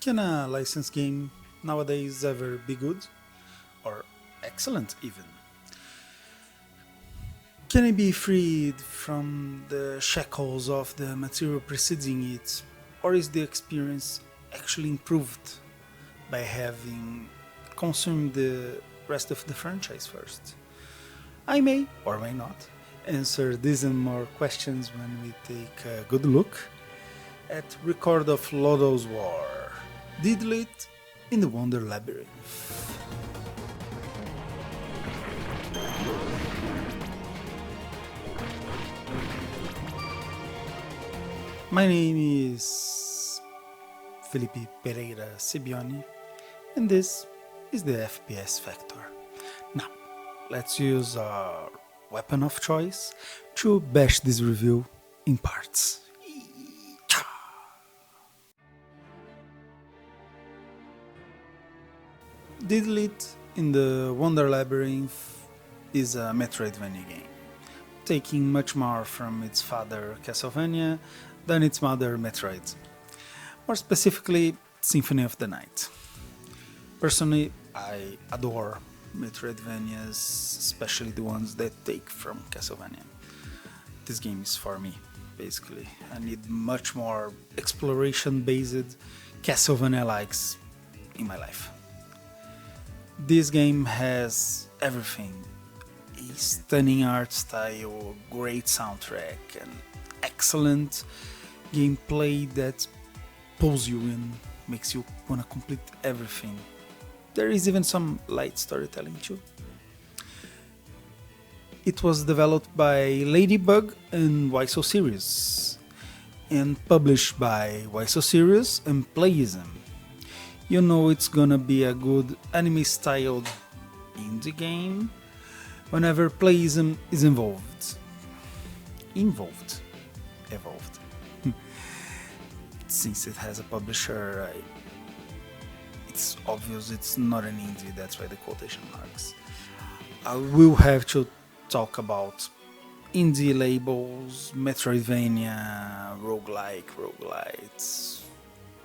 Can a licensed game nowadays ever be good? Or excellent even? Can it be freed from the shackles of the material preceding it? Or is the experience actually improved by having consumed the rest of the franchise first? I may, or may not, answer these and more questions when we take a good look at Record of Lodoss War-Deedlit in the Wonder Labyrinth. My name is Felipe Pereira Sibioni, and this is the FPS Factor. Now, let's use our weapon of choice to bash this review in parts. Deedlit in the Wonder Labyrinth is a Metroidvania game, taking much more from its father Castlevania than its mother Metroid. More specifically, Symphony of the Night. Personally, I adore Metroidvanias, especially the ones that take from Castlevania. This game is for me, basically. I need much more exploration-based Castlevania-likes in my life. This game has everything. A stunning art style, great soundtrack, and excellent gameplay that pulls you in, makes you wanna complete everything. There is even some light storytelling too. It was developed by Ladybug and Why So Serious, and published by Why So Serious and Playism. You know it's gonna be a good anime-styled indie game whenever Playism is involved. Evolved. Since it has a publisher, it's obvious it's not an indie, that's why the quotation marks. I will have to talk about indie labels, Metroidvania, roguelites,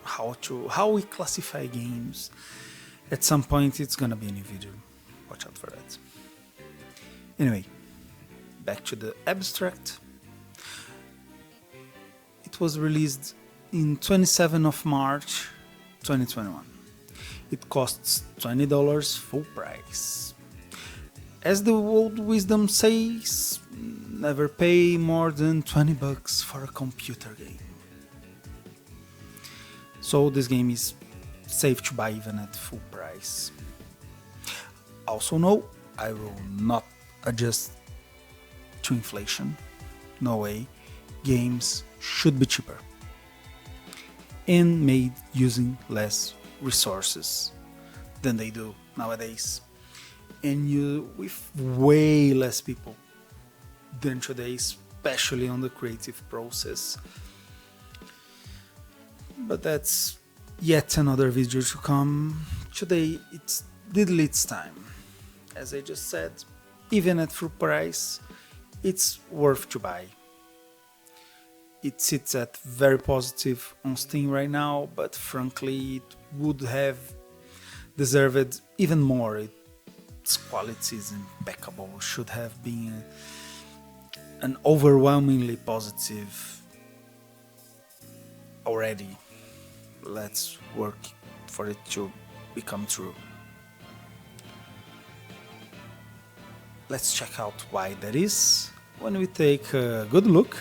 how we classify games. At some point it's gonna be a new video, watch out for that. Anyway, back to the abstract. It was released in 27th of March 2021. It costs $20 full price. As the old wisdom says, never pay more than $20 for a computer game. So this game is safe to buy even at full price. Also no, I will not adjust to inflation. No way. Games should be cheaper and made using less resources than they do nowadays, and with way less people than today, especially on the creative process. But that's yet another video to come. Today it's Deedlit's time. As I just said, even at full price, it's worth to buy. It sits at very positive on Steam right now, but frankly it would have deserved even more. Its quality is impeccable, should have been an overwhelmingly positive already. Let's work for it to become true. Let's check out why that is when we take a good look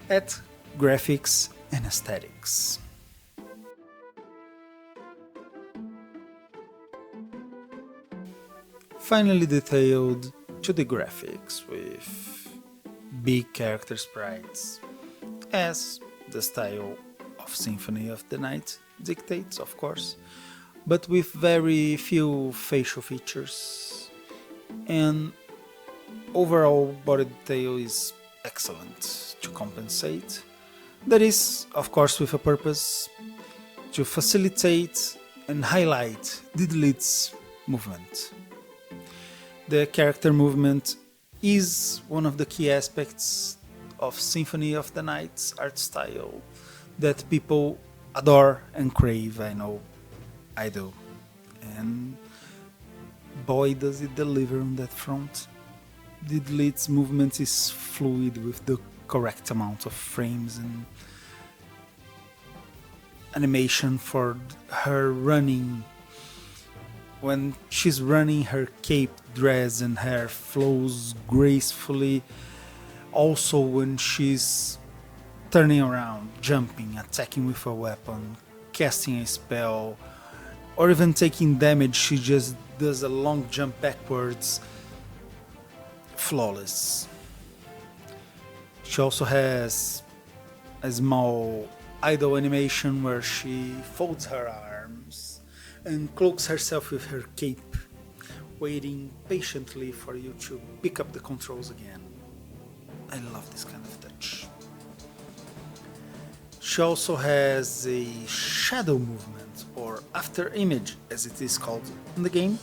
at graphics and aesthetics. Finally detailed to the graphics with big character sprites, as the style of Symphony of the Night dictates, of course, but with very few facial features, and overall body detail is excellent to compensate. That is, of course, with a purpose to facilitate and highlight Deedlit's movement. The character movement is one of the key aspects of Symphony of the Night's art style that people adore and crave, I know I do. And boy, does it deliver on that front. Deedlit's movement is fluid with the correct amount of frames and animation for her running. When she's running, her cape, dress, and hair flows gracefully. Also, when she's turning around, jumping, attacking with a weapon, casting a spell, or even taking damage, she just does a long jump backwards. Flawless. She also has a small idle animation where she folds her arms and cloaks herself with her cape, waiting patiently for you to pick up the controls again. I love this kind of touch. She also has a shadow movement, or after image as it is called in the game,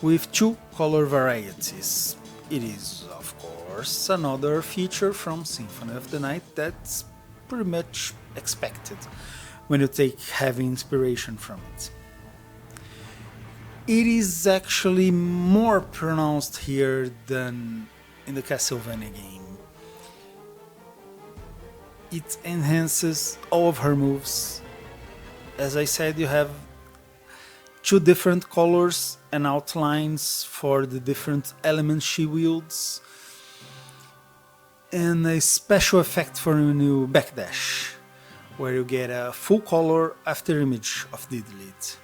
with 2 color varieties. It is, of course, another feature from Symphony of the Night that's pretty much expected when you take heavy inspiration from it. It is actually more pronounced here than in the Castlevania game. It enhances all of her moves. As I said, you have 2 different colors and outlines for the different elements she wields, and a special effect for when you backdash, where you get a full color after image of Deedlit.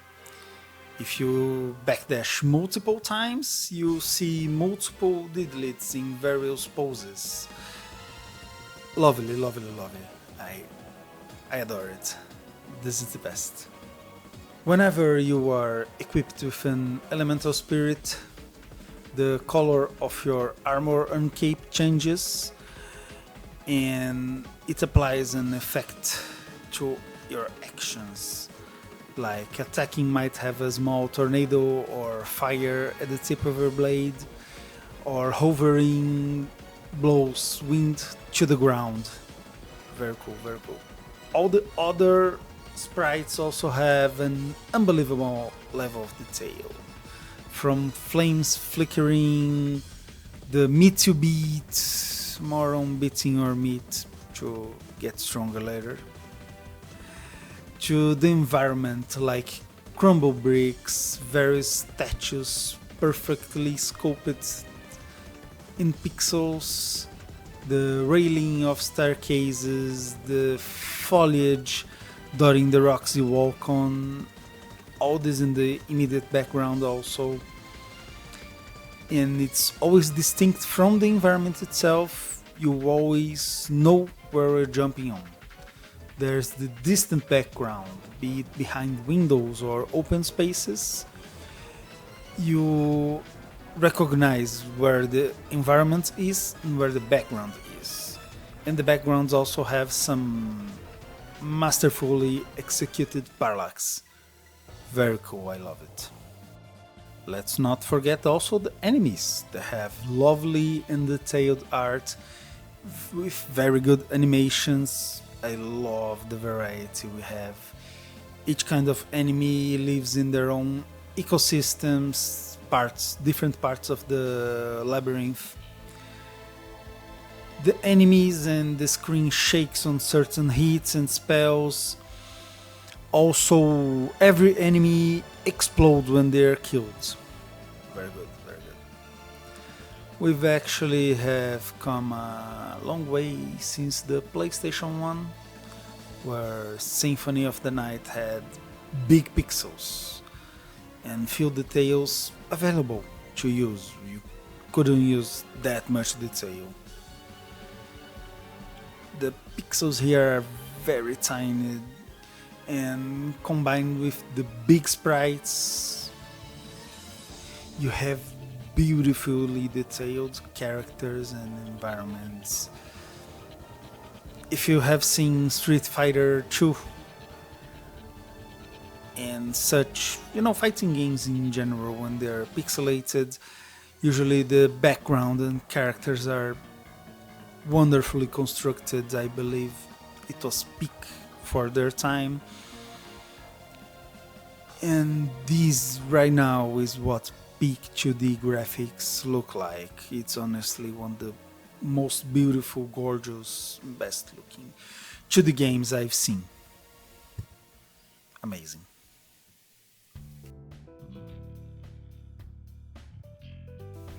If you backdash multiple times, you see multiple Deedlits in various poses. Lovely, lovely, lovely. I adore it. This is the best. Whenever you are equipped with an elemental spirit, the color of your armor and cape changes, and it applies an effect to your actions. Like attacking might have a small tornado or fire at the tip of your blade, or hovering blows wind to the ground. Very cool, very cool. All the other sprites also have an unbelievable level of detail. From flames flickering, the meat you beat, more on beating your meat to get stronger later, to the environment like crumble bricks, various statues perfectly sculpted in pixels, the railing of staircases, the foliage dotting the rocks you walk on, all this in the immediate background also. And it's always distinct from the environment itself. You always know where you're jumping on. There's the distant background, be it behind windows or open spaces. You recognize where the environment is and where the background is. And the backgrounds also have some masterfully executed parallax. Very cool, I love it. Let's not forget also the enemies. They have lovely and detailed art with very good animations. I love the variety we have. Each kind of enemy lives in their own ecosystems, different parts of the labyrinth. The enemies and the screen shakes on certain hits and spells. Also, every enemy explodes when they are killed. Very good, very good. We've actually have come a long way since the PlayStation 1, where Symphony of the Night had big pixels and few details available to use. You couldn't use that much detail. The pixels here are very tiny, and combined with the big sprites, you have beautifully detailed characters and environments. If you have seen Street Fighter 2 and such, fighting games in general, when they're pixelated, usually the background and characters are wonderfully constructed, I believe. it was peak for their time. And this right now is what peak 2D graphics look like. It's honestly one of the most beautiful, gorgeous, best looking 2D games I've seen. Amazing.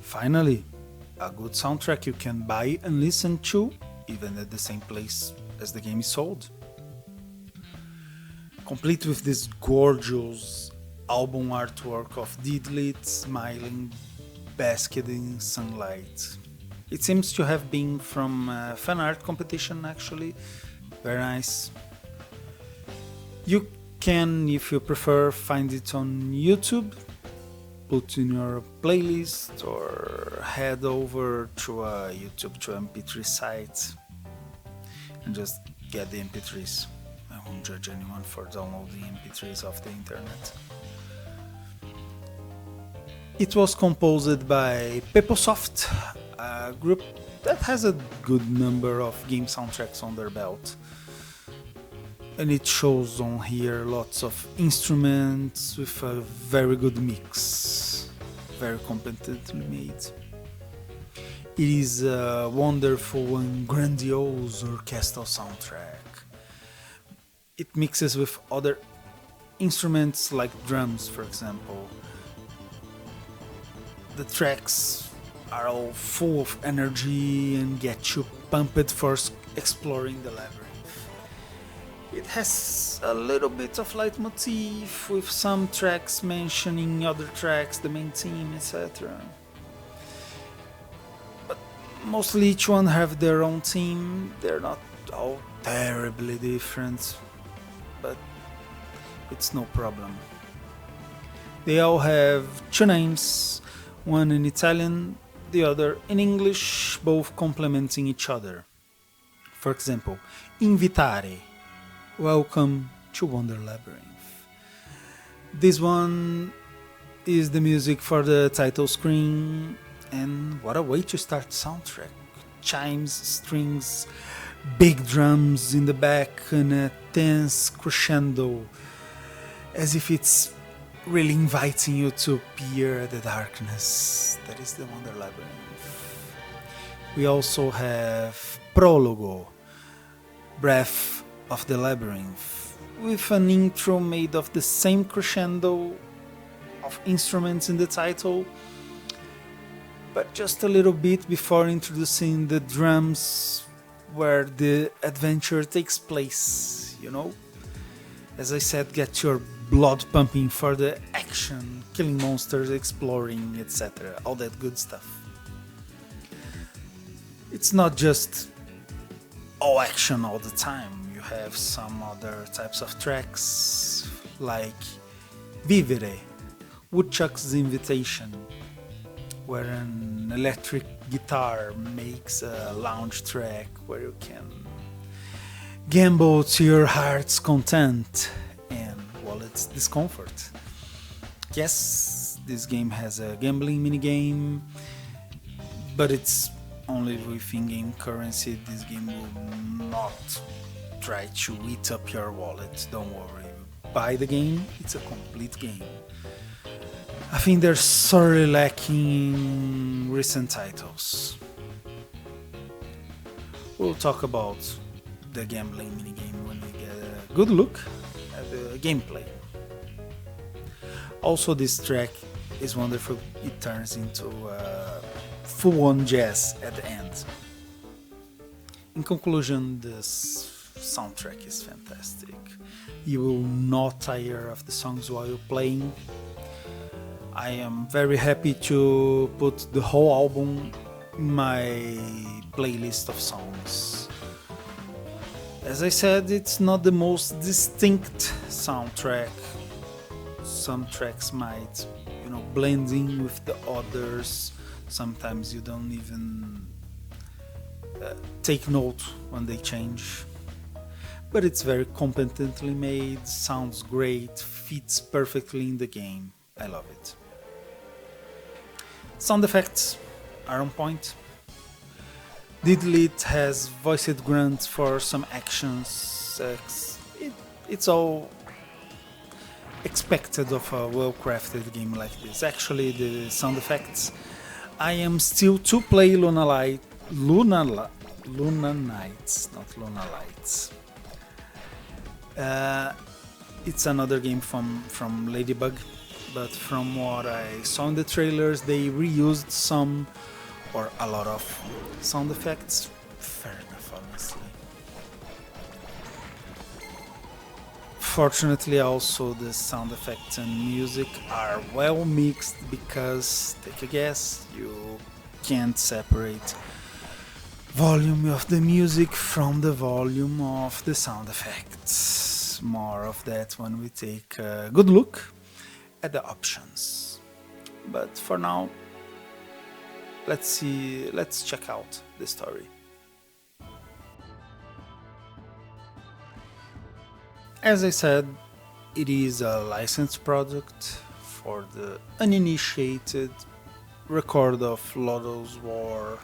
Finally, a good soundtrack you can buy and listen to, even at the same place as the game is sold. Complete with this gorgeous album artwork of Deedlit smiling, basked in sunlight. It seems to have been from a fan art competition actually. Very nice. You can, if you prefer, find it on YouTube, put in your playlist, or head over to a YouTube to MP3 site and just get the MP3s. I won't judge anyone for downloading MP3s off the internet. It was composed by Peposoft, a group that has a good number of game soundtracks on their belt. And it shows on here lots of instruments with a very good mix, very competently made. It is a wonderful and grandiose orchestral soundtrack. It mixes with other instruments like drums, for example. The tracks are all full of energy and get you pumped for exploring the labyrinth. It has a little bit of leitmotif with some tracks mentioning other tracks, the main theme, etc. But mostly each one have their own theme. They're not all terribly different, but it's no problem. They all have two names, one in Italian, the other in English, both complementing each other. For example, invitare, welcome to Wonder Labyrinth. This one is the music for the title screen, and what a way to start the soundtrack. Chimes, strings, big drums in the back, and a tense crescendo, as if it's really inviting you to peer the darkness that is the Wonder Labyrinth. We also have Prologo, Breath of the Labyrinth, with an intro made of the same crescendo of instruments in the title, but just a little bit before introducing the drums where the adventure takes place, you know? As I said, get your blood pumping for the action, killing monsters, exploring, etc. All that good stuff. It's not just all action all the time. You have some other types of tracks like Vivere, Woodchuck's Invitation, where an electric guitar makes a lounge track where you can gamble to your heart's content and wallet's discomfort. Yes, this game has a gambling minigame, but it's only with in-game currency. This game will not try to eat up your wallet, don't worry. Buy the game, it's a complete game. I think they're sorely lacking in recent titles. We'll talk about the gambling minigame when we get a good look at the gameplay. Also, this track is wonderful. It turns into full-on jazz at the end. In conclusion, this soundtrack is fantastic. You will not tire of the songs while you're playing. I am very happy to put the whole album in my playlist of songs. As I said, it's not the most distinct soundtrack. Some tracks might, blend in with the others. Sometimes you don't even take note when they change. But it's very competently made, sounds great, fits perfectly in the game. I love it. Sound effects are on point. Deedlit has voiced grunts for some actions. It's all expected of a well-crafted game like this. Actually, the sound effects. I am still to play Luna Nights, not Luna Lights. It's another game from Ladybug, but from what I saw in the trailers, they reused some or a lot of sound effects. Fair enough, honestly. Fortunately, also the sound effects and music are well mixed because, take a guess, you can't separate volume of the music from the volume of the sound effects. More of that when we take a good look at the options. But for now, let's check out the story. As I said, it is a licensed product for the uninitiated. Record of Lodoss War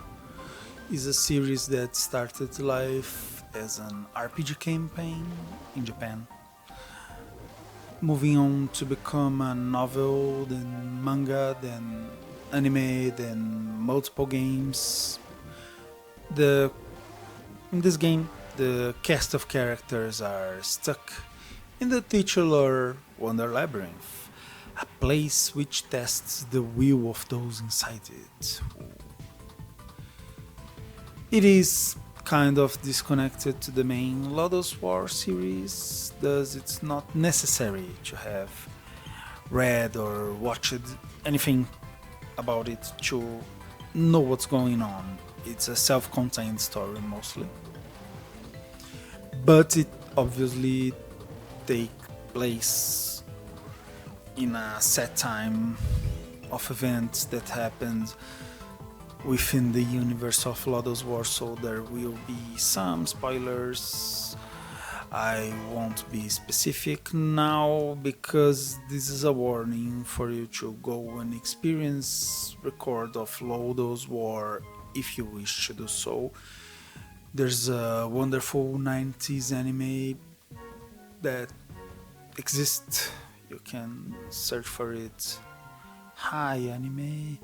is a series that started life as an RPG campaign in Japan, moving on to become a novel, then manga, then anime, then multiple games. In this game, the cast of characters are stuck in the titular Wonder Labyrinth, a place which tests the will of those inside it. It is kind of disconnected to the main Lodoss War series, thus it's not necessary to have read or watched anything about it to know what's going on. It's a self-contained story mostly, but it obviously takes place in a set time of events that happened within the universe of Lodoss War, so there will be some spoilers. I won't be specific now because this is a warning for you to go and experience record of Lodoss War if you wish to do so. There's a wonderful 90s anime that exists. You can search for it. Hi anime.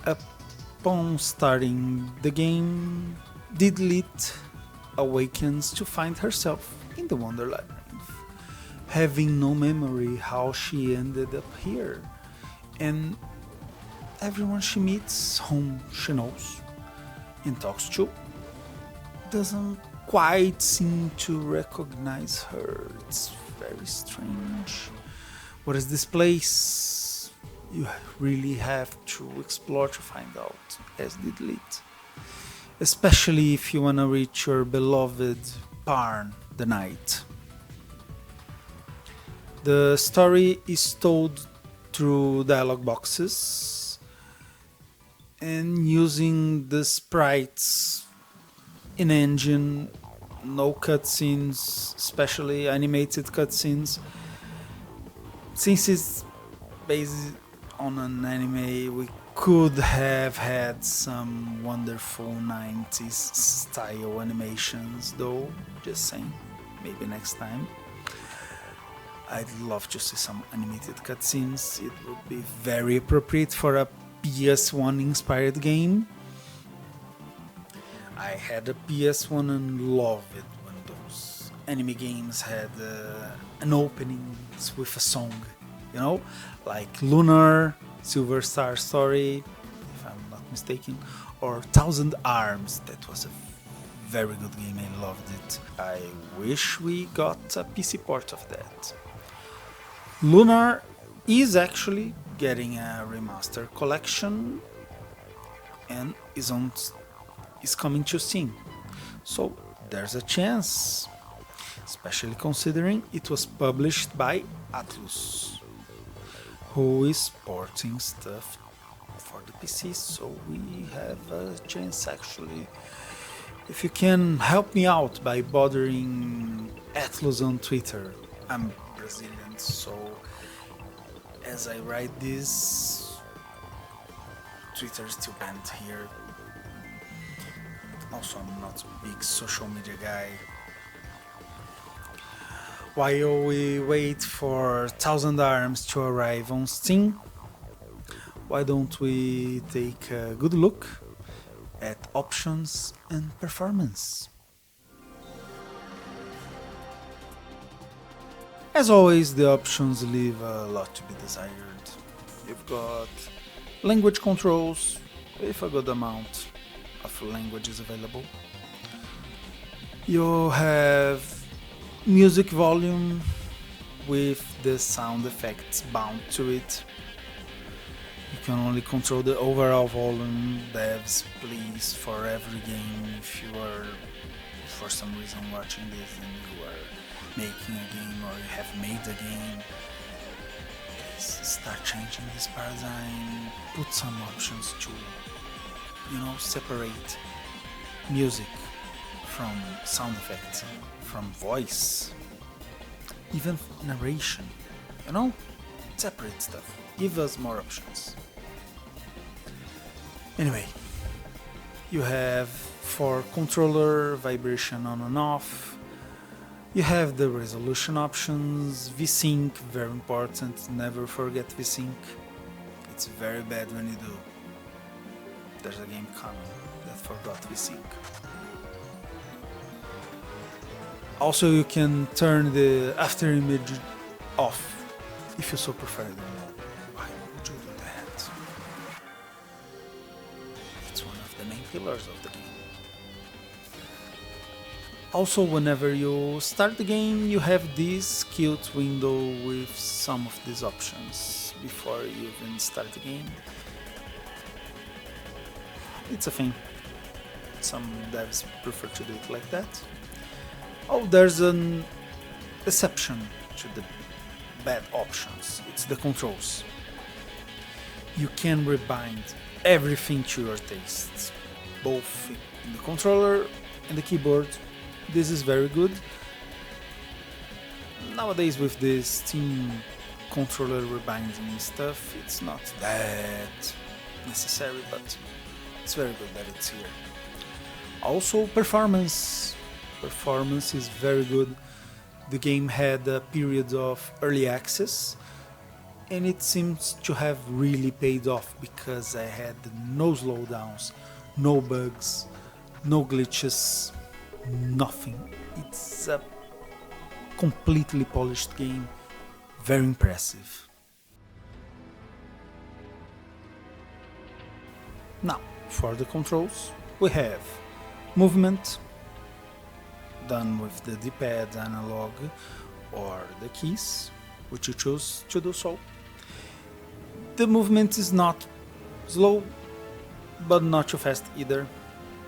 Upon starting the game, Deedlit awakens to find herself in the Wonder Labyrinth, having no memory how she ended up here, and everyone she meets, whom she knows and talks to, doesn't quite seem to recognize her. It's very strange. What is this place? You really have to explore to find out, as Deedlit. Especially if you wanna reach your beloved Parn, the Knight. The story is told through dialogue boxes and using the sprites in engine, no cutscenes, especially animated cutscenes. Since it's based on an anime, we could have had some wonderful 90s style animations though, just saying, maybe next time. I'd love to see some animated cutscenes. It would be very appropriate for a PS1 inspired game. I had a PS1 and loved it when those anime games had an opening with a song, you know, like Lunar, Silver Star Story, if I'm not mistaken, or Thousand Arms. That was a very good game, I loved it. I wish we got a PC port of that. Lunar is actually getting a remaster collection and is coming to Steam, so there's a chance, especially considering it was published by Atlus, who is porting stuff for the PC, so we have a chance actually. If you can help me out by bothering Atlus on Twitter, I'm Brazilian, so as I write this, Twitter is still banned here. Also, I'm not a big social media guy. While we wait for Thousand Arms to arrive on Steam, why don't we take a good look at options and performance? As always, the options leave a lot to be desired. You've got language controls with a good amount of languages available. You have music volume with the sound effects bound to it. You can only control the overall volume. Devs, please, for every game, if you are for some reason watching this and you are making a game or you have made a game, start changing this paradigm. Put some options to, separate music from sound effects, from voice, even narration, separate stuff. Give us more options. Anyway, you have for controller vibration on and off. You have the resolution options, VSync, very important, never forget VSync. It's very bad when you do. There's a game coming that forgot VSync. Also, you can turn the after image off if you so prefer. Why would you do that? It's one of the main pillars of the game. Also, whenever you start the game, you have this cute window with some of these options before you even start the game. It's a thing. Some devs prefer to do it like that. Oh, there's an exception to the bad options. It's the controls. You can rebind everything to your tastes, both in the controller and the keyboard. This is very good. Nowadays with this Steam controller rebinding stuff, it's not that necessary, but it's very good that it's here. Also, performance. Performance is very good. The game had a period of early access and it seems to have really paid off because I had no slowdowns, no bugs, no glitches, nothing. It's a completely polished game, very impressive. Now, for the controls, we have movement, done with the D-pad, analog, or the keys, which you choose to do so. The movement is not slow, but not too fast either.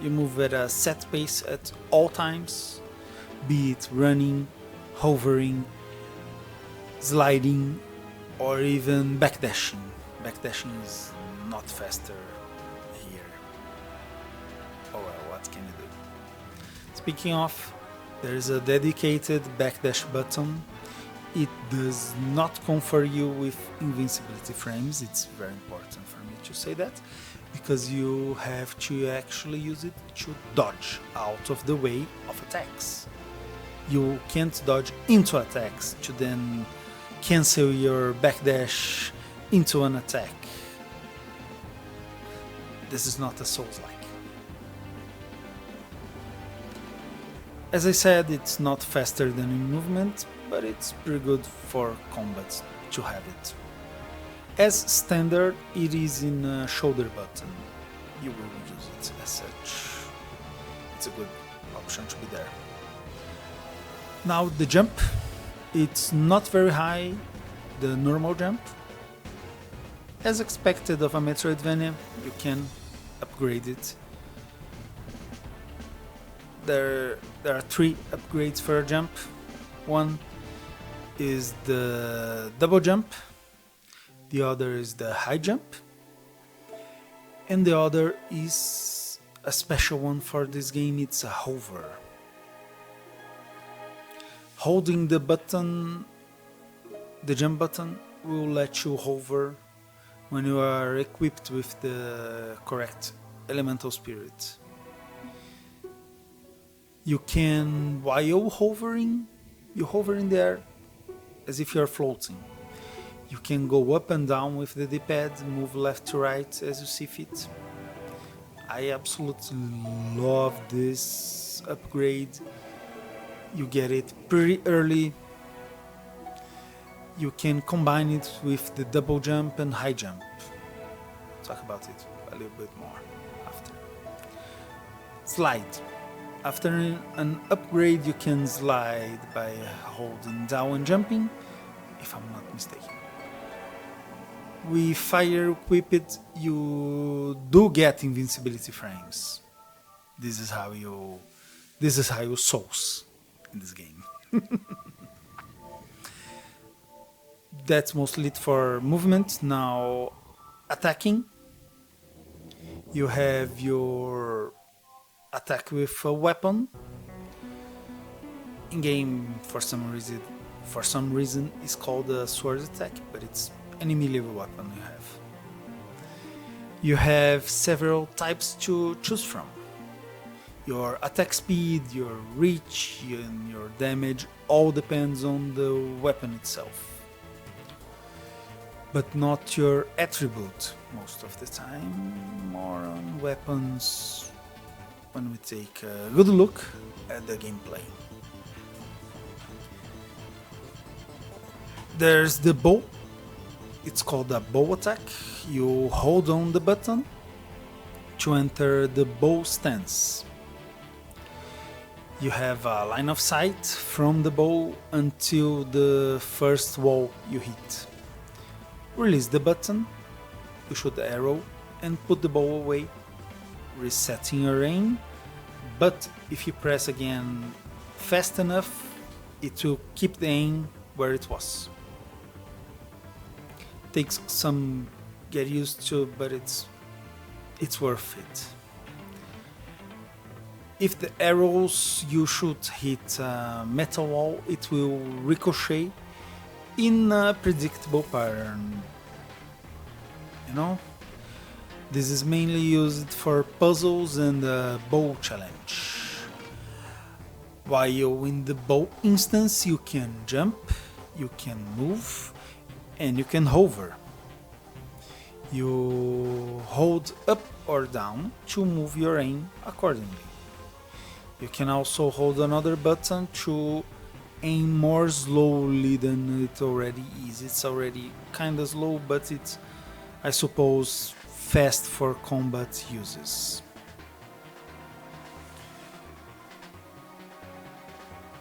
You move at a set pace at all times, be it running, hovering, sliding, or even backdashing. Backdashing is not faster here. Oh well, what can you do? Speaking of, there is a dedicated backdash button. It does not confer you with invincibility frames. It's very important for me to say that, because you have to actually use it to dodge out of the way of attacks. You can't dodge into attacks to then cancel your backdash into an attack. This is not a Souls-like. As I said, it's not faster than in movement, but it's pretty good for combat to have it. As standard, it is in a shoulder button. You will use it as such. It's a good option to be there. Now the jump, it's not very high, the normal jump. As expected of a Metroidvania, you can upgrade it. There are 3 upgrades for a jump. One is the double jump, the other is the high jump, and the other is a special one for this game. It's a hover. Holding the button, the jump button, will let you hover when you are equipped with the correct elemental spirit. You can, while hovering, you hover in the air as if you are floating. You can go up and down with the D-pad, move left to right as you see fit. I absolutely love this upgrade. You get it pretty early. You can combine it with the double jump and high jump. Talk about it a little bit more after. Slide. After an upgrade you can slide by holding down and jumping, if I'm not mistaken. With fire equipped you do get invincibility frames. This is how you source in this game. That's mostly it for movement. Now attacking. You have your attack with a weapon. In game for some reason it's called a sword attack, but it's any melee weapon you have. You have several types to choose from. Your attack speed, your reach, and your damage all depends on the weapon itself, but not your attribute most of the time, more on weapons when we take a good look at the gameplay. There's the bow. It's called a bow attack. You hold on the button to enter the bow stance. You have a line of sight from the bow until the first wall you hit. Release the button, you shoot the arrow and put the bow away, resetting your aim, but if you press again fast enough, it will keep the aim where it was. Takes some get used to, but it's worth it. If the arrows you shoot hit a metal wall, it will ricochet in a predictable pattern. You know? This is mainly used for puzzles and the bow challenge. While in the bow instance you can jump, you can move, and you can hover. You hold up or down to move your aim accordingly. You can also hold another button to aim more slowly than it already is. It's already kinda slow, but it's, I suppose, fast for combat uses.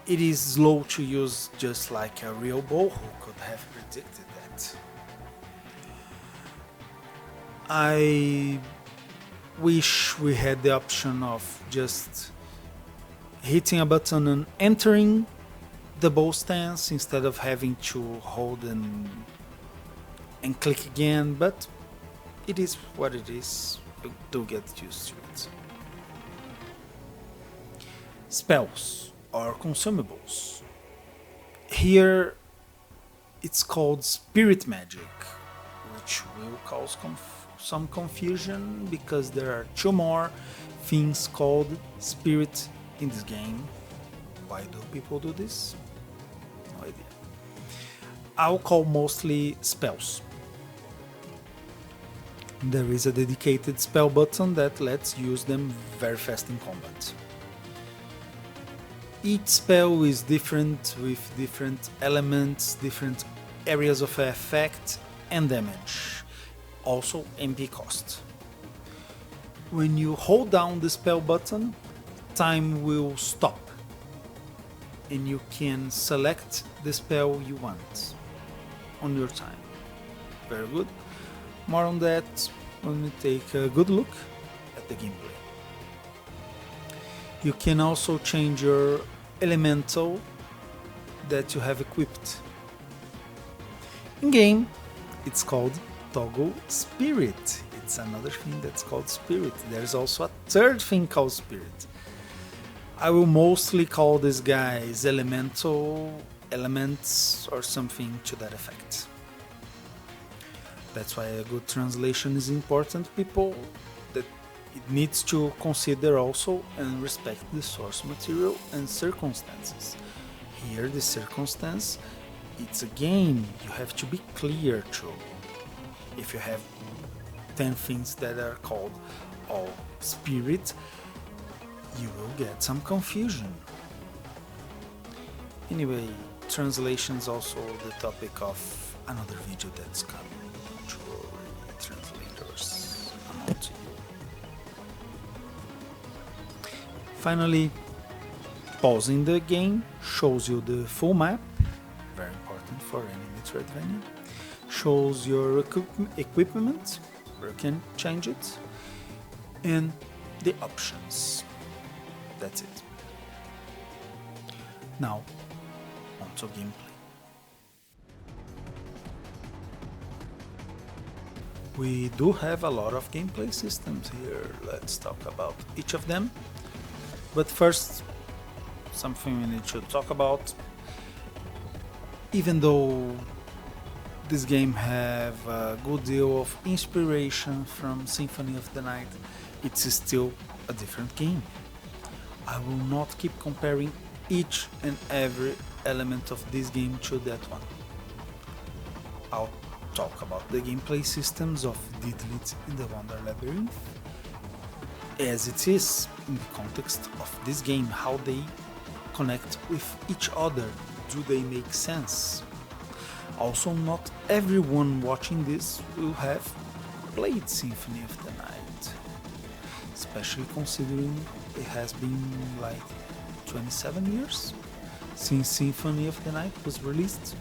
It is slow to use, just like a real bow. Who could have predicted that? I wish we had the option of just hitting a button and entering the bow stance instead of having to hold and click again, but it is what it is. You do get used to it. Spells or consumables. Here it's called spirit magic, which will cause some confusion because there are two more things called spirit in this game. Why do people do this? No idea. I'll call mostly spells. There is a dedicated spell button that lets you use them very fast in combat. Each spell is different, with different elements, different areas of effect and damage. Also MP cost. When you hold down the spell button, time will stop and you can select the spell you want on your time. Very good. More on that when we take a good look at the gameplay. You can also change your elemental that you have equipped. In game, it's called toggle spirit. It's another thing that's called spirit. There's also a third thing called spirit. I will mostly call these guys elemental, elements, or something to that effect. That's why a good translation is important, people. That it needs to consider also and respect the source material and circumstances. Here, the circumstance, it's a game. You have to be clear too. If you have 10 things that are called all spirit, you will get some confusion. Anyway, translation is also the topic of another video that's coming. Don't worry, translators, I'm on to you. Finally, pausing the game shows you the full map, very important for any Metroidvania. Shows your equipment, where you can change it, and the options. That's it. Now, onto gameplay. We do have a lot of gameplay systems here. Let's talk about each of them. But first, something we need to talk about. Even though this game have a good deal of inspiration from Symphony of the Night, it's still a different game. I will not keep comparing each and every element of this game to that one. I'll talk about the gameplay systems of War-Deedlit in the Wonder Labyrinth as it is in the context of this game, how they connect with each other. Do they make sense? Also, not everyone watching this will have played Symphony of the Night, especially considering it has been like 27 years since Symphony of the Night was released,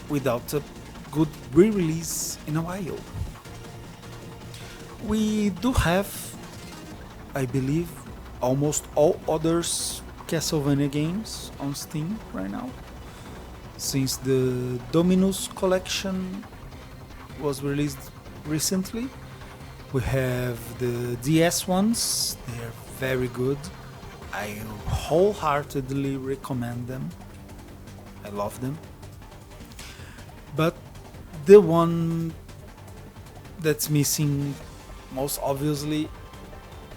without a good re-release in a while. We do have, I believe, almost all others Castlevania games on Steam right now, since the Dominus collection was released recently. We have the DS ones, they're very good. I wholeheartedly recommend them. I love them. But the one that's missing most obviously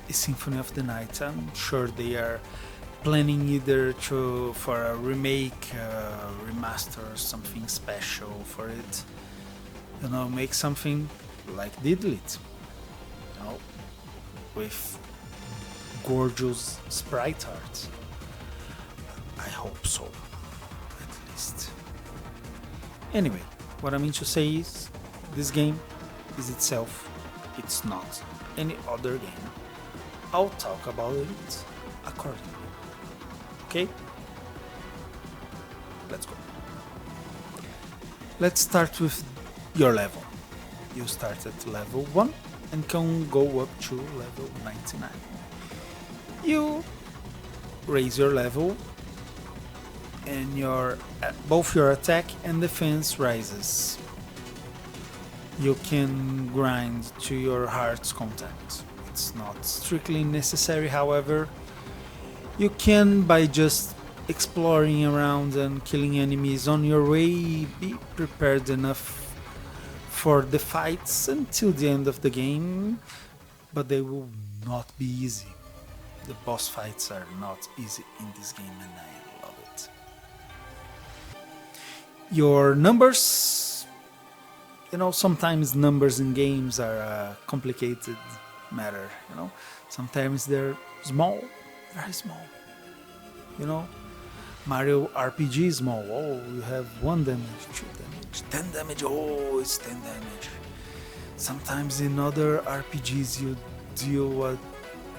is Symphony of the Night. I'm sure they are planning either for a remake, remaster, something special for it. You know, make something like War-Deedlit, you know, with gorgeous sprite art. I hope so, at least. Anyway, what I mean to say is, this game is itself, it's not any other game. I'll talk about it accordingly. Okay? Let's go. Let's start with your level. You start at level 1 and can go up to level 99. You raise your level and both your attack and defense rises. You can grind to your heart's content. It's not strictly necessary, however. You can, by just exploring around and killing enemies on your way, be prepared enough for the fights until the end of the game, but they will not be easy. The boss fights are not easy in this game and I love it. Your numbers, you know, sometimes numbers in games are a complicated matter, you know. Sometimes they're small, very small, you know. Mario RPG is small, oh, you have 1 damage, 2 damage, 10 damage, oh, it's 10 damage. Sometimes in other RPGs you deal with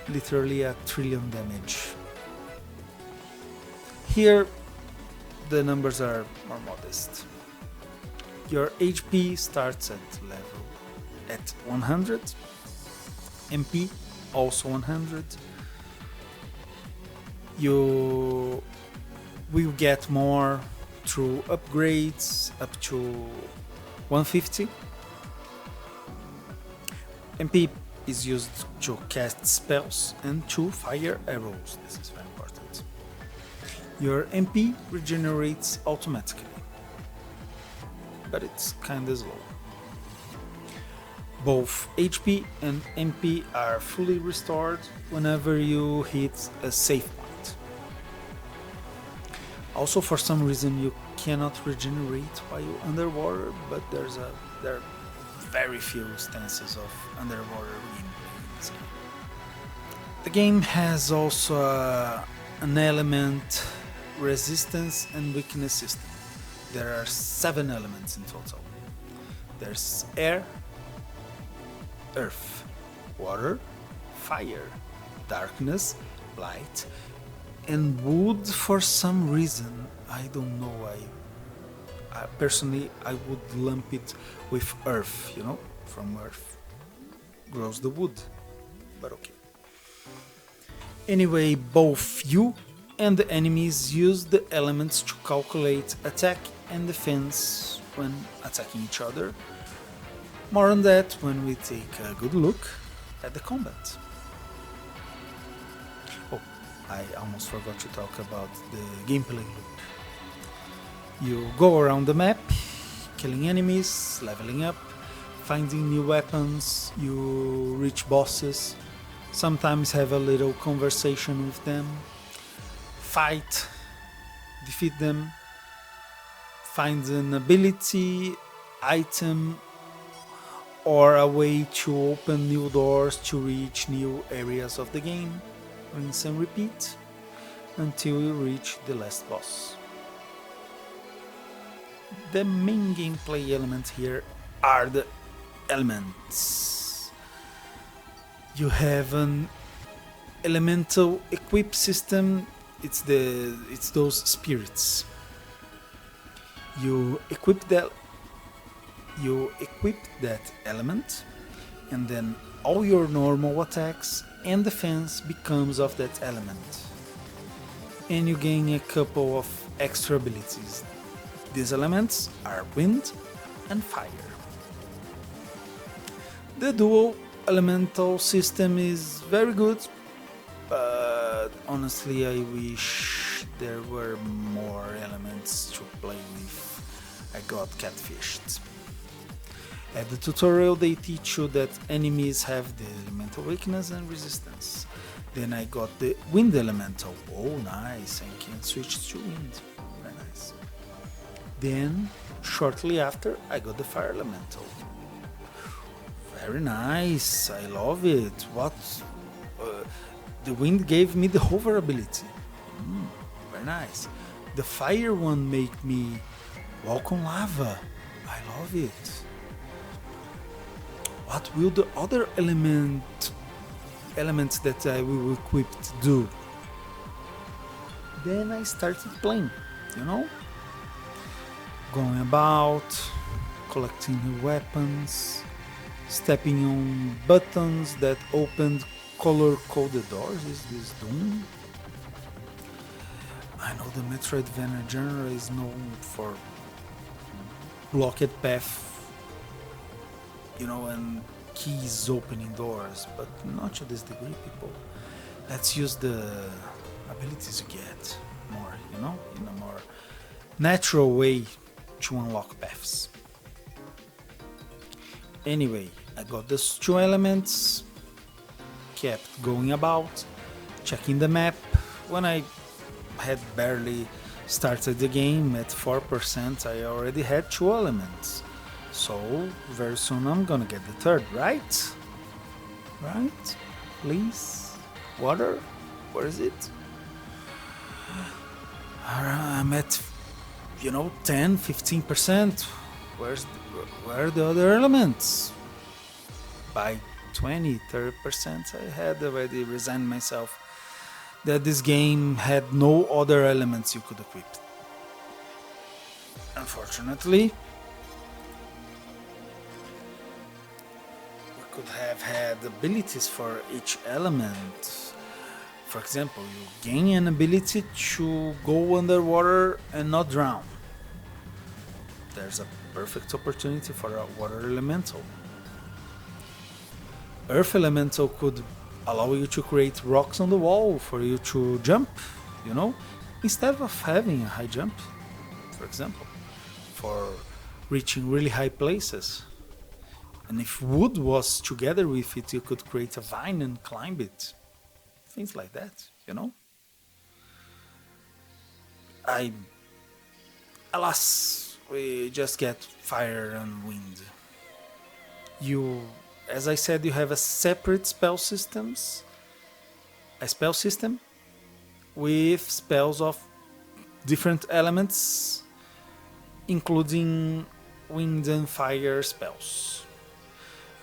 literally a trillion damage. Here the numbers are more modest. Your HP starts at 100, MP also 100. You will get more through upgrades up to 150. MP is used to cast spells and to fire arrows. This is very important. Your MP regenerates automatically, but it's kinda slow. Both HP and MP are fully restored whenever you hit a save point. Also, for some reason you cannot regenerate while you're underwater, but there are very few instances of underwater gameplay in this game. The game has also an element resistance and weakness system. There are 7 elements in total. There's air, earth, water, fire, darkness, light, and wood. For some reason, I don't know why. Personally, I would lump it with earth, you know, from earth grows the wood, but okay. Anyway, both you and the enemies use the elements to calculate attack and defense when attacking each other. More on that when we take a good look at the combat. Oh, I almost forgot to talk about the gameplay loop. You go around the map, killing enemies, leveling up, finding new weapons, you reach bosses, sometimes have a little conversation with them, fight, defeat them, find an ability, item, or a way to open new doors to reach new areas of the game, rinse and repeat until you reach the last boss. The main gameplay elements here are the elements. You have an elemental equip system. It's those spirits. You equip that element, and then all your normal attacks and defense becomes of that element. And you gain a couple of extra abilities. These elements are wind and fire. The dual elemental system is very good, but honestly I wish there were more elements to play with. I got catfished. At the tutorial they teach you that enemies have the elemental weakness and resistance. Then I got the wind elemental. Oh nice, I can switch to wind. Very nice. Then shortly after I got the fire elemental. Very nice, I love it. The wind gave me the hover ability. Very nice. The fire one made me walk on lava. I love it. What will the other elements that I will equip do? Then I started playing, you know? Going about, collecting new weapons, stepping on buttons that opened color-coded doors. Is this Doom? I know the Metroidvania genre is known for blocked path, you know, and keys opening doors, but not to this degree, people. Let's use the abilities you get more, you know, in a more natural way to unlock paths. Anyway, I got those 2 elements, kept going about, checking the map. When I had barely started the game at 4%, I already had 2 elements. So, very soon I'm gonna get the 3rd, right? Right? Please? Water? Where is it? I'm at, 10, 15%. Where are the other elements? By 20, 30%, I had already resigned myself that this game had no other elements you could equip. Unfortunately, we could have had abilities for each element. For example, you gain an ability to go underwater and not drown. There's a perfect opportunity for a water elemental. Earth elemental could allow you to create rocks on the wall for you to jump, instead of having a high jump, for example, for reaching really high places. And if wood was together with it, you could create a vine and climb it. Things like that, you know? Alas, we just get fire and wind. As I said, you have a separate spell system with spells of different elements, including wind and fire spells.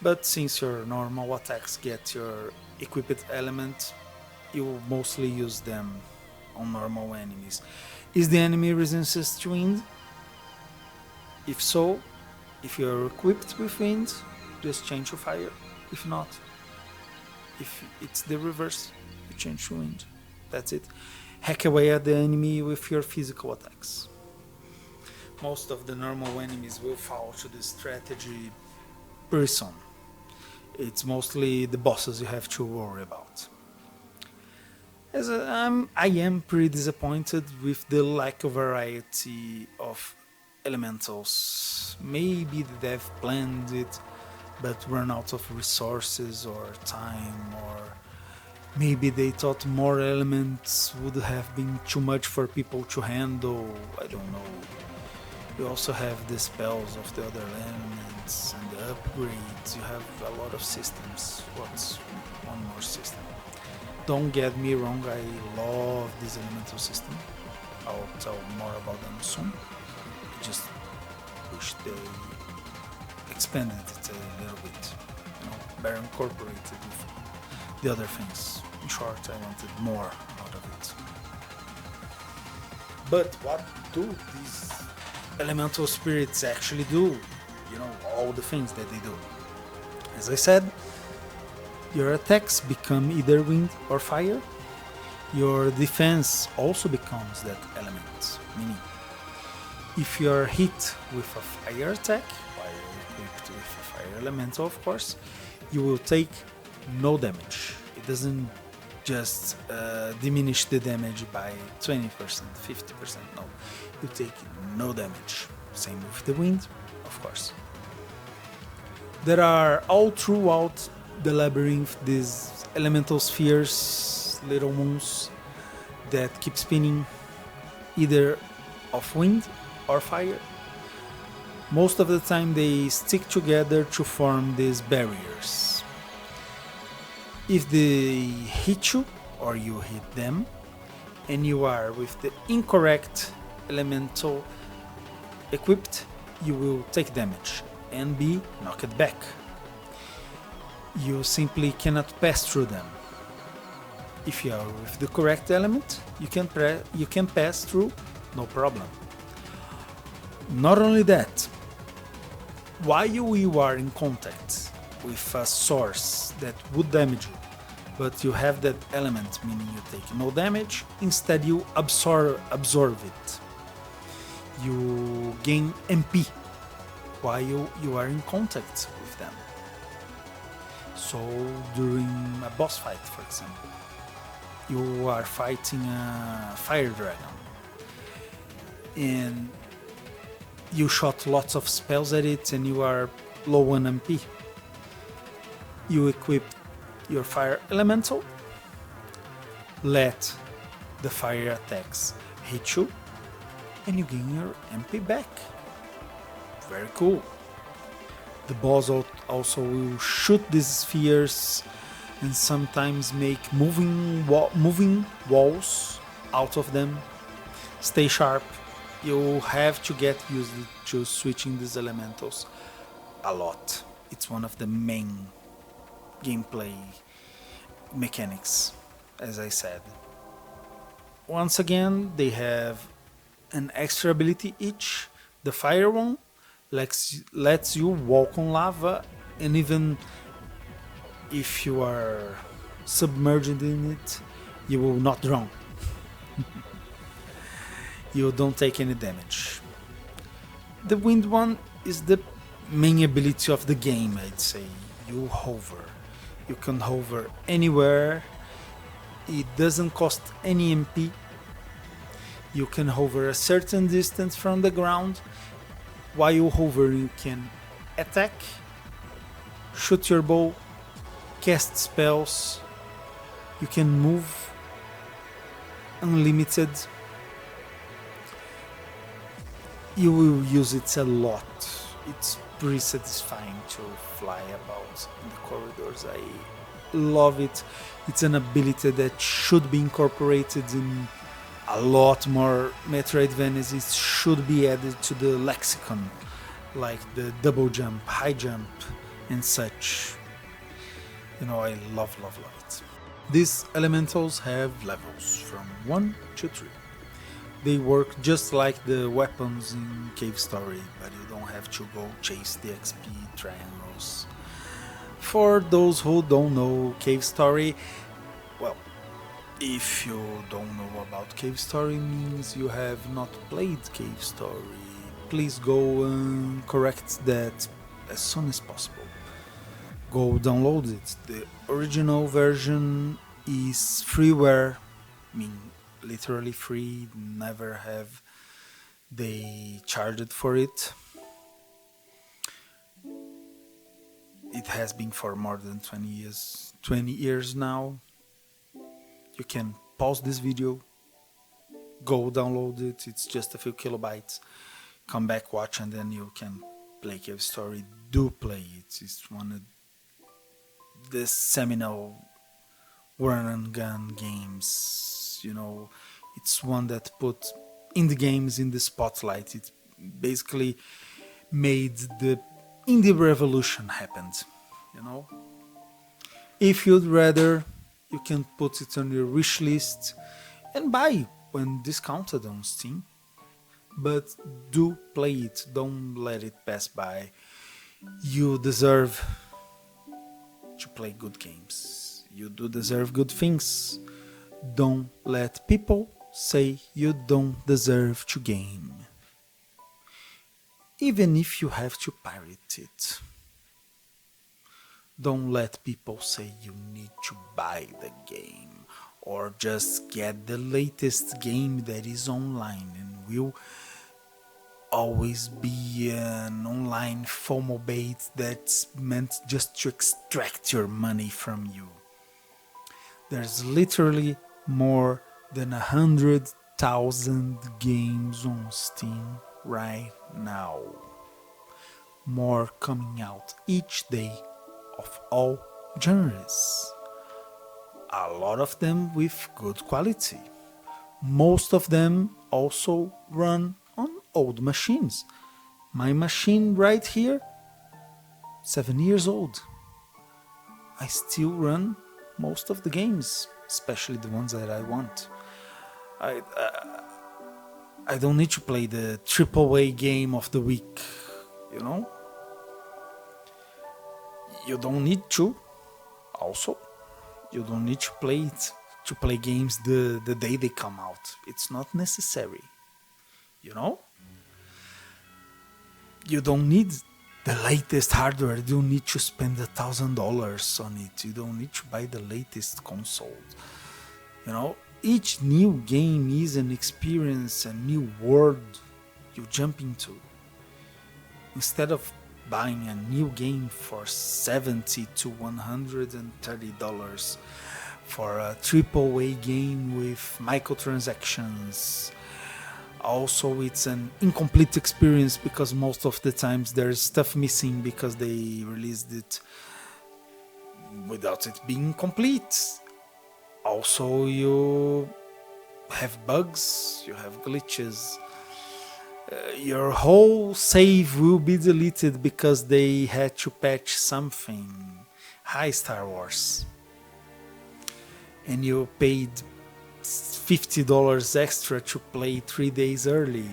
But since your normal attacks get your equipped element, you mostly use them on normal enemies. Is the enemy resistant to wind? If so, if you're equipped with wind, just change to fire. If not, if it's the reverse, you change to wind. That's it. Hack away at the enemy with your physical attacks. Most of the normal enemies will fall to this strategy pretty soon. It's mostly the bosses you have to worry about. I am pretty disappointed with the lack of variety of elementals. Maybe the dev planned it but run out of resources or time, or maybe they thought more elements would have been too much for people to handle. I don't know. You also have the spells of the other elements and the upgrades. You have a lot of systems. What's one more system? Don't get me wrong, I love this elemental system. I'll tell more about them soon. I just wish they expanded it a little bit, better incorporated with the other things. In short, I wanted more out of it. But what do these elemental spirits actually do? All the things that they do. As I said, your attacks become either wind or fire. Your defense also becomes that element, meaning if you are hit with a fire attack, while equipped with a fire elemental of course, you will take no damage. It doesn't just diminish the damage by 20%, 50%, no. You take no damage. Same with the wind, of course. There are all throughout the Labyrinth these elemental spheres, little moons, that keep spinning, either of wind or fire. Most of the time they stick together to form these barriers. If they hit you, or you hit them, and you are with the incorrect elemental equipped, you will take damage and be knocked back. You simply cannot pass through them. If you are with the correct element, you can pass through, no problem. Not only that, while you are in contact with a source that would damage you, but you have that element, meaning you take no damage, instead you absorb it. You gain MP while you are in contact with them. So during a boss fight, for example, you are fighting a fire dragon and you shot lots of spells at it and you are low on MP. You equip your fire elemental, let the fire attacks hit you, and you gain your MP back. Very cool. The boss also will shoot these spheres and sometimes make moving walls out of them. Stay sharp. You have to get used to switching these elementals a lot. It's one of the main gameplay mechanics, as I said. Once again, they have an extra ability each. The fire one lets you walk on lava, and even if you are submerged in it, you will not drown. You don't take any damage. The wind one is the main ability of the game, I'd say. You hover. You can hover anywhere. It doesn't cost any MP. You can hover a certain distance from the ground. While you hover, you can attack shoot your bow, cast spells, you can move unlimited. You will use it a lot. It's pretty satisfying to fly about in the corridors. I love it. It's an ability that should be incorporated in a lot more Metroidvanias. It should be added to the lexicon, like the double jump, high jump, and such. You know, I love it. These elementals have levels from 1 to 3. They work just like the weapons in Cave Story, but you don't have to go chase the XP triangles. For those who don't know Cave Story, well, if you don't know about Cave Story means you have not played Cave Story. Please go and correct that as soon as possible. Go download it. The original version is freeware, I mean literally free, never have they charged for it. It has been for more than 20 years now. You can pause this video, go download it, it's just a few kilobytes, come back, watch, and then you can play Cave Story. Do play it, it's one of the seminal run and gun games, you know. It's one that put indie games in the spotlight. It basically made the indie revolution happen, you know. If you'd rather, you can put it on your wish list and buy when discounted on Steam. But do play it, don't let it pass by. You deserve to play good games. You do deserve good things. Don't let people say you don't deserve to game. Even if you have to pirate it. Don't let people say you need to buy the game or just get the latest game that is online and will always be an online FOMO bait that's meant just to extract your money from you. There's literally more than 100,000 games on Steam right now. More coming out each day of all genres. A lot of them with good quality. Most of them also run on old machines. My machine right here, 7 years old. I still run most of the games, especially the ones that I want. I don't need to play the AAA game of the week, you know? You don't need to. Also, you don't need to play it, to play games the day they come out. It's not necessary, you know? You don't need the latest hardware. You don't need to spend $1,000 on it. You don't need to buy the latest console. You know, each new game is an experience, a new world you jump into. Instead of buying a new game for $70 to $130 for a AAA game with microtransactions. Also, it's an incomplete experience because most of the times there's stuff missing because they released it without it being complete. Also, you have bugs, you have glitches. Your whole save will be deleted because they had to patch something. Hi, Star Wars. And you paid $50 extra to play 3 days early.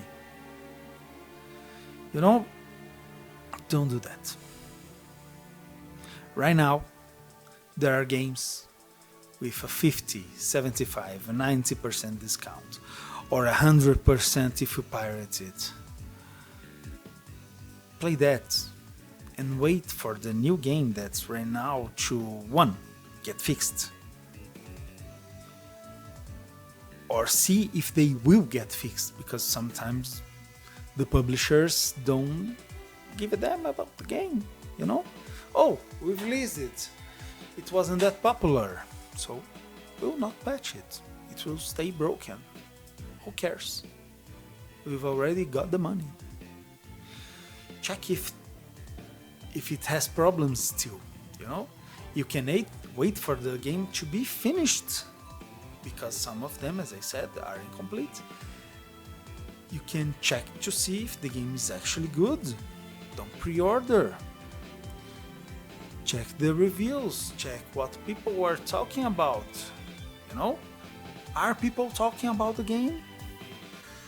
You know, don't do that. Right now, there are games with a 50, 75, 90% discount, or 100% if you pirate it. Play that and wait for the new game that's right now to 1. Get fixed. Or see if they will get fixed, because sometimes the publishers don't give a damn about the game, you know? oh, we've released it. It wasn't that popular, so we'll not patch it. It will stay broken. Who cares? We've already got the money. Check if it has problems still, you know? You can wait for the game to be finished, because some of them, as I said, are incomplete. You can check to see if the game is actually good. Don't pre-order. Check the reviews, check what people are talking about. You know? Are people talking about the game?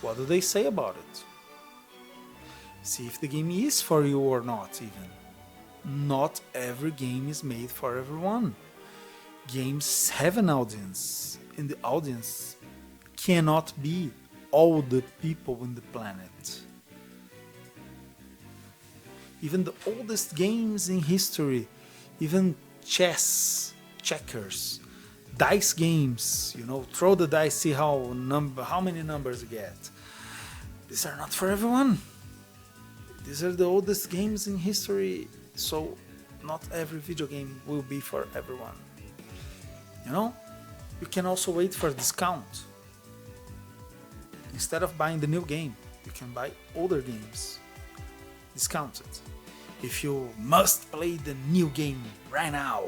What do they say about it? See if the game is for you or not, even. Not every game is made for everyone. Games have an audience, and the audience cannot be all the people in the planet. Even the oldest games in history, even chess, checkers, dice games, you know, throw the dice, see how many numbers you get. These are not for everyone. These are the oldest games in history, so not every video game will be for everyone. You know, you can also wait for a discount. Instead of buying the new game, you can buy older games, discounted. If you must play the new game right now,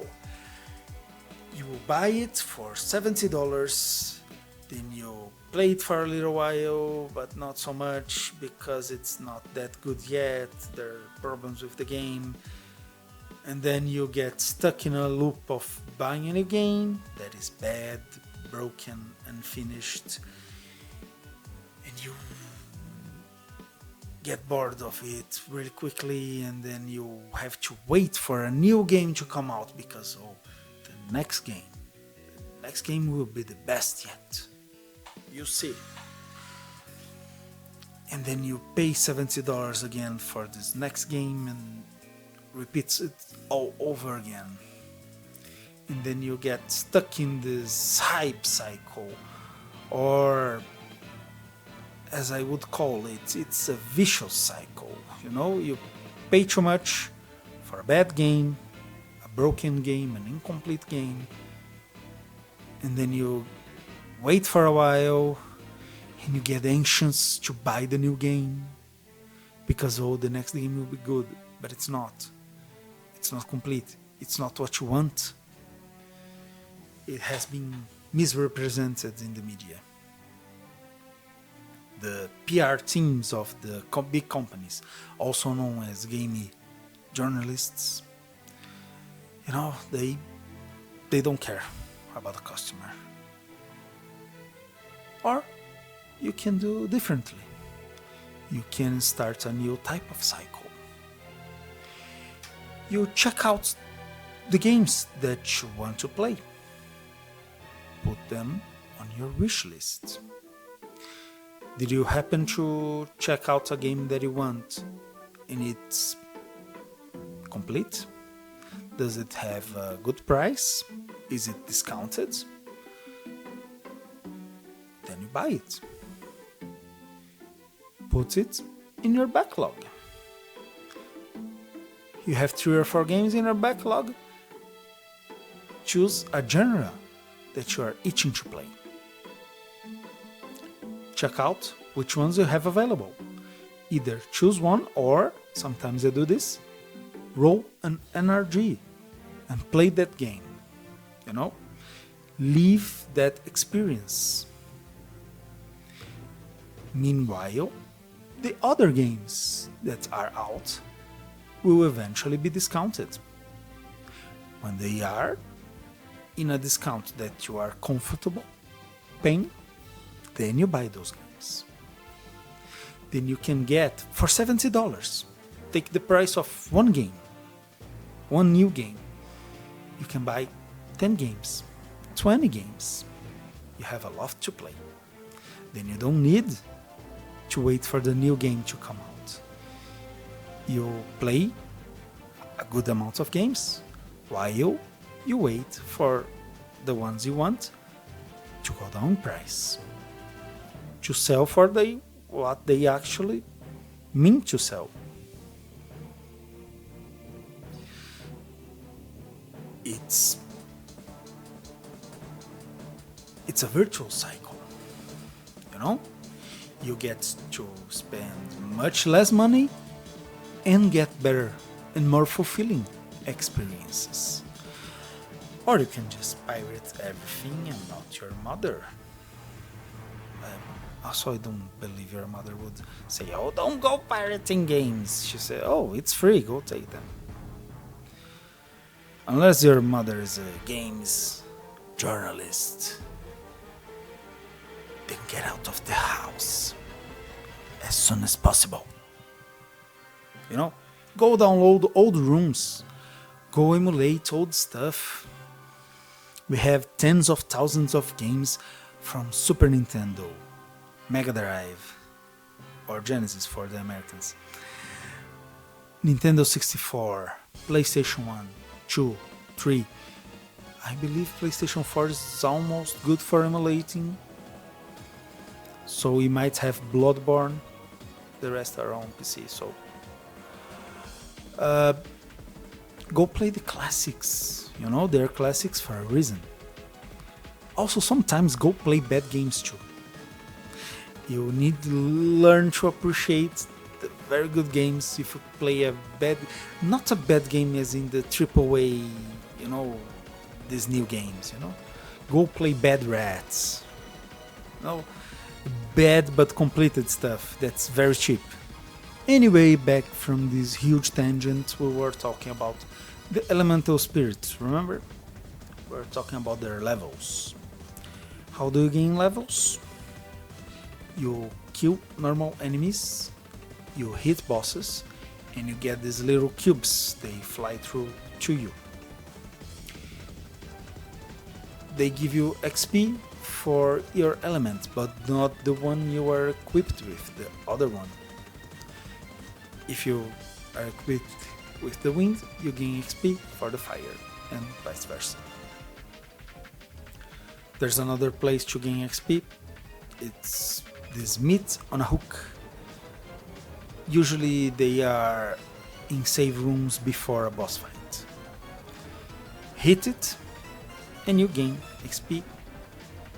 you will buy it for $70, then you play it for a little while, but not so much because it's not that good yet, there are problems with the game, and then you get stuck in a loop of buying a new game that is bad, broken, unfinished, and you get bored of it really quickly, and then you have to wait for a new game to come out because the next game will be the best yet. You see. And then you pay $70 again for this next game and repeats it all over again. And then you get stuck in this hype cycle, or as I would call it, it's a vicious cycle. You know, you pay too much for a bad game, a broken game, an incomplete game, and then you wait for a while and you get anxious to buy the new game because the next game will be good, but it's not. It's not complete. It's not what you want. It has been misrepresented in the media. The PR teams of the big companies, also known as gaming journalists, you know, they don't care about the customer. Or you can do differently. You can start a new type of cycle. You check out the games that you want to play. Put them on your wish list. Did you happen to check out a game that you want and it's complete? Does it have a good price? Is it discounted? Then you buy it. Put it in your backlog. You have 3 or 4 games in your backlog. Choose a genre that you are itching to play. Check out which ones you have available. Either choose one, or sometimes I do this, roll an NRG and play that game. You know, live that experience. Meanwhile, the other games that are out will eventually be discounted. When they are in a discount that you are comfortable paying, then you buy those games. Then you can get, for $70, take the price of one game, one new game. You can buy 10 games, 20 games. You have a lot to play. Then you don't need to wait for the new game to come out. You play a good amount of games while you wait for the ones you want to go down in price, to sell for what they actually mean to sell. it's a virtual cycle, you know? You get to spend much less money and get better and more fulfilling experiences. Or you can just pirate everything and not your mother. Also, I don't believe your mother would say, "Oh, don't go pirating games." She said, "Oh, it's free, go take them." Unless your mother is a games journalist, then get out of the house as soon as possible. You know, go download old rooms, go emulate old stuff. We have tens of thousands of games from Super Nintendo, Mega Drive, or Genesis for the Americans, Nintendo 64, PlayStation 1, 2, 3. I believe PlayStation 4 is almost good for emulating, so we might have Bloodborne. The rest are on PC, so go play the classics. You know, they're classics for a reason. Also, sometimes go play bad games too. You need to learn to appreciate the very good games. If you play a bad, not a bad game as in the AAA, you know, these new games, you know. Go play Bad Rats. You know, bad but completed stuff that's very cheap. Anyway, back from this huge tangent, we were talking about the elemental spirits, remember? We're talking about their levels. How do you gain levels? You kill normal enemies, you hit bosses, and you get these little cubes. They fly through to you. They give you XP for your element, but not the one you are equipped with, the other one. If you are equipped with the wind, you gain XP for the fire, and vice versa. There's another place to gain XP. It's this meat on a hook. Usually they are in save rooms before a boss fight. Hit it and you gain XP.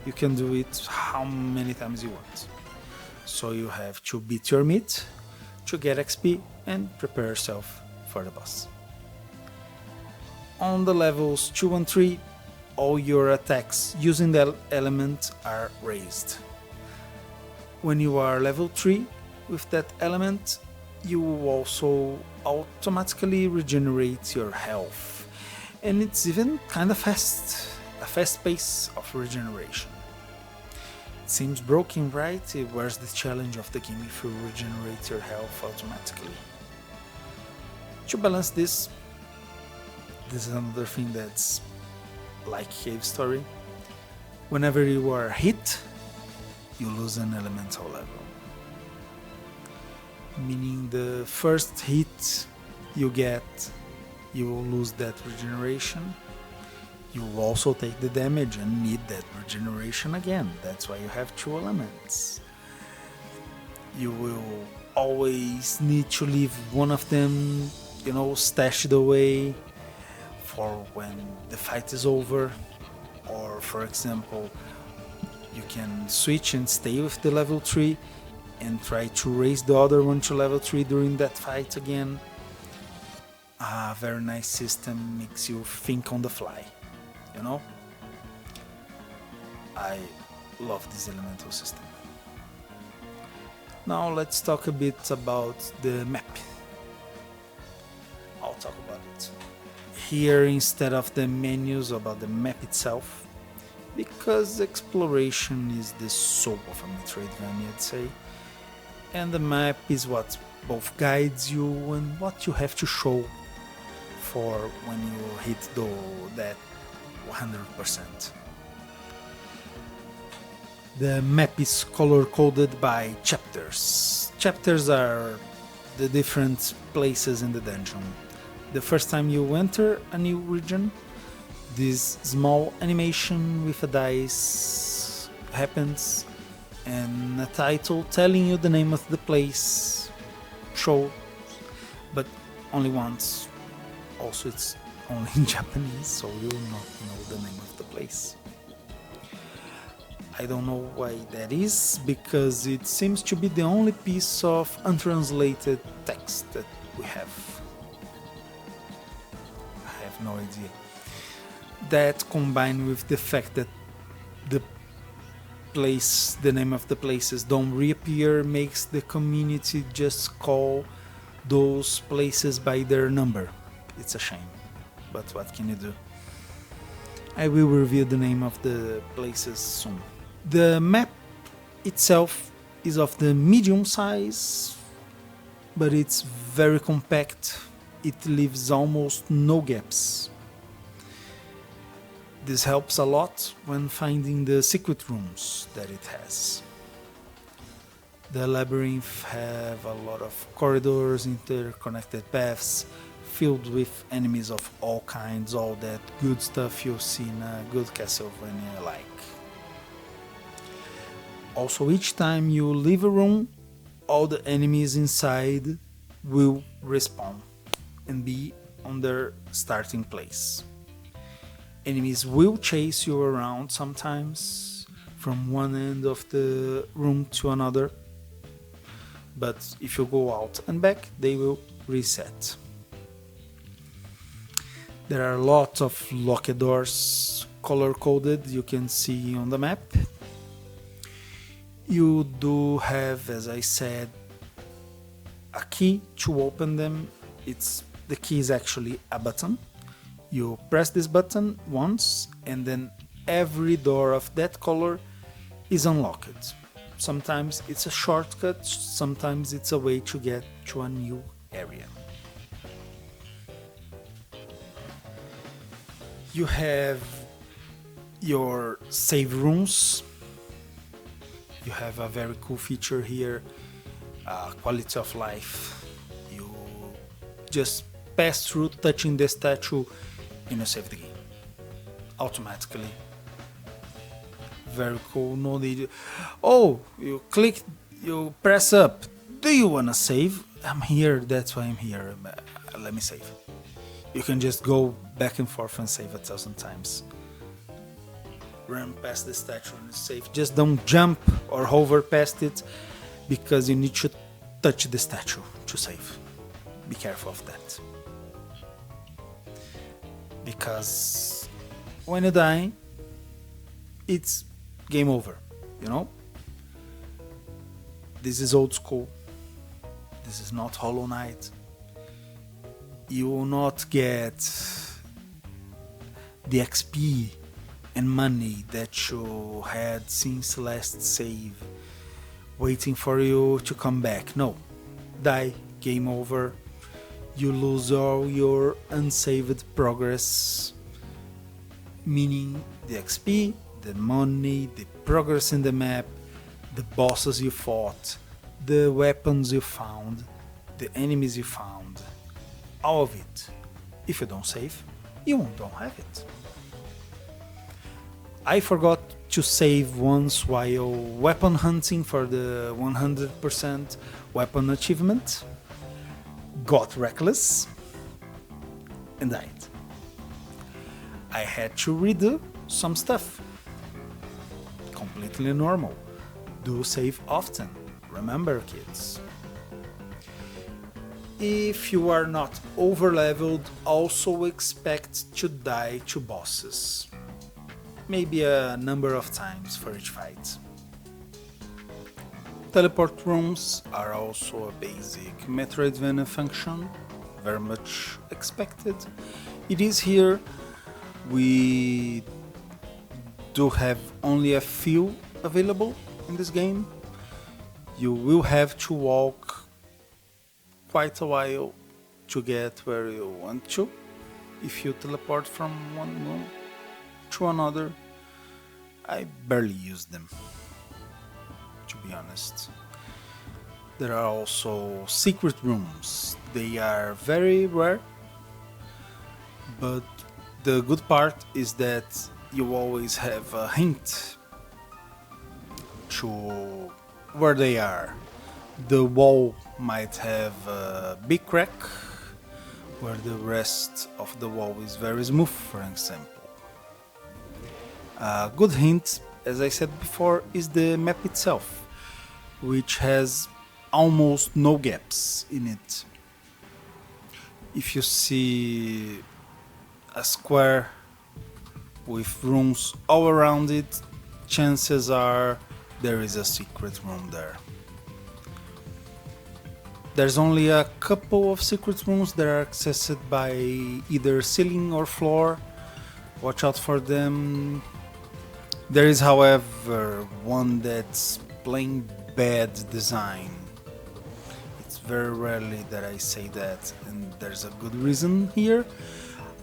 You can do it how many times you want. So you have to beat your meat to get XP and prepare yourself for the boss. On the levels 2 and 3, all your attacks using the element are raised. When you are level 3 with that element, you also automatically regenerate your health. And it's even kind of fast, a fast pace of regeneration. It seems broken, right? Where's the challenge of the game if you regenerate your health automatically? To balance this is another thing that's like Cave Story. Whenever you are hit, you lose an elemental level. Meaning the first hit you get, you will lose that regeneration. You will also take the damage and need that regeneration again. That's why you have 2 elements. You will always need to leave one of them, you know, stashed away for when the fight is over. Or for example, you can switch and stay with the level 3 and try to raise the other one to level 3 during that fight again. A very nice system, makes you think on the fly, you know? I love this elemental system. Now let's talk a bit about the map. I'll talk about it here instead of the menus, about the map itself, because exploration is the soul of a Metroidvania, I'd say, and the map is what both guides you and what you have to show for when you hit that 100%. The map is color-coded by chapters. Chapters are the different places in the dungeon. The first time you enter a new region, this small animation with a dice happens and a title telling you the name of the place shows, but only once. Also, it's only in Japanese, so you will not know the name of the place. I don't know why that is, because it seems to be the only piece of untranslated text that we have. I have no idea. That combined with the fact that the name of the places don't reappear, makes the community just call those places by their number. It's a shame, but what can you do? I will reveal the name of the places soon. The map itself is of the medium size, but it's very compact. It leaves almost no gaps. This helps a lot when finding the secret rooms that it has. The Labyrinth have a lot of corridors, interconnected paths, filled with enemies of all kinds, all that good stuff you see in a good Castlevania-like. Also, each time you leave a room, all the enemies inside will respawn and be on their starting place. Enemies will chase you around sometimes from one end of the room to another, but if you go out and back, they will reset. There are lots of locked doors, color-coded, you can see on the map. You do have, as I said, a key to open them. The key is actually a button. You press this button once and then every door of that color is unlocked. Sometimes it's a shortcut, sometimes it's a way to get to a new area. You have your save rooms. You have a very cool feature here, quality of life. You just pass through touching the statue and you save the game automatically. Very cool. No need. Oh, you click, you press up. Do you wanna save? I'm here. That's why I'm here. Let me save. You can just go back and forth and save 1,000 times. Run past the statue and save. Just don't jump or hover past it, because you need to touch the statue to save. Be careful of that. Because when you die, it's game over, you know? This is old school. This is not Hollow Knight. You will not get the XP and money that you had since last save waiting for you to come back. No. Die, game over. You lose all your unsaved progress, meaning the XP, the money, the progress in the map, the bosses you fought, the weapons you found, the enemies you found, all of it. If you don't save, you don't have it. I forgot to save once while weapon hunting for the 100% weapon achievement. Got reckless and died. I had to redo some stuff. Completely normal. Do save often. Remember, kids. If you are not over-leveled, also expect to die to bosses. Maybe a number of times for each fight. Teleport rooms are also a basic Metroidvania function, very much expected. It is here. We do have only a few available in this game. You will have to walk quite a while to get where you want to. If you teleport from one room to another, I barely use them, to be honest. There are also secret rooms. They are very rare, but the good part is that you always have a hint to where they are. The wall might have a big crack where the rest of the wall is very smooth, for example. A good hint, as I said before, is the map itself, which has almost no gaps in it. If you see a square with rooms all around it, chances are there is a secret room there. There's only a couple of secret rooms that are accessed by either ceiling or floor. Watch out for them. There is, however, one that's plain bad design. It's very rarely that I say that, and there's a good reason here.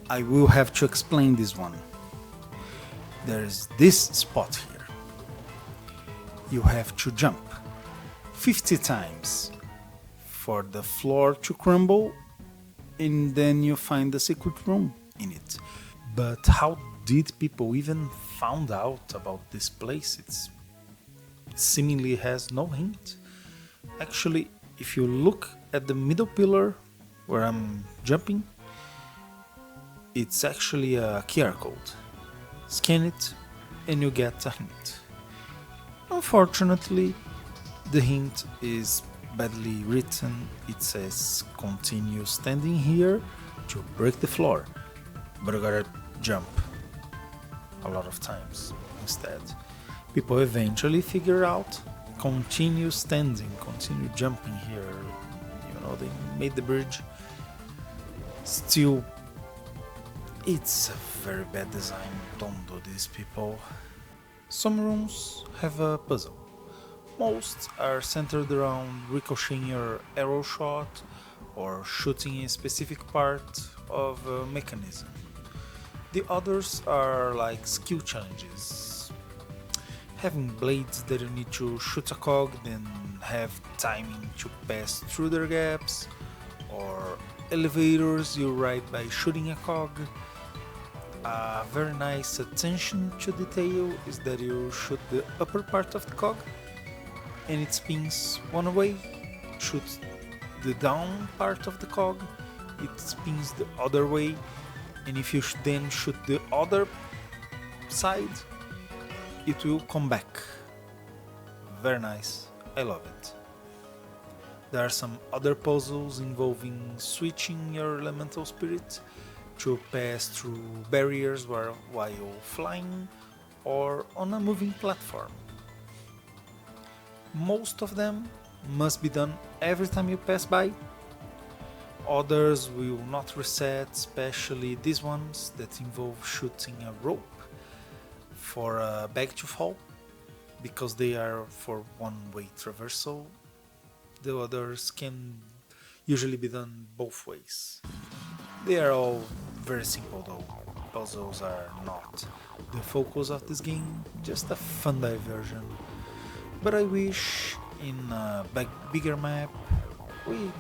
I will have to explain this one. There's this spot here. You have to jump 50 times for the floor to crumble, and then you find the secret room in it. But how did people even found out about this place? It seemingly has no hint. Actually, if you look at the middle pillar where I'm jumping, it's actually a QR code. Scan it and you get a hint. Unfortunately, the hint is badly written. It says continue standing here to break the floor, but you gotta jump a lot of times instead. People eventually figure out continue standing, continue jumping here. You know, they made the bridge. Still, it's a very bad design. Don't do this, people. Some rooms have a puzzle. Most are centered around ricocheting your arrow shot or shooting a specific part of a mechanism. The others are like skill challenges. Having blades that you need to shoot a cog, then have timing to pass through their gaps, or elevators you ride by shooting a cog. A very nice attention to detail is that you shoot the upper part of the cog and it spins one way. Shoot the down part of the cog, it spins the other way, and if you then shoot the other side, it will come back. Very nice, I love it. There are some other puzzles involving switching your elemental spirit to pass through barriers while flying or on a moving platform. Most of them must be done every time you pass by. Others will not reset, especially these ones that involve shooting a rope for a bag to fall, because they are for one-way traversal. The others can usually be done both ways. They are all very simple though. Puzzles are not the focus of this game, just a fun diversion. But I wish in a bigger map we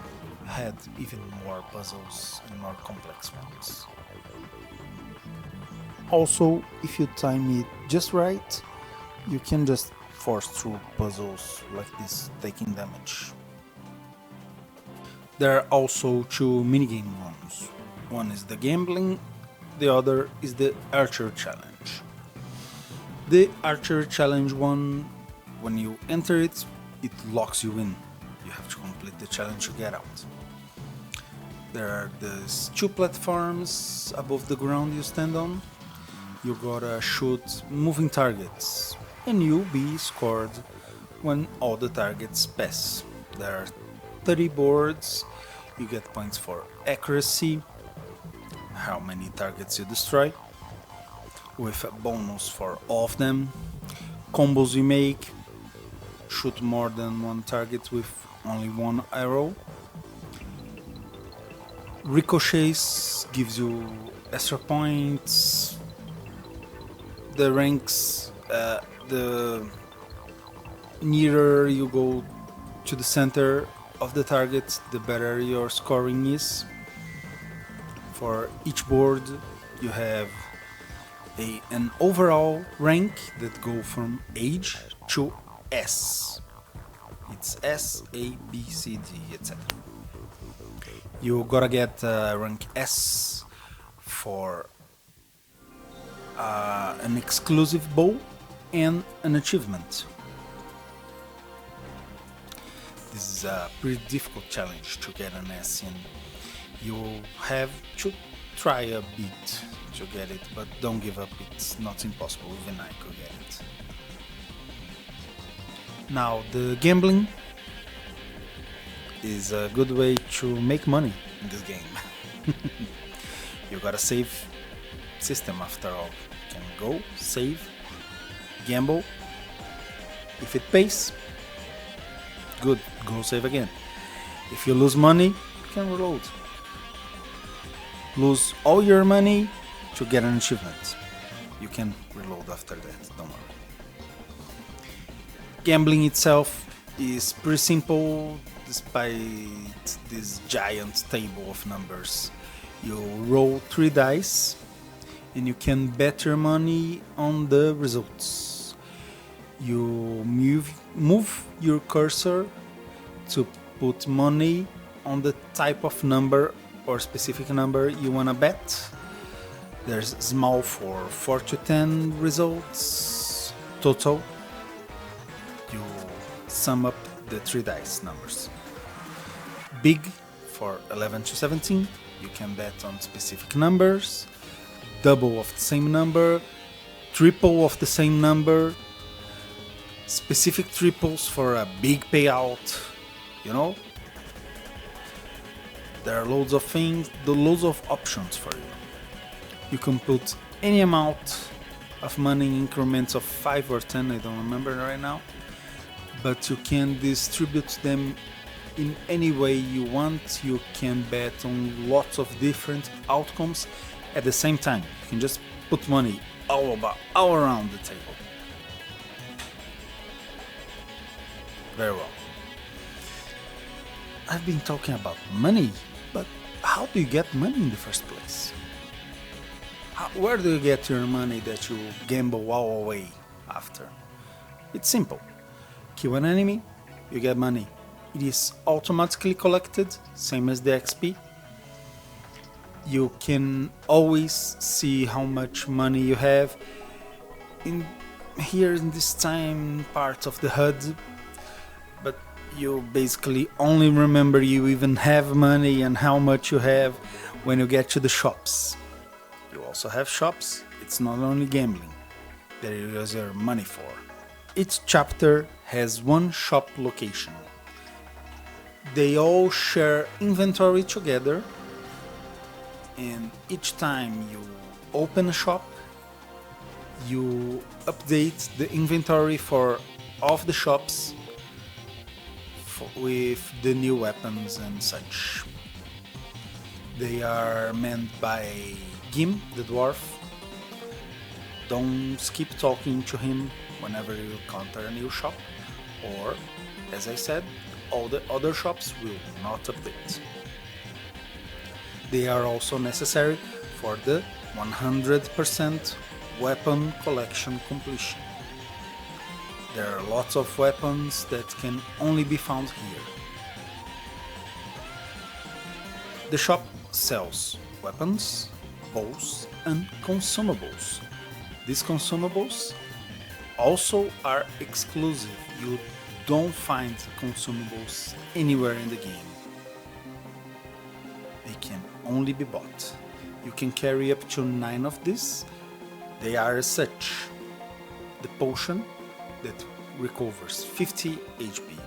had even more puzzles and more complex ones. Also, if you time it just right, you can just force through puzzles like this, taking damage. There are also two minigame rooms. One is the gambling, the other is the archer challenge. The archer challenge one, when you enter it, it locks you in. You have to complete the challenge to get out. There are these two platforms above the ground you stand on. You gotta shoot moving targets, and you'll be scored when all the targets pass. There are 30 boards. You get points for accuracy, how many targets you destroy, with a bonus for all of them. Combos you make, shoot more than one target with only one arrow. Ricochets gives you extra points. The ranks, the nearer you go to the center of the target, the better your scoring is. For each board you have an overall rank that go from H to S. It's S, A, B, C, D, etc. You gotta get rank S for an exclusive bow and an achievement. This is a pretty difficult challenge to get an S in. You have to try a bit to get it, but don't give up, it's not impossible, even I could get it. Now, the gambling is a good way to make money in this game. You got a save system after all. You can go, save, gamble. If it pays, good, go save again. If you lose money, you can reload. Lose all your money to get an achievement. You can reload after that, don't worry. Gambling itself is pretty simple despite this giant table of numbers. You roll 3 dice and you can bet your money on the results. You move your cursor to put money on the type of number or specific number you wanna bet. There's small for 4 to 10 results total. You sum up the 3 dice numbers. Big for 11 to 17. You can bet on specific numbers. Double of the same number. Triple of the same number. Specific triples for a big payout. You know? There are loads of things, loads of options for you. You can put any amount of money in increments of 5 or 10, I don't remember right now. But you can distribute them in any way you want. You can bet on lots of different outcomes at the same time. You can just put money all around the table. Very well. I've been talking about money, but how do you get money in the first place? Where do you get your money that you gamble all away after? It's simple. Kill an enemy, you get money. It is automatically collected, same as the XP. You can always see how much money you have. Here in this time part of the HUD, but you basically only remember you even have money and how much you have when you get to the shops. You also have shops. It's not only gambling that you use your money for. Each chapter has one shop location. They all share inventory together, and each time you open a shop, you update the inventory for all of the shops with the new weapons and such. They are manned by Gim, the dwarf. Don't skip talking to him whenever you encounter a new shop, or, as I said, all the other shops will not update. They are also necessary for the 100% weapon collection completion. There are lots of weapons that can only be found here. The shop sells weapons, bows, and consumables. These consumables also are exclusive. You don't find consumables anywhere in the game. They can only be bought. You can carry up to 9 of these. They are as such: the potion that recovers 50 HP,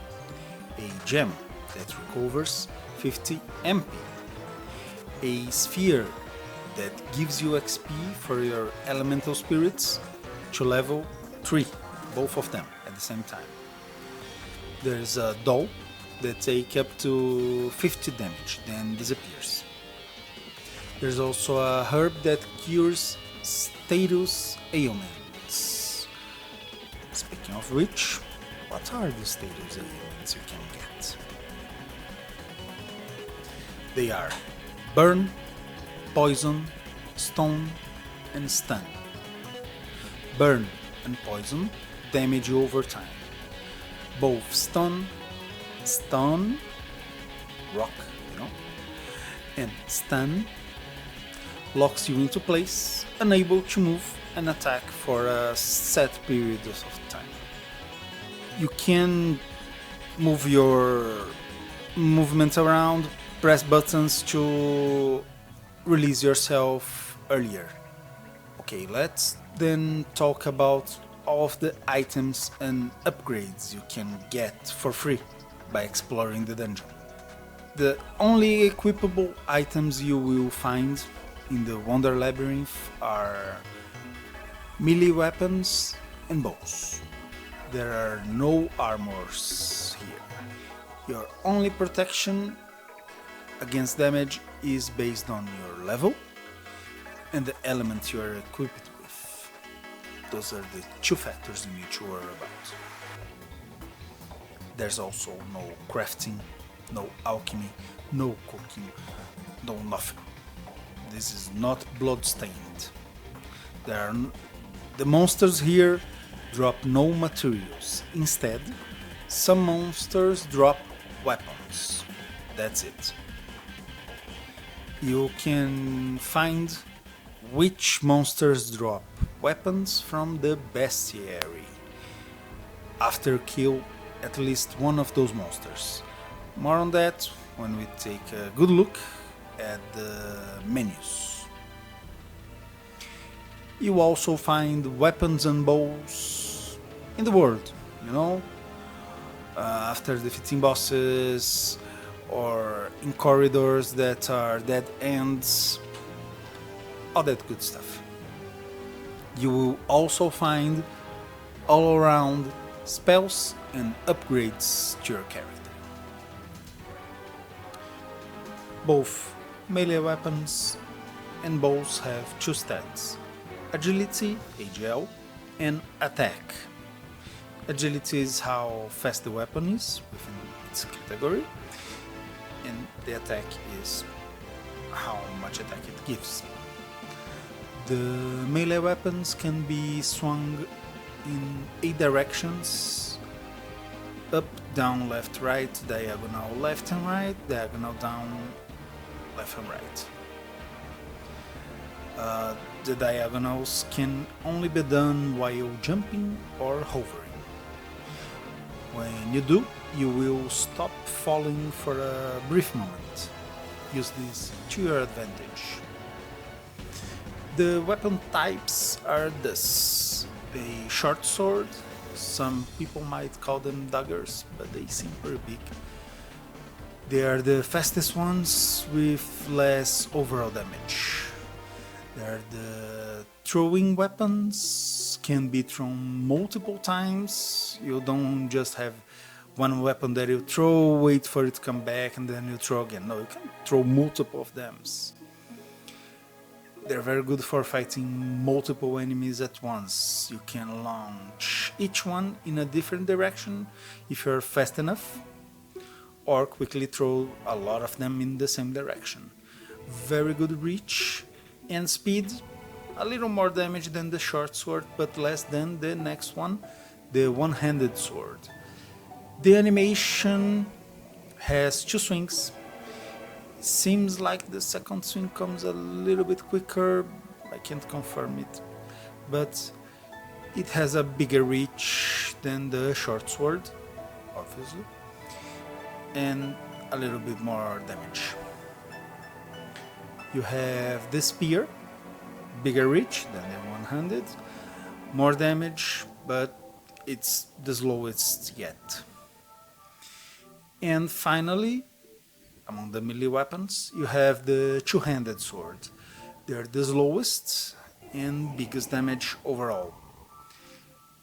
a gem that recovers 50 MP, a sphere that gives you XP for your elemental spirits to level 3, both of them at the same time. There's a doll that takes up to 50 damage, then disappears. There's also a herb that cures status ailments. Speaking of which, what are the status ailments you can get? They are burn, poison, stone, and stun. Burn and poison damage you over time. Both stun, rock, and stun locks you into place, unable to move and attack for a set period of time. You can move your movement around, press buttons to release yourself earlier. Okay, let's then talk about all of the items and upgrades you can get for free by exploring the dungeon. The only equipable items you will find in the Wonder Labyrinth are melee weapons and bows. There are no armors here. Your only protection against damage is based on your level and the element you are equipped with. Those are the two factors you need to worry about. There's also no crafting, no alchemy, no cooking, no nothing. This is not blood-stained. The monsters here drop no materials. Instead, some monsters drop weapons. That's it. You can find which monsters drop weapons from the bestiary after kill at least one of those monsters. More on that when we take a good look at the menus. You also find weapons and bows in the world, after defeating bosses or in corridors that are dead ends, all that good stuff. You will also find all around spells and upgrades to your character. Both melee weapons and bows have two stats: agility, AGL, and attack. Agility is how fast the weapon is within its category, and the attack is how much attack it gives. The melee weapons can be swung in 8 directions: up, down, left, right, diagonal left and right, diagonal down, left and right. The diagonals can only be done while jumping or hovering. When you do, you will stop falling for a brief moment. Use this to your advantage. The weapon types are this: a short sword, some people might call them daggers, but they seem pretty big. They are the fastest ones with less overall damage. They are the throwing weapons, can be thrown multiple times. You don't just have one weapon that you throw, wait for it to come back, and then you throw again. No, you can throw multiple of them. They're very good for fighting multiple enemies at once. You can launch each one in a different direction if you're fast enough, or quickly throw a lot of them in the same direction. Very good reach and speed, a little more damage than the short sword, but less than the next one, the one-handed sword. The animation has 2 swings. Seems like the second swing comes a little bit quicker, I can't confirm it, but it has a bigger reach than the short sword, obviously, and a little bit more damage. You have the spear, bigger reach than the one-handed, more damage, but it's the slowest yet. And finally, among the melee weapons, you have the two-handed sword. They're the slowest and biggest damage overall.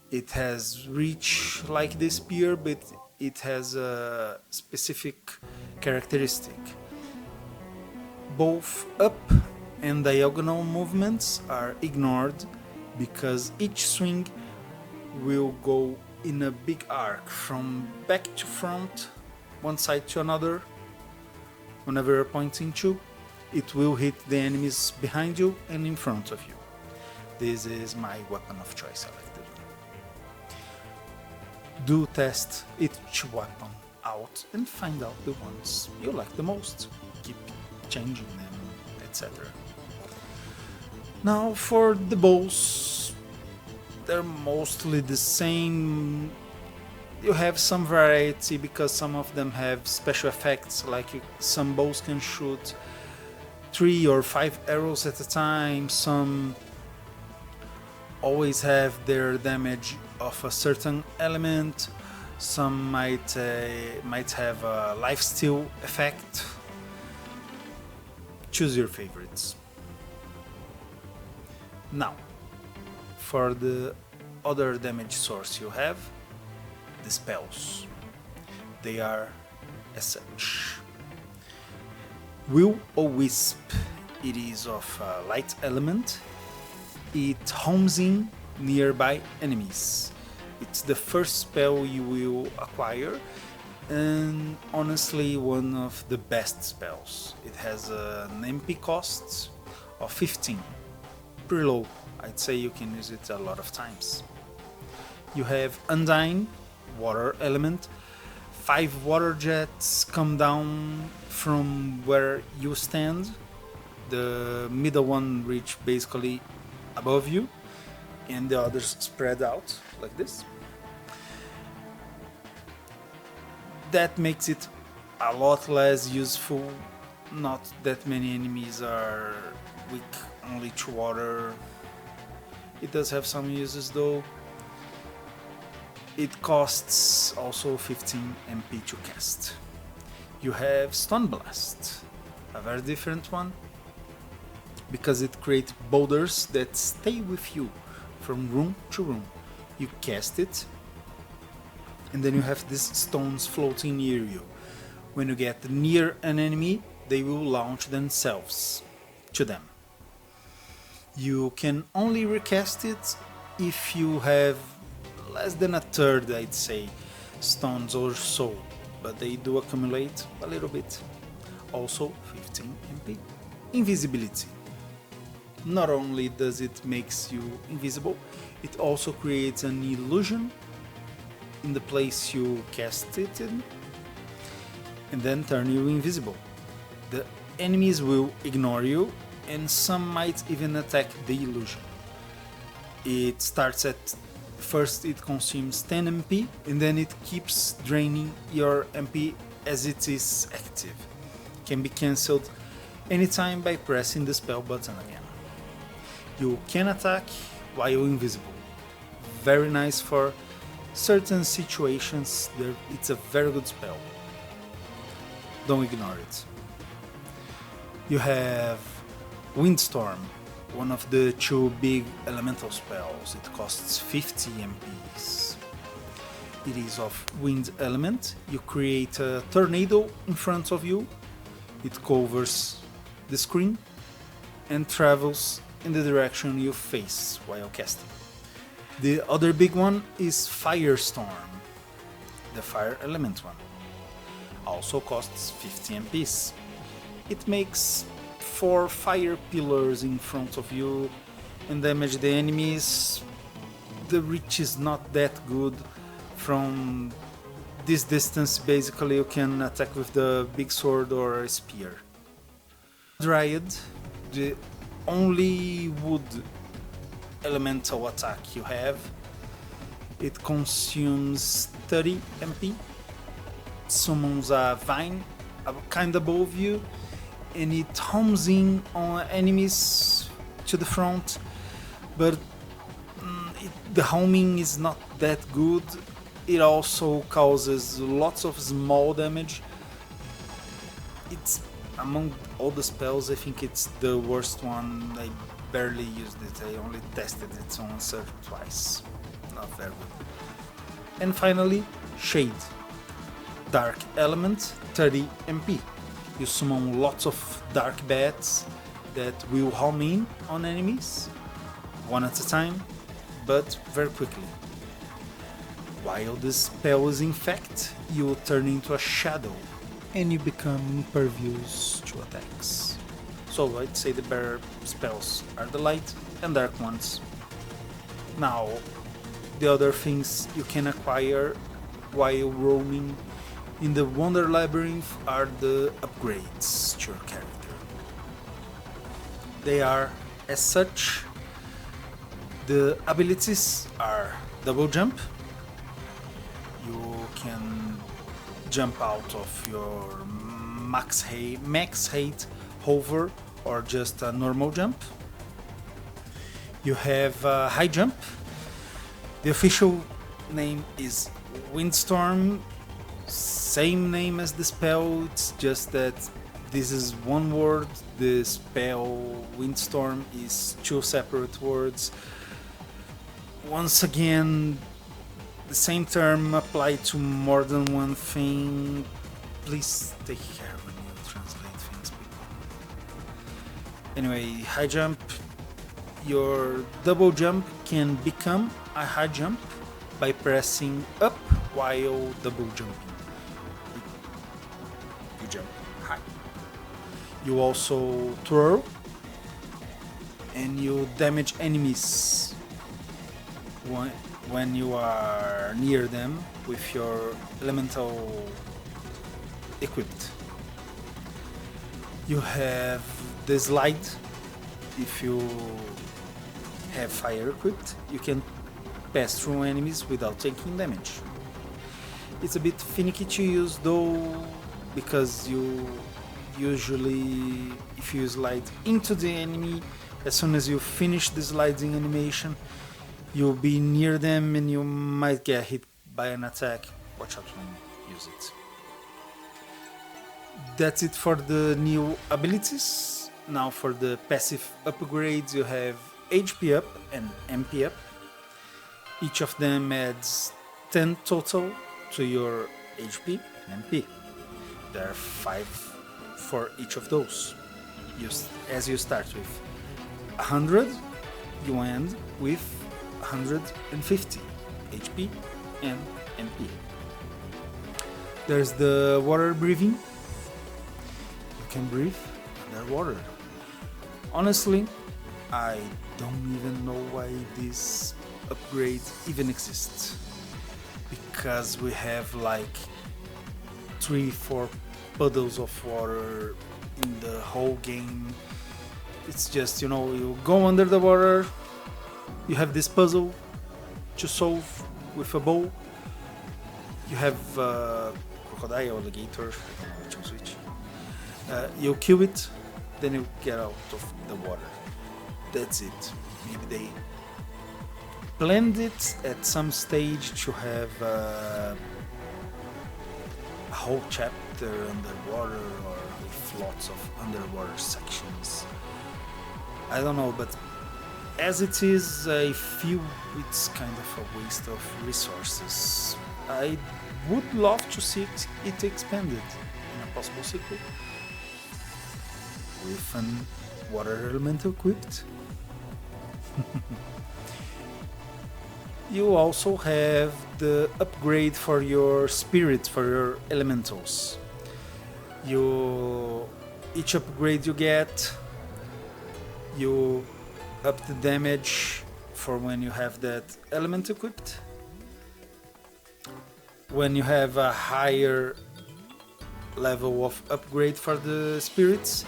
It has reach like the spear, but it has a specific characteristic. Both up and diagonal movements are ignored because each swing will go in a big arc from back to front, one side to another. Whenever you're pointing to, it will hit the enemies behind you and in front of you. This is my weapon of choice selected. Do test each weapon out and find out the ones you like the most. Keep changing them, etc. Now for the bows, they're mostly the same. You have some variety because some of them have special effects, like some bows can shoot 3 or 5 arrows at a time, some always have their damage of a certain element, some might have a lifesteal effect. Choose your favorites. Now, for the other damage source you have, the spells. They are as such. Will-O-Wisp, it is of a light element. It homes in nearby enemies. It's the first spell you will acquire, and honestly one of the best spells. It has an MP cost of 15. Pretty low. I'd say you can use it a lot of times. You have Undying, water element. 5 water jets come down from where you stand. The middle one reach basically above you, and the others spread out like this. That makes it a lot less useful. Not that many enemies are weak only to water. It does have some uses though. It costs also 15 MP to cast. You have Stun Blast, a very different one, because it creates boulders that stay with you from room to room. You cast it, and then you have these stones floating near you. When you get near an enemy, they will launch themselves to them. You can only recast it if you have less than a third, I'd say, stones or so, but they do accumulate a little bit. Also 15 MP. Invisibility. Not only does it makes you invisible, it also creates an illusion in the place you cast it in, and then turn you invisible. The enemies will ignore you, and some might even attack the illusion. It starts at first, it consumes 10 MP, and then it keeps draining your MP as it is active. It can be cancelled anytime by pressing the spell button again. You can attack while invisible. Very nice for certain situations. It's a very good spell. Don't ignore it. You have Windstorm, one of the 2 big elemental spells. It costs 50 MPs. It is of wind element. You create a tornado in front of you. It covers the screen and travels in the direction you face while casting. The other big one is Firestorm, the fire element one. Also costs 50 MPs. It makes 4 fire pillars in front of you and damage the enemies. The reach is not that good. From this distance, basically you can attack with the big sword or a spear. Dryad, the only wood elemental attack you have. It consumes 30 MP, summons a vine kind above you, and it homes in on enemies to the front, but the homing is not that good. It also causes lots of small damage. It's among all the spells, I think it's the worst one. I barely used it, I only tested it once or twice. Not very good. And finally, Shade. Dark element, 30 MP. You summon lots of dark bats that will home in on enemies, one at a time, but very quickly. While the spell is in effect, you turn into a shadow and you become impervious to attacks. So I'd say the better spells are the light and dark ones. Now, the other things you can acquire while roaming in the Wonder Labyrinth are the upgrades to your character. They are as such. The abilities are double jump. You can jump out of your max height hover or just a normal jump. You have high jump. The official name is Windstorm, same name as the spell, it's just that this is one word, the spell Windstorm is two separate words. Once again, the same term applied to more than one thing. Please take care when you translate things, people. Anyway, high jump. Your double jump can become a high jump by pressing up while double jumping. You jump high. You also twirl and you damage enemies when you are near them with your elemental equipped. You have the slide. If you have fire equipped, you can pass through enemies without taking damage. It's a bit finicky to use though, because you usually, if you slide into the enemy, as soon as you finish the sliding animation, you'll be near them and you might get hit by an attack. Watch out when you use it. That's it for the new abilities. Now for the passive upgrades, you have HP up and MP up. Each of them adds 10 total to your HP and MP. There are 5 for each of those. As you start with 100, you end with 150 HP and MP. There's the water breathing. You can breathe underwater. Honestly, I don't even know why this upgrade even exists, because we have like 3-4 puddles of water in the whole game. It's just, you go under the water, you have this puzzle to solve with a bow, you have crocodile, alligator, I don't know which one's which. You kill it, then you get out of the water. That's it. Maybe they planned it at some stage to have a whole chapter underwater or with lots of underwater sections. I don't know, but as it is, I feel it's kind of a waste of resources. I would love to see it expanded in a possible sequel with an water element equipped. You also have the upgrade for your spirits, for your elementals. Each upgrade you get, you up the damage for when you have that element equipped. When you have a higher level of upgrade for the spirits,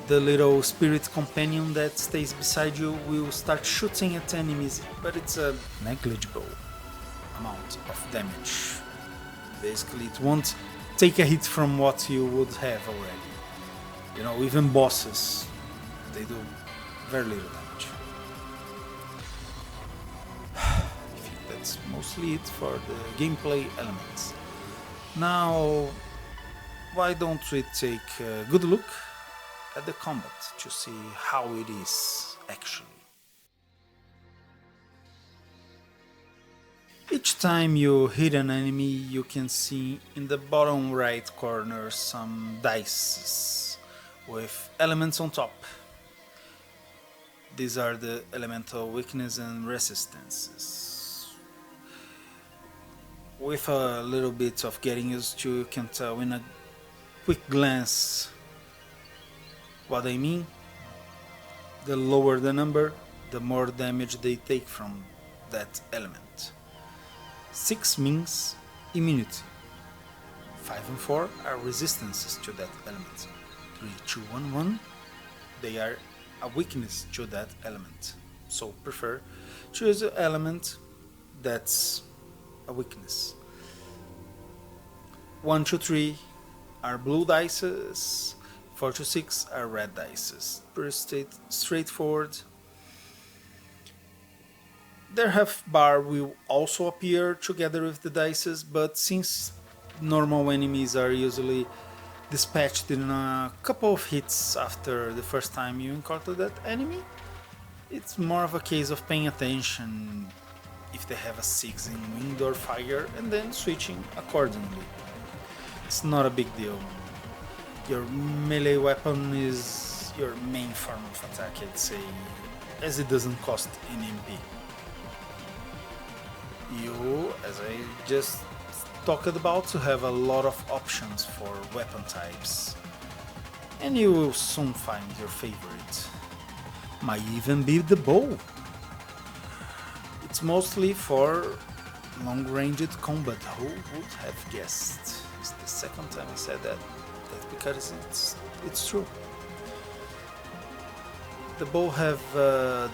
the little spirit companion that stays beside you will start shooting at enemies, but it's a negligible amount of damage. Basically, it won't take a hit from what you would have already. Even bosses, they do very little damage. I think that's mostly it for the gameplay elements. Now, why don't we take a good look at the combat to see how it is actually. Each time you hit an enemy, you can see in the bottom right corner some dice with elements on top. These are the elemental weakness and resistances. With a little bit of getting used to, you can tell in a quick glance what I mean. The lower the number, the more damage they take from that element. 6 means immunity. 5 and 4 are resistances to that element. 3, 2, 1, 1, they are a weakness to that element. So prefer choose an element that's a weakness. 1 to 3 are blue dices, 4 to 6 are red dices. Pretty straightforward. Their health bar will also appear together with the dices, but since normal enemies are usually dispatched in a couple of hits after the first time you encounter that enemy, it's more of a case of paying attention if they have a 6 in wind or fire and then switching accordingly. It's not a big deal. Your melee weapon is your main form of attack, I'd say, as it doesn't cost any MP. You, as I just talked about, to have a lot of options for weapon types, and you will soon find your favorite. Might even be the bow. It's mostly for long-ranged combat. Who would have guessed? It's the second time I said that. That's because it's true. The bow have a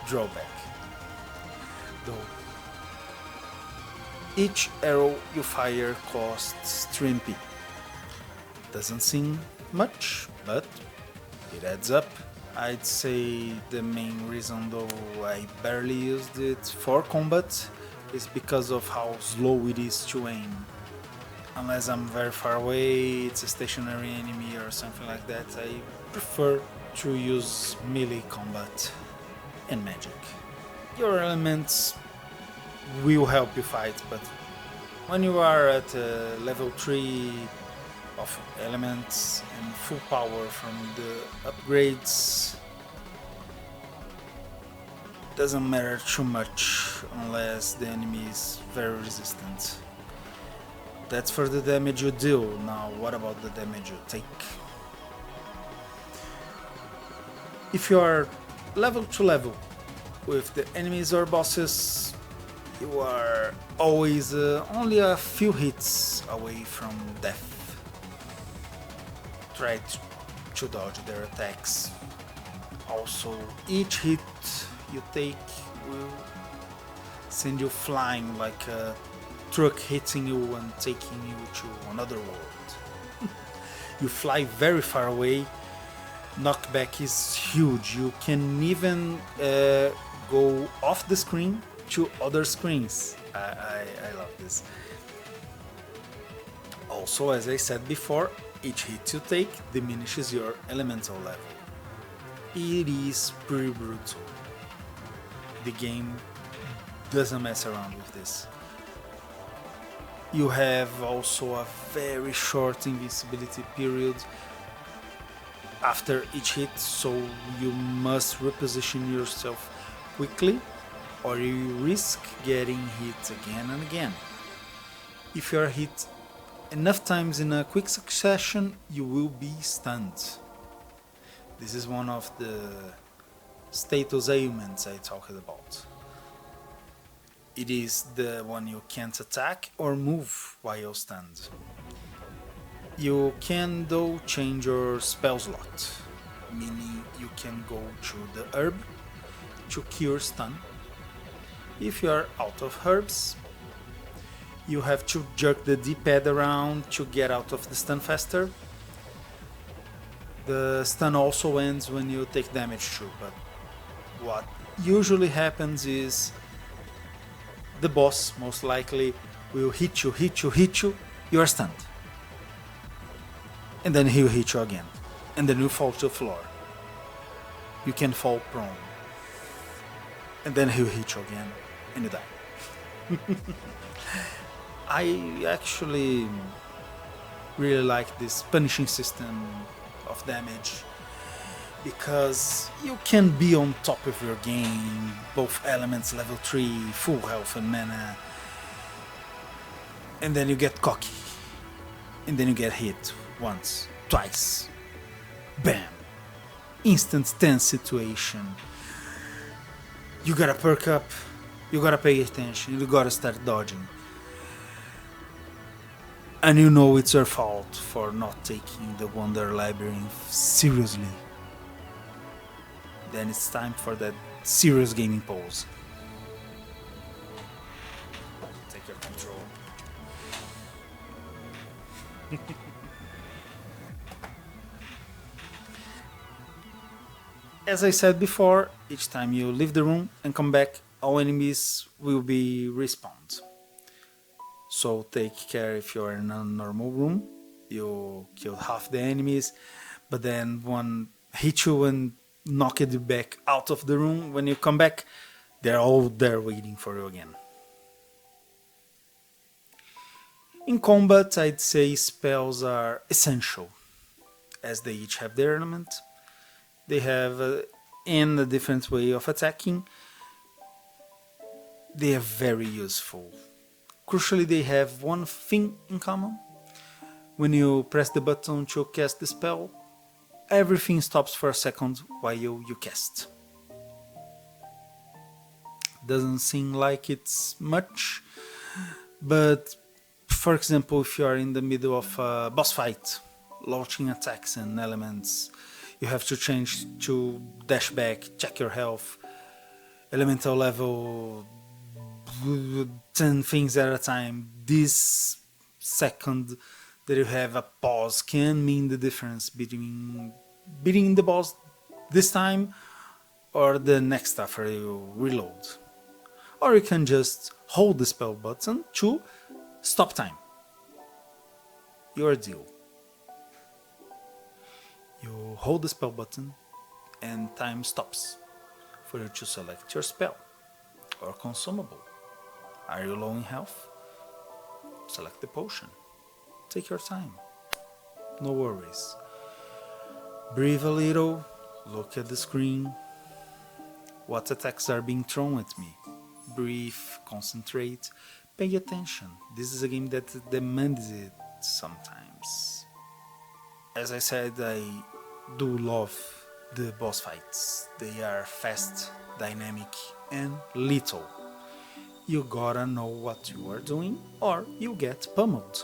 drawback, though. Each arrow you fire costs 3 MP. Doesn't seem much, but it adds up. I'd say the main reason though I barely used it for combat is because of how slow it is to aim. Unless I'm very far away, it's a stationary enemy or something like that, I prefer to use melee combat and magic. Your elements will help you fight, but when you are at level 3 of elements and full power from the upgrades, doesn't matter too much unless the enemy is very resistant. That's for the damage you deal. Now what about the damage you take? If you are level to level with the enemies or bosses, you are always only a few hits away from death. Try to dodge their attacks. Also, each hit you take will send you flying like a truck hitting you and taking you to another world. You fly very far away. Knockback is huge. You can even go off the screen to other screens. I love this. Also, as I said before, each hit you take diminishes your elemental level. It is pretty brutal. The game doesn't mess around with this. You have also a very short invincibility period after each hit, so you must reposition yourself quickly or you risk getting hit again and again. If you are hit enough times in a quick succession, you will be stunned. This is one of the status ailments I talked about. It is the one you can't attack or move while stunned. You can though change your spell slot, meaning you can go to the herb to cure stun. If you are out of herbs, you have to jerk the D-pad around to get out of the stun faster. The stun also ends when you take damage too, but what usually happens is the boss most likely will hit you, you are stunned. And then he'll hit you again. And then you fall to the floor. You can fall prone. And then he'll hit you again and you die. I actually really like this punishing system of damage because you can be on top of your game, both elements level 3, full health and mana, and then you get cocky, and then you get hit once, twice, bam, instant tense situation. You gotta perk up, you gotta pay attention, you gotta start dodging. And you know it's your fault for not taking the Wonder Labyrinth seriously. then it's time for that serious gaming pose. Take your control. As I said before, each time you leave the room and come back, all enemies will be respawned. So take care if you're in a normal room, you killed half the enemies, but then one hit you and knocked you back out of the room. When you come back, they're all there waiting for you again. In combat, I'd say spells are essential, as they each have their element. They have a different way of attacking. They are very useful. Crucially, they have one thing in common. When you press the button to cast the spell, everything stops for a second while you cast. Doesn't seem like it's much, but for example, if you are in the middle of a boss fight, launching attacks and elements, you have to change to dash back, check your health, elemental level, 10 things at a time. This second that you have a pause can mean the difference between beating the boss this time or the next after you reload. Or you can just hold the spell button to stop time. Your deal. You hold the spell button and time stops for you to select your spell or consumable. Are you low in health? Select the potion. Take your time. No worries. Breathe a little, look at the screen. What attacks are being thrown at me? Breathe, concentrate, pay attention. This is a game that demands it sometimes. As I said, I do love the boss fights. They are fast, dynamic, and lethal. You gotta know what you are doing or you get pummeled.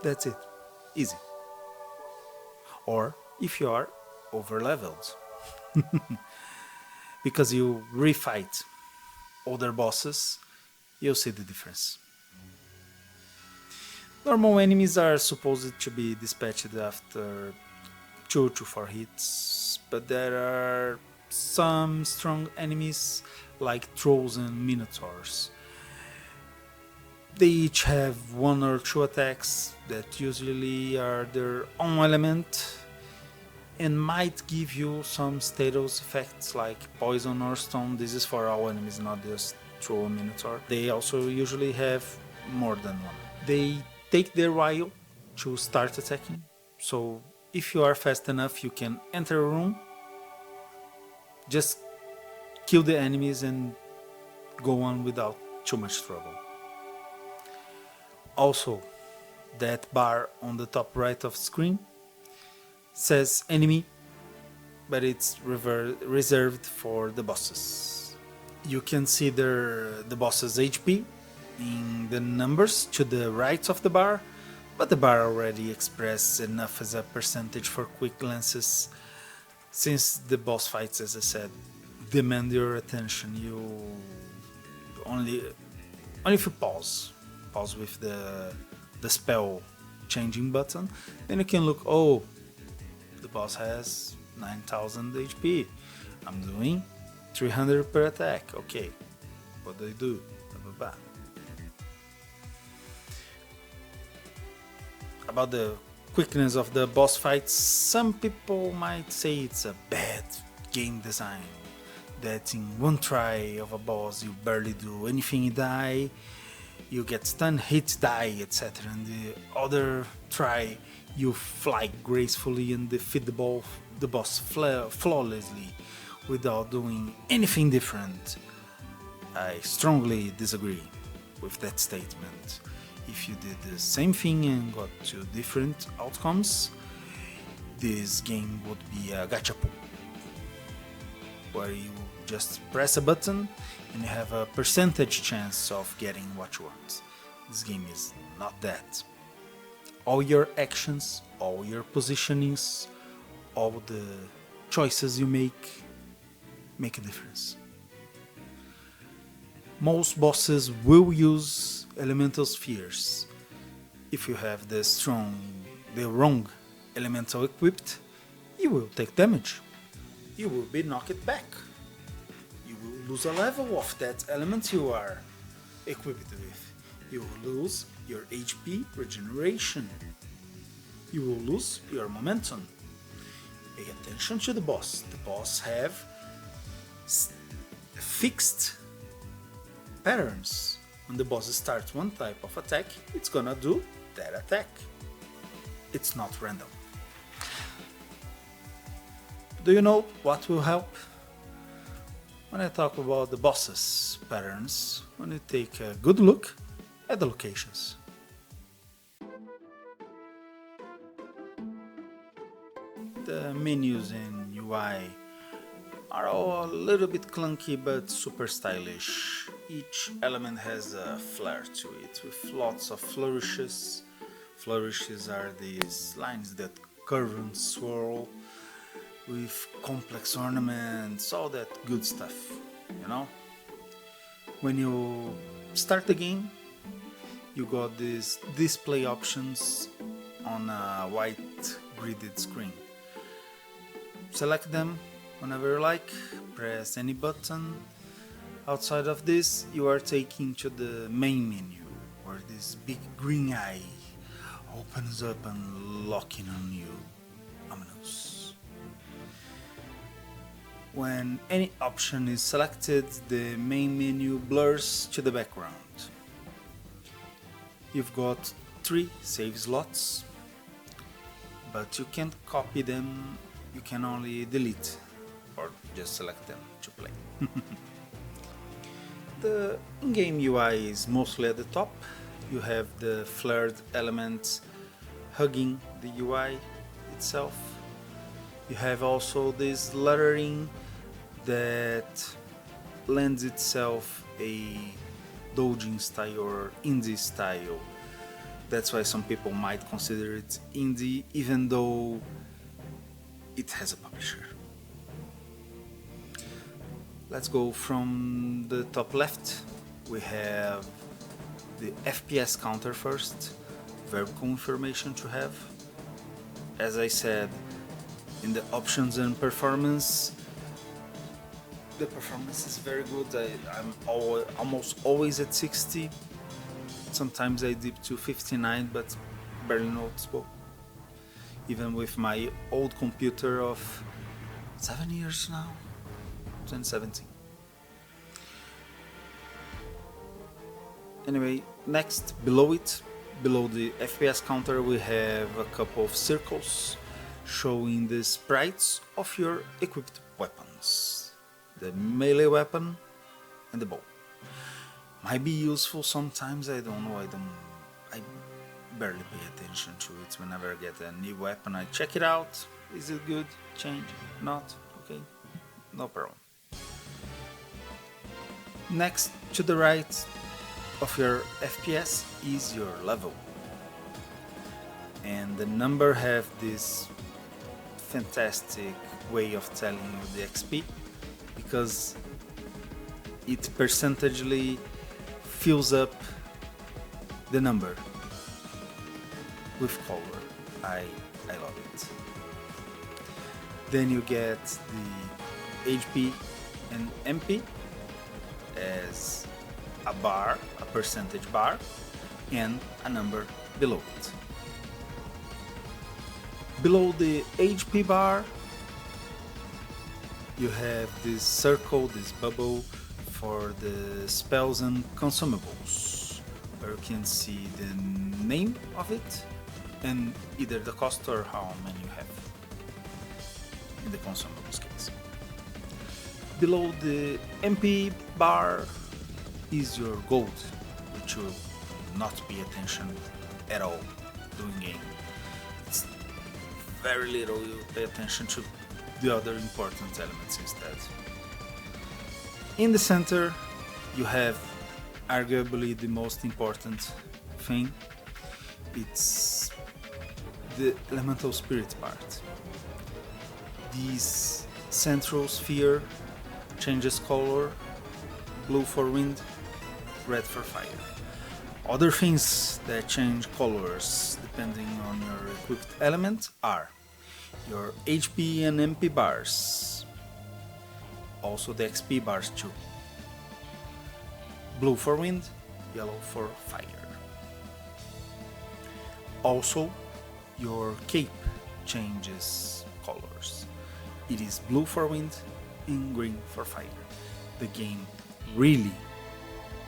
That's it. Easy. Or if you are over-leveled. Because you refight older bosses, you'll see the difference. Normal enemies are supposed to be dispatched after 2 to 4 hits, but there are some strong enemies like trolls and minotaurs. They each have 1 or 2 attacks that usually are their own element and might give you some status effects like poison or stone. This is for all enemies, not just troll or minotaur. They also usually have more than one. They take their while to start attacking, so if you are fast enough you can enter a room, just kill the enemies and go on without too much trouble. Also, that bar on the top right of the screen says enemy, but it's reserved for the bosses. You can see the boss's HP in the numbers to the right of the bar, but the bar already expresses enough as a percentage for quick glances. Since the boss fights, as I said, demand your attention, you only if you pause with the spell changing button, then you can look, oh, the boss has 9000 HP, I'm doing 300 per attack, okay, what do I do? Blah, blah, blah. About the quickness of the boss fights, some people might say it's a bad game design, that in one try of a boss you barely do anything, you die, you get stun, hit, die, etc. And the other try you fly gracefully and defeat the boss flawlessly without doing anything different. I strongly disagree with that statement. If you did the same thing and got 2 different outcomes, this game would be a gachapo, where you just press a button and you have a percentage chance of getting what you want. This game is not that. All your actions, all your positionings, all the choices you make make a difference. Most bosses will use elemental spheres. If you have the wrong elemental equipped, you will take damage. You will be knocked back. You will lose a level of that element you are equipped with. You will lose your HP regeneration. You will lose your momentum. Pay attention to the boss. The boss have fixed patterns. When the boss starts one type of attack, it's gonna do that attack. It's not random. Do you know what will help? When I talk about the boss's patterns, when you take a good look at the locations. The menus in UI are all a little bit clunky but super stylish. Each element has a flair to it, with lots of flourishes. Flourishes are these lines that curve and swirl, with complex ornaments, all that good stuff, you know? When you start the game, you got these display options on a white gridded screen. Select them whenever you like, press any button. Outside of this, you are taken to the main menu, where this big green eye opens up and locking on you. Ominous. When any option is selected, the main menu blurs to the background. You've got 3 save slots, but you can't copy them, you can only delete or just select them to play. The in-game UI is mostly at the top. You have the flared elements hugging the UI itself. You have also this lettering that lends itself a doujin style or indie style. That's why some people might consider it indie, even though it has a publisher. Let's go from the top left. We have the FPS counter first. Very cool information to have. As I said, in the options and performance, the performance is very good. I'm almost always at 60. Sometimes I dip to 59, but barely noticeable. Even with my old computer of 7 years now, 2017. Anyway, next, below the FPS counter, we have a couple of circles showing the sprites of your equipped weapons. The melee weapon and the bow. Might be useful sometimes, I don't know, I barely pay attention to it. Whenever I get a new weapon, I check it out. Is it good? Change? Not? Okay, no problem. Next, to the right of your FPS is your level. And the number have this fantastic way of telling you the XP, because it percentagely fills up the number with color. I love it. Then you get the HP and MP as a bar, a percentage bar, and a number below it. Below the HP bar, you have this circle, this bubble for the spells and consumables, where you can see the name of it and either the cost or how many you have in the consumables case. Below the MP bar is your gold, which you will not pay attention at all during game. It's very little you pay attention to the other important elements instead. In the center you have arguably the most important thing. It's the elemental spirit part. This central sphere changes color, blue for wind, red for fire. Other things that change colors depending on your equipped element are your HP and MP bars, also the XP bars too. Blue for wind, yellow for fire. Also, your cape changes colors. It is blue for wind and green for fire. The game really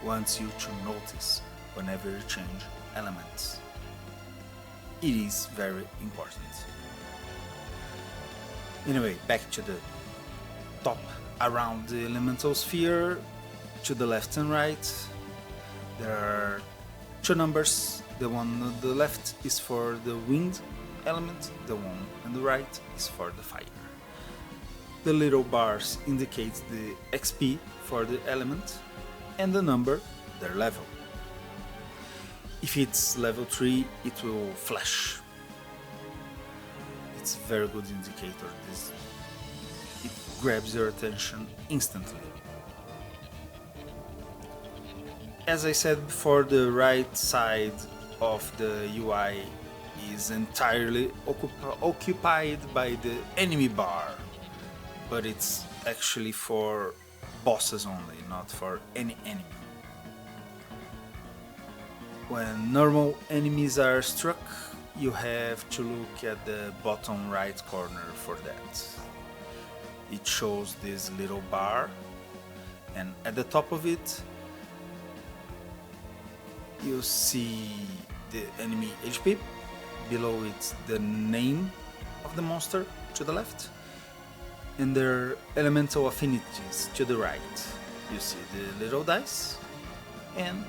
wants you to notice whenever you change elements. It is very important. Anyway, back to the top. Around the elemental sphere, to the left and right, there are two numbers. The one on the left is for the wind element, the one on the right is for the fire. The little bars indicate the XP for the element and the number, their level. If it's level 3, it will flash. It's a very good indicator. It grabs your attention instantly. As I said before, the right side of the UI is entirely occupied by the enemy bar, but it's actually for bosses only, not for any enemy. When normal enemies are struck, you have to look at the bottom right corner for that. It shows this little bar, and at the top of it you see the enemy HP, below it the name of the monster to the left, and their elemental affinities to the right. You see the little dice and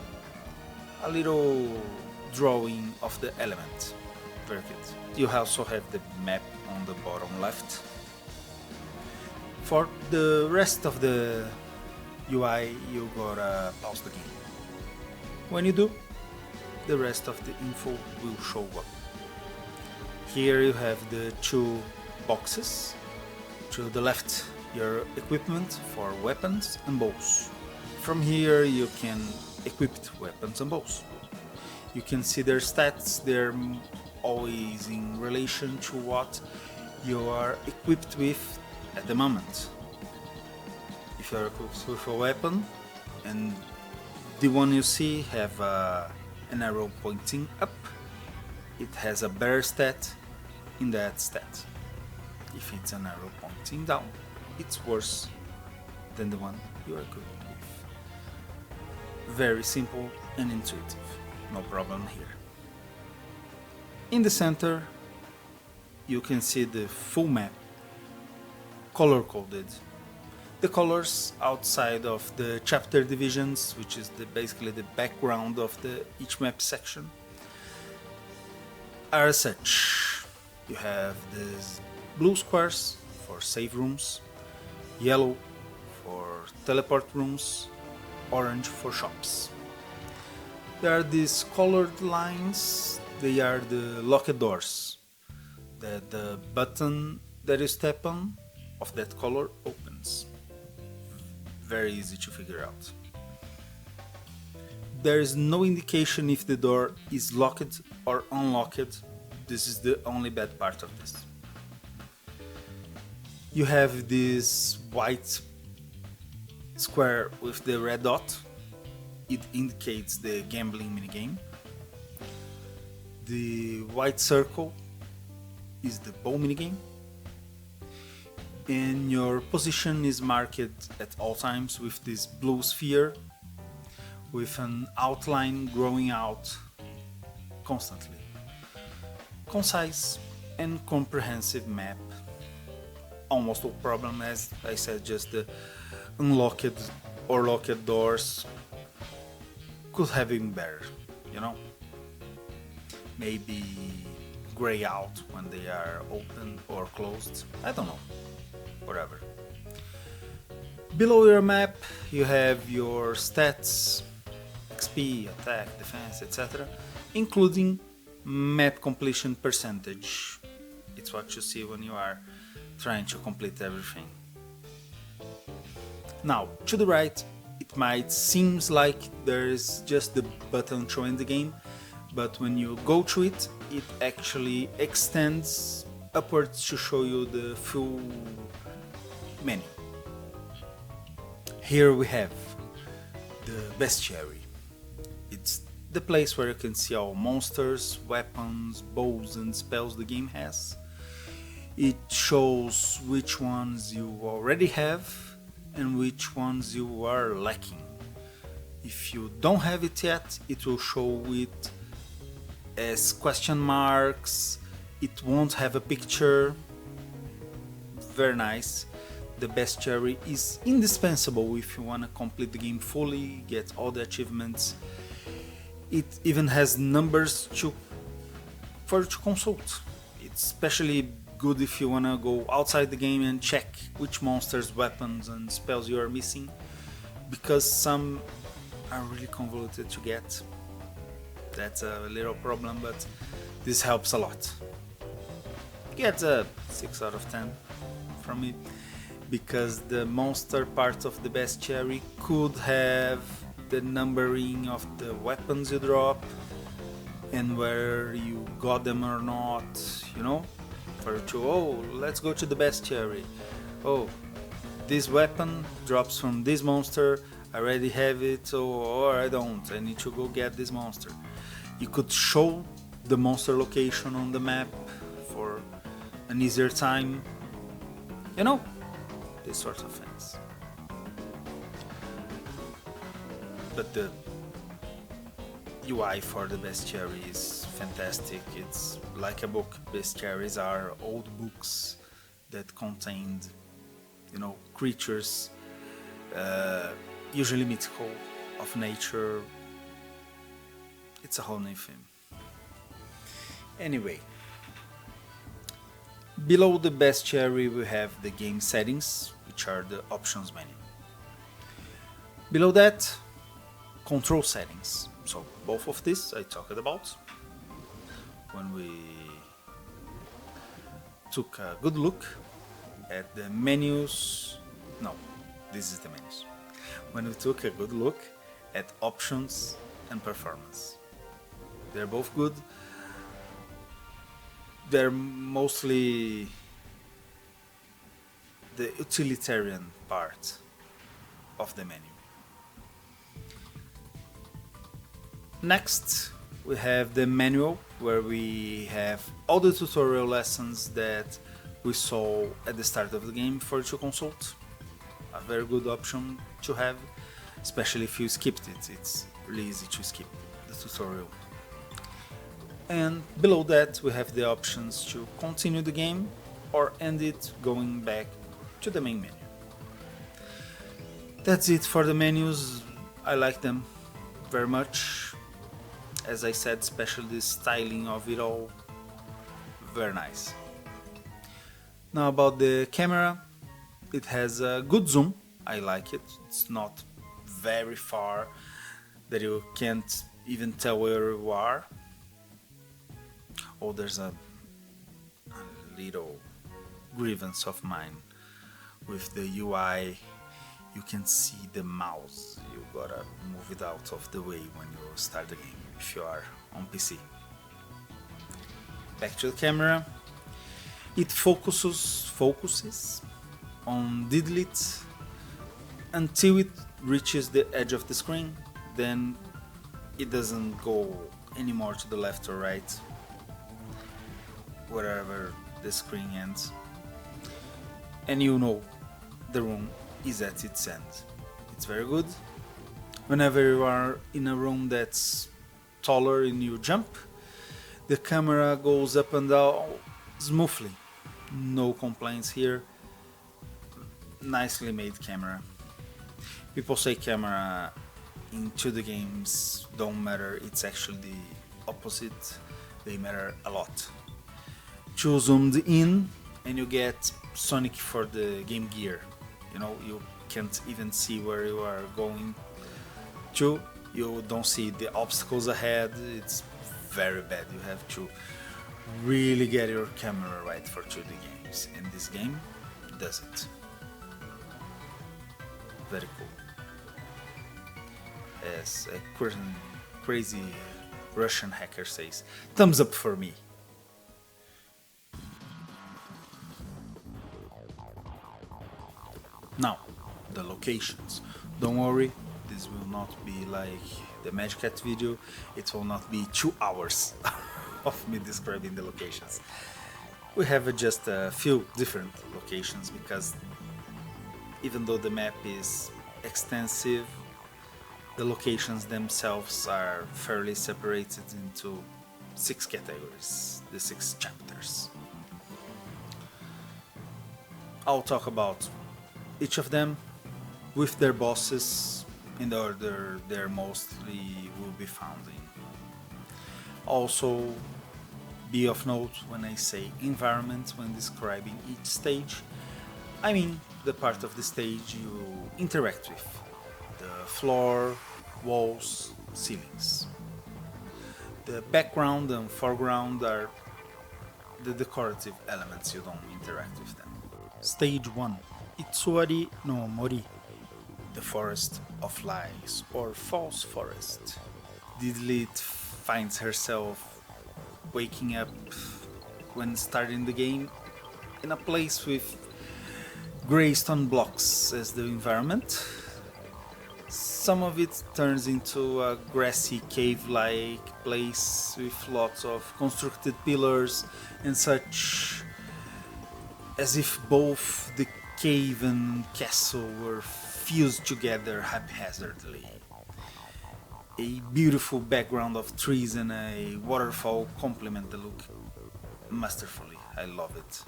a little drawing of the element. Very good. You also have the map on the bottom left. For the rest of the UI, you gotta pause the game. When you do, the rest of the info will show up. Here you have the two boxes. To the left, your equipment for weapons and bows. From here you can equip weapons and bows. You can see their stats. They're always in relation to what you are equipped with at the moment. If you are equipped with a weapon and the one you see have an arrow pointing up, it has a better stat in that stat. If it's an arrow pointing down, it's worse than the one you are equipped with. Very simple and intuitive, no problem here. In the center, you can see the full map, color-coded. The colors outside of the chapter divisions, which is basically the background of each map section, are as such. You have these blue squares for save rooms, yellow for teleport rooms, orange for shops. There are these colored lines. They are the locked doors that the button that you step on of that color opens. Very easy to figure out. There is no indication if the door is locked or unlocked. This is the only bad part of this. You have this white square with the red dot. It indicates the gambling minigame. The white circle is the bow minigame. And your position is marked at all times with this blue sphere with an outline growing out constantly. Concise and comprehensive map. Almost no problem, as I said, just the unlocked or locked doors could have been better, you know? Maybe gray out when they are open or closed, I don't know, whatever. Below your map you have your stats, XP, attack, defense, etc., including map completion percentage. It's what you see when you are trying to complete everything. Now, to the right, it might seem like there is just the button to end the game, but when you go to it, it actually extends upwards to show you the full menu. Here we have the bestiary. It's the place where you can see all monsters, weapons, bows and spells the game has. It shows which ones you already have and which ones you are lacking. If you don't have it yet, it will show it as question marks. It won't have a picture. Very nice. The bestiary is indispensable if you want to complete the game fully, get all the achievements. It even has numbers for you to consult. It's especially good if you want to go outside the game and check which monsters, weapons and spells you are missing, because some are really convoluted to get. That's a little problem, but this helps a lot. Get a 6 out of 10 from me, because the monster part of the bestiary could have the numbering of the weapons you drop and where you got them or not, you know, for to, oh, let's go to the bestiary, oh, this weapon drops from this monster, I already have it, or I don't, I need to go get this monster. You could show the monster location on the map for an easier time, you know, this sort of things. But the UI for the bestiary is fantastic. It's like a book. Bestiaries are old books that contained, you know, creatures, usually mythical, of nature. It's a whole new thing. Anyway, below the bestiary we have the game settings, which are the options menu. Below that, control settings. So both of this I talked about when we took a good look at the menus. No, this is the menus. When we took a good look at options and performance. They're both good. They're mostly the utilitarian part of the menu. Next, we have the manual, where we have all the tutorial lessons that we saw at the start of the game for you to consult. A very good option to have, especially if you skipped it. It's really easy to skip the tutorial. And below that we have the options to continue the game or end it going back to the main menu. That's it for the menus. I like them very much. As I said, especially the styling of it all, very nice. Now about the camera, it has a good zoom. I like it. It's not very far that you can't even tell where you are. Oh, there's a little grievance of mine with the UI. You can see the mouse. You gotta move it out of the way when you start the game if you are on PC. Back to the camera. It focuses on Deedlit until it reaches the edge of the screen. Then it doesn't go anymore to the left or right, wherever the screen ends. And you know the room is at its end. It's very good. Whenever you are in a room that's taller and you jump, the camera goes up and down smoothly. No complaints here. Nicely made camera. People say camera into the games don't matter. It's actually the opposite. They matter a lot. Too zoomed in and you get Sonic for the Game Gear. You know, you can't even see where you are going to. You don't see the obstacles ahead. It's very bad. You have to really get your camera right for 2D games, and this game does it. very cool. As a crazy Russian hacker says, thumbs up for me. Now, the locations. Don't worry, this will not be like the Magic Cat video. It will not be 2 hours of me describing the locations. We have just a few different locations because even though the map is extensive, the locations themselves are fairly separated into 6 categories, the 6 chapters. I'll talk about each of them with their bosses in the order they mostly will be found in. Also, be of note when I say environment when describing each stage, I mean the part of the stage you interact with, the floor, walls, ceilings. The background and foreground are the decorative elements, you don't interact with them. Stage 1, Itsuari no Mori, the Forest of Lies or False Forest. Deedlit finds herself waking up when starting the game in a place with grey stone blocks as the environment. Some of it turns into a grassy cave-like place with lots of constructed pillars and such, as if both the cave and castle were fused together haphazardly. A beautiful background of trees and a waterfall complement the look masterfully. I love it.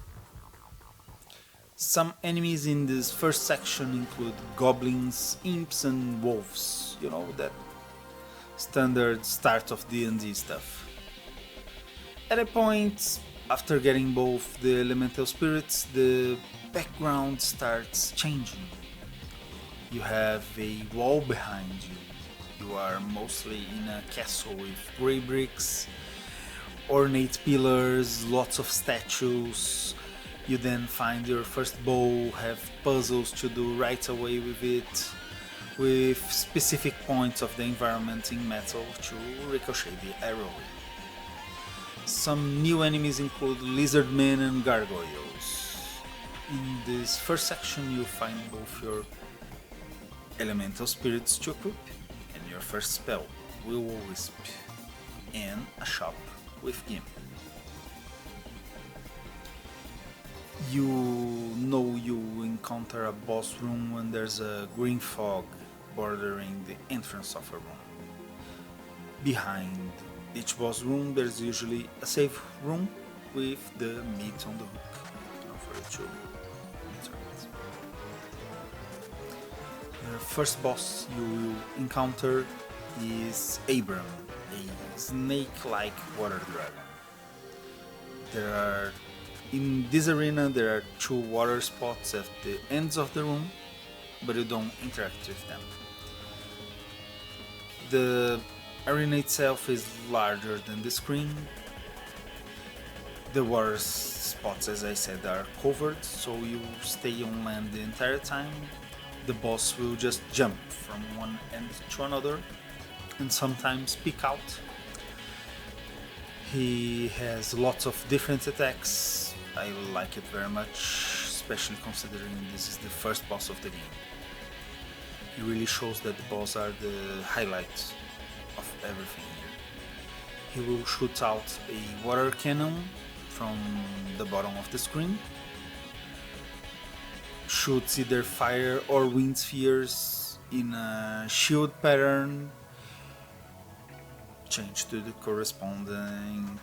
Some enemies in this first section include goblins, imps and wolves. You know, that standard start of D&D stuff. At a point, after getting both the elemental spirits, the background starts changing. You have a wall behind you. You are mostly in a castle with grey bricks, ornate pillars, lots of statues. You then find your first bow, have puzzles to do right away with it, with specific points of the environment in metal to ricochet the arrow. Some new enemies include lizardmen and gargoyles. In this first section you find both your elemental spirits to equip and your first spell, Will-O-Wisp, and a shop with Gimp. You know you encounter a boss room when there's a green fog bordering the entrance of a room. Behind each boss room there's usually a safe room with the meat on the hook, for it to return. The first boss you encounter is Abram, a snake-like water dragon. In this arena there are 2 water spots at the ends of the room, but you don't interact with them. The arena itself is larger than the screen. The water spots, as I said, are covered, so you stay on land the entire time. The boss will just jump from one end to another and sometimes peek out. He has lots of different attacks. I like it very much, especially considering this is the first boss of the game. It really shows that the boss are the highlight of everything here. He will shoot out a water cannon from the bottom of the screen, shoots either fire or wind spheres in a shield pattern, change to the corresponding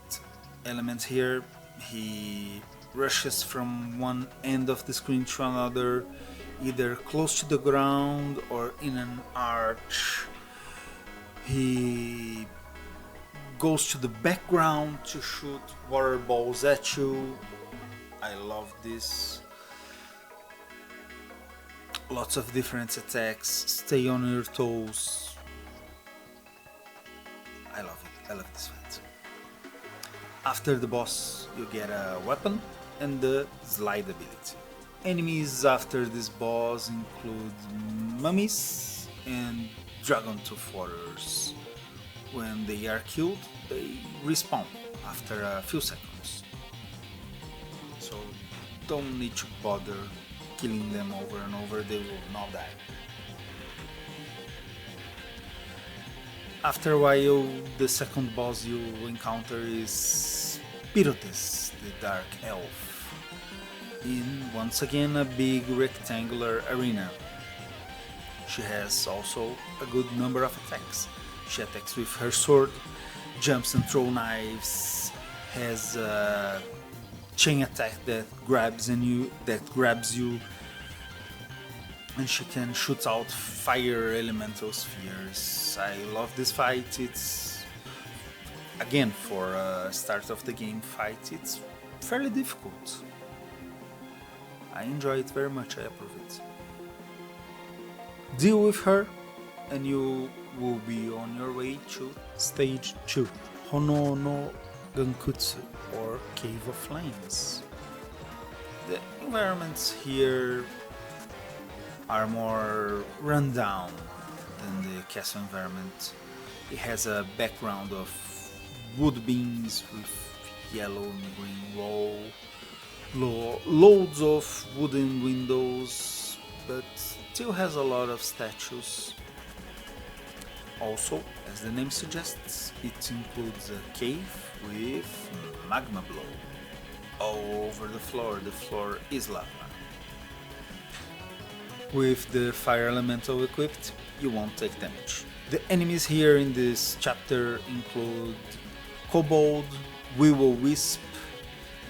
element here. He rushes from one end of the screen to another, either close to the ground or in an arch. He goes to the background to shoot water balls at you. I love this. Lots of different attacks, stay on your toes. I love it, I love this fight. After the boss you get a weapon and the slide ability. Enemies after this boss include mummies and dragon tooth warriors. When they are killed, they respawn after a few seconds. So don't need to bother killing them over and over, they will not die. After a while, the second boss you encounter is Pyrotes, the Dark Elf, in once again a big rectangular arena. She has also a good number of attacks. She attacks with her sword, jumps and throws knives, has a chain attack that grabs you, and she can shoot out fire elemental spheres. I love this fight. It's again for a start of the game fight. It's fairly difficult. I enjoy it very much. I approve it. Deal with her, and you will be on your way to Stage 2, Hono no Gankutsu, or Cave of Flames. The environments here are more run down than the castle environment. It has a background of wood beams with yellow and green wall, loads of wooden windows, but still has a lot of statues. Also, as the name suggests, it includes a cave with magma blow all over the floor. The floor is lava. With the fire elemental equipped, you won't take damage. The enemies here in this chapter include Kobold, Will-O-Wisp,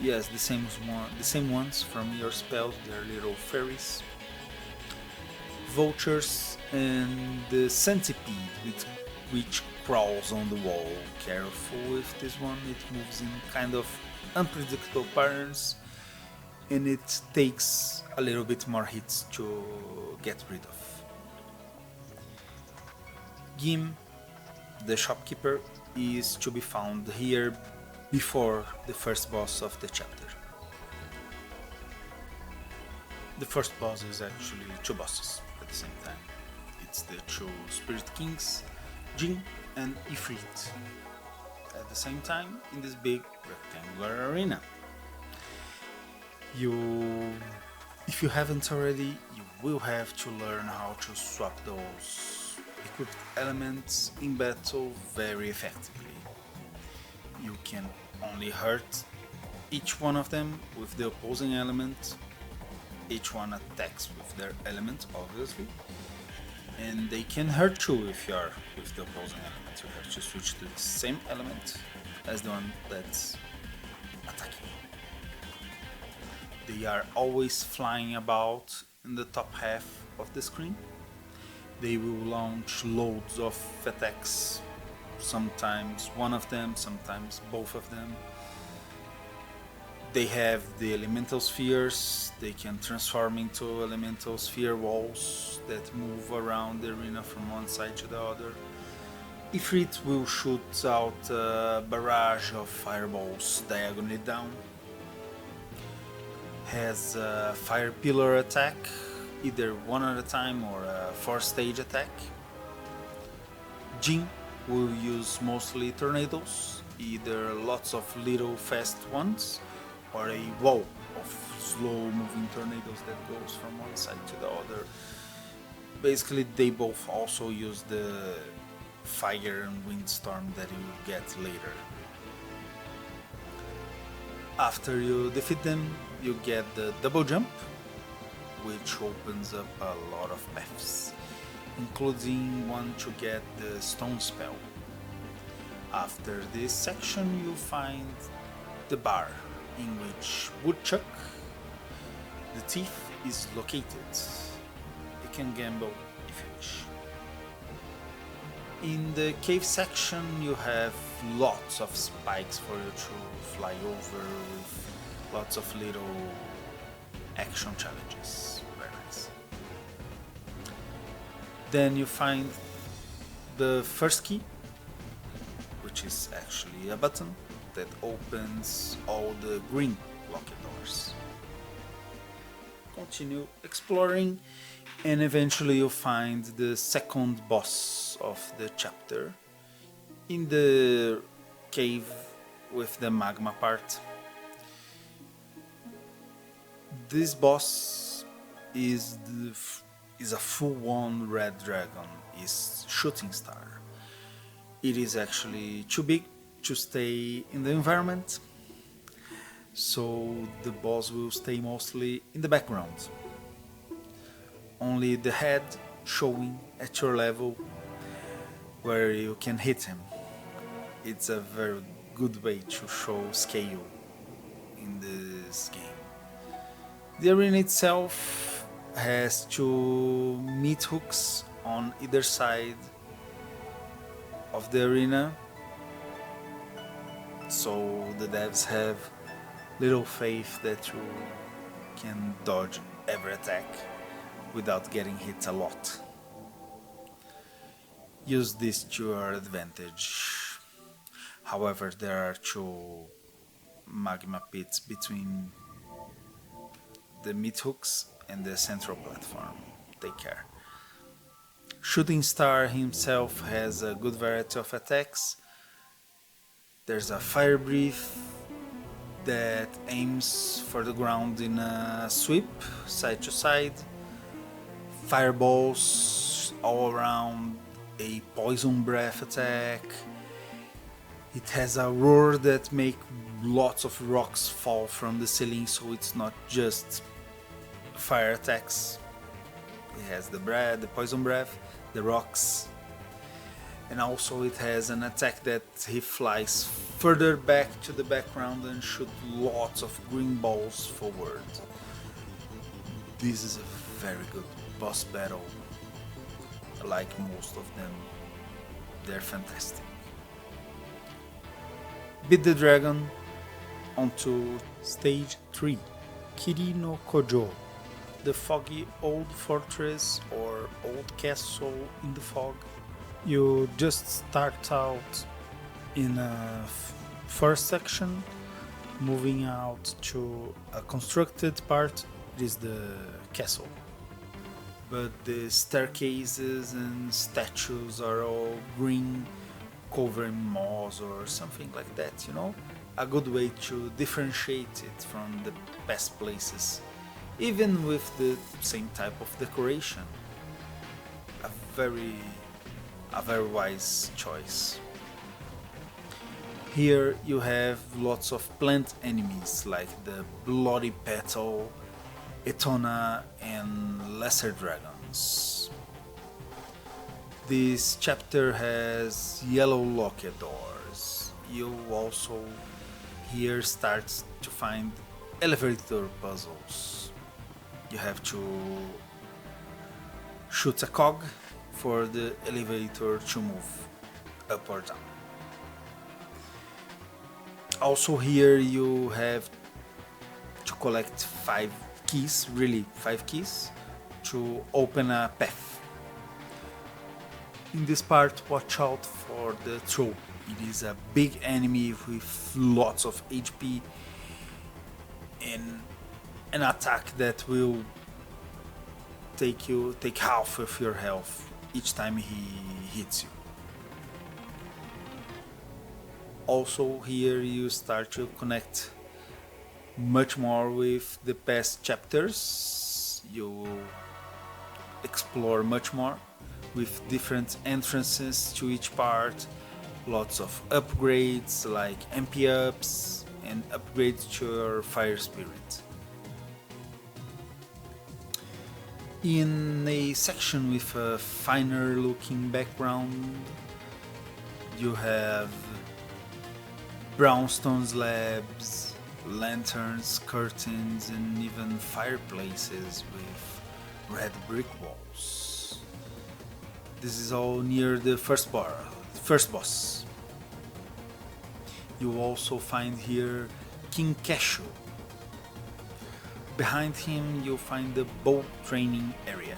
yes, the same ones from your spells, they're little fairies, vultures, and the centipede, which crawls on the wall. Careful with this one, it moves in kind of unpredictable patterns, and it takes a little bit more hits to get rid of. Gim, the shopkeeper, is to be found here before the first boss of the chapter. The first boss is actually two bosses at the same time. It's the two Spirit Kings, Jin and Ifrit, at the same time in this big rectangular arena. If you haven't already, you will have to learn how to swap those equipped elements in battle very effectively. You can only hurt each one of them with the opposing element. Each one attacks with their element, obviously, and they can hurt you if you are with the opposing element. You have to switch to the same element as the one that's attacking. They are always flying about in the top half of the screen. They will launch loads of attacks, sometimes one of them, sometimes both of them. They have the elemental spheres. They can transform into elemental sphere walls that move around the arena from one side to the other. Ifrit will shoot out a barrage of fireballs diagonally down. Has a fire pillar attack, either one at a time or a 4-stage attack. Jin will use mostly tornadoes, either lots of little fast ones or a wall of slow moving tornadoes that goes from one side to the other. Basically, they both also use the fire and windstorm that you get later. After you defeat them, you get the double jump, which opens up a lot of paths, including one to get the stone spell. After this section, you find the bar in which Woodchuck, the thief, is located. You can gamble if you wish. In the cave section, you have lots of spikes for you to fly over with lots of little action challenges. Very nice. Then you find the first key, which is actually a button that opens all the green locked doors. continue exploring, and eventually you find the second boss of the chapter in the cave with the magma part. This boss is a full-on red dragon, is Shooting Star. It is actually too big to stay in the environment, so the boss will stay mostly in the background. Only the head showing at your level where you can hit him. It's a very good way to show scale in this game. The arena itself has two meat hooks on either side of the arena, so the devs have little faith that you can dodge every attack without getting hit a lot. Use this to your advantage. However, there are two magma pits between the meat hooks and the central platform. Take care. Shooting Star himself has a good variety of attacks. There's a Fire Breath that aims for the ground in a sweep, side to side. Fireballs all around, a Poison Breath attack. It has a roar that makes lots of rocks fall from the ceiling, so it's not just fire attacks. It has the Poison Breath, the rocks, and also it has an attack that he flies further back to the background and shoots lots of green balls forward. This is a very good boss battle. I like most of them. They're fantastic. Beat the dragon onto stage 3, Kiri no Kojo, the foggy old fortress or old castle in the fog. You just start out in a first section, moving out to a constructed part. It is the castle, but the staircases and statues are all green, covered in moss or something like that, you know? A good way to differentiate it from the best places, even with the same type of decoration. A very wise choice. Here you have lots of plant enemies like the Bloody Petal, Etona and Lesser Dragons. This chapter has yellow locked doors. You also here start to find elevator puzzles. You have to shoot a cog for the elevator to move up or down. Also here you have to collect 5 keys, really 5 keys, to open a path. In this part, watch out for the troll. It is a big enemy with lots of HP and an attack that will take half of your health each time he hits you. Also here you start to connect much more with the past chapters. You will explore much more with different entrances to each part, lots of upgrades like MP ups and upgrades to your fire spirit. In a section with a finer looking background, you have brownstone slabs, lanterns, curtains, and even fireplaces with red brick walls. This is all near the first boss. You also find here King Cashew. Behind him you'll find the bow training area.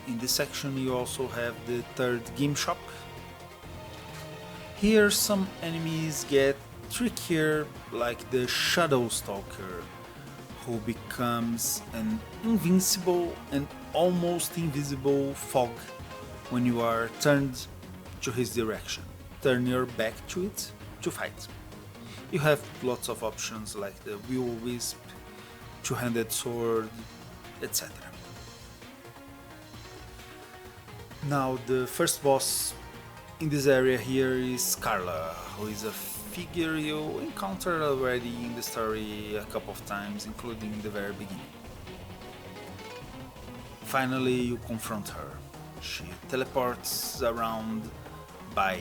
In this section you also have the third game shop. Here some enemies get trickier, like the Shadow Stalker, who becomes an invincible and almost invisible fog when you are turned to his direction. Turn your back to it to fight. You have lots of options like the Will-O-Wisp, two-handed sword, etc. Now the first boss in this area here is Carla, who is a figure you encountered already in the story a couple of times, including the very beginning. Finally you confront her. She teleports around by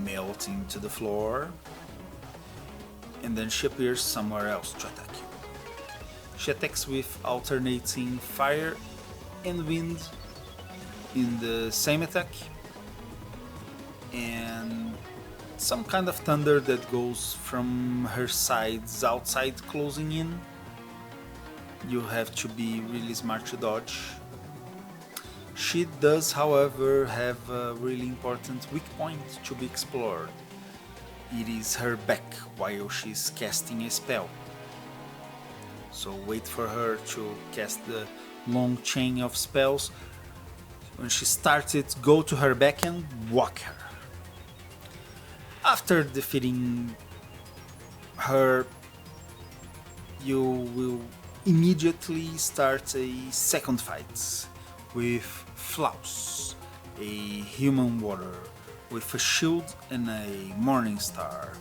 melting to the floor, and then she appears somewhere else to attack you. She attacks with alternating fire and wind in the same attack, and some kind of thunder that goes from her sides outside closing in. You have to be really smart to dodge. She does, however, have a really important weak point to be explored. It is her back while she's casting a spell. So wait for her to cast the long chain of spells. When she starts it, go to her back and whack her. After defeating her, you will immediately start a second fight with Flaus, a human warrior with a shield and a morning star.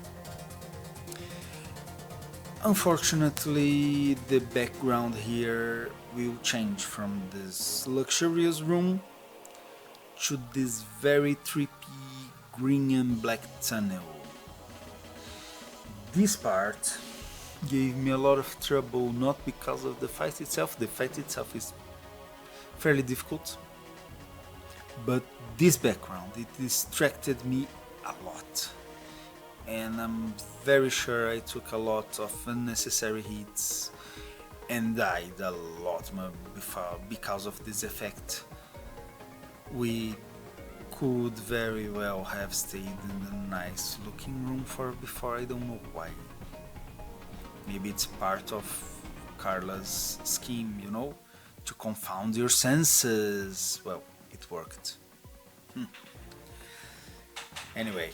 Unfortunately, the background here will change from this luxurious room to this very trippy green and black tunnel. This part gave me a lot of trouble, not because of the fight itself is fairly difficult, but this background, it distracted me a lot, and I'm very sure I took a lot of unnecessary hits and died a lot because of this effect. We could very well have stayed in a nice looking room before, I don't know why. Maybe it's part of Carla's scheme, you know, to confound your senses. Well, it worked. Anyway,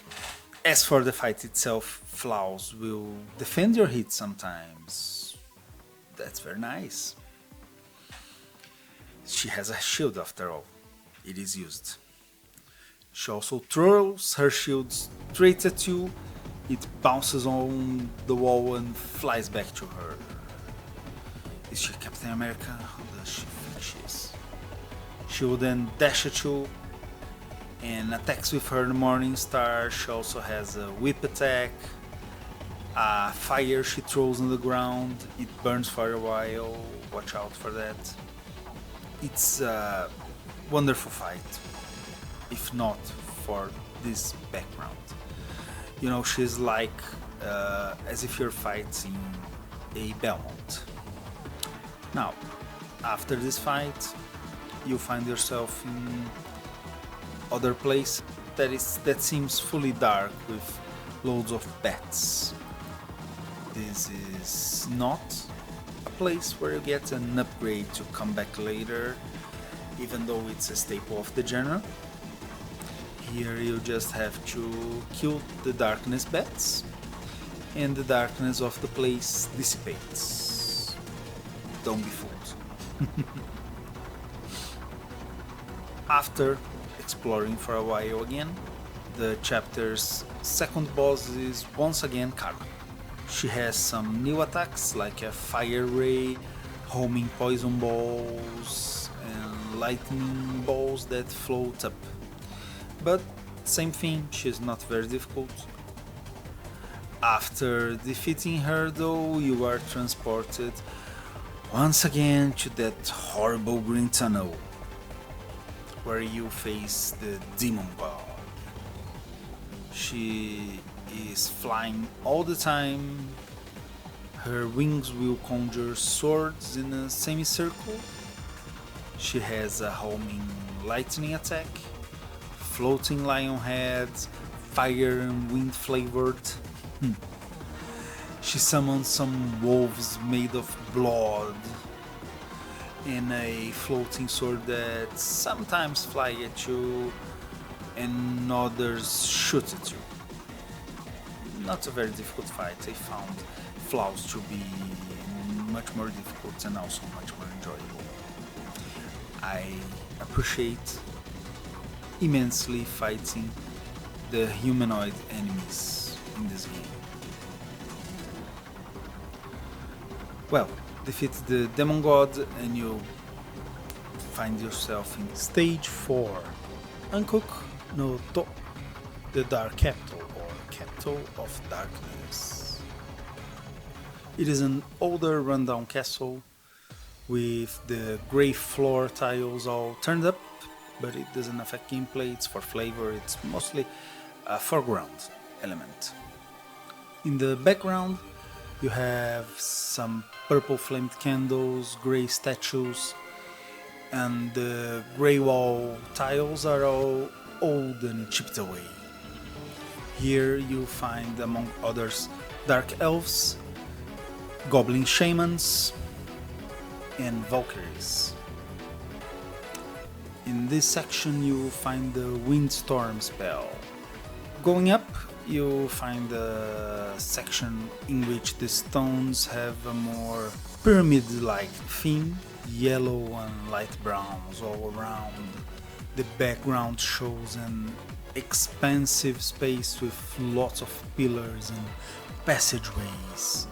as for the fight itself, Flaus will defend your hits sometimes. That's very nice. She has a shield after all. It is used. She also throws her shield straight at you. It bounces on the wall and flies back to her. Is she Captain America? Who does she think she is? She will then dash at you and attacks with her Morning Star. She also has a whip attack, a fire she throws on the ground. It burns for a while. Watch out for that. It's a wonderful fight, if not for this background. You know, she's like as if you're fighting a Belmont. Now, after this fight, you find yourself in other place that seems fully dark with loads of bats. This is not a place where you get an upgrade to come back later, even though it's a staple of the genre. Here you just have to kill the darkness bats, and the darkness of the place dissipates. Don't be fooled. After exploring for a while again, the chapter's second boss is once again Carla. She has some new attacks like a fire ray, homing poison balls, and lightning balls that float up. But same thing, she's not very difficult. After defeating her though, you are transported once again to that horrible green tunnel, where you face the demon god. She is flying all the time. Her wings will conjure swords in a semicircle. She has a homing lightning attack, floating lion heads, fire and wind flavored. She summons some wolves made of blood and a floating sword that sometimes fly at you and others shoot at you. Not a very difficult fight. I found flaws to be much more difficult and also much more enjoyable. I appreciate immensely fighting the humanoid enemies in this game. Well, defeat the demon god and you find yourself in stage 4, Ankuk no To, the Dark Capital or Capital of Darkness. It is an older rundown castle with the grey floor tiles all turned up, but it doesn't affect gameplay, it's for flavor, it's mostly a foreground element. In the background you have some purple flamed candles, grey statues, and the grey wall tiles are all old and chipped away. Here you find, among others, dark elves, goblin shamans, and Valkyries. In this section you find the windstorm spell. Going up you find a section in which the stones have a more pyramid-like theme, yellow and light browns all around. The background shows an expansive space with lots of pillars and passageways.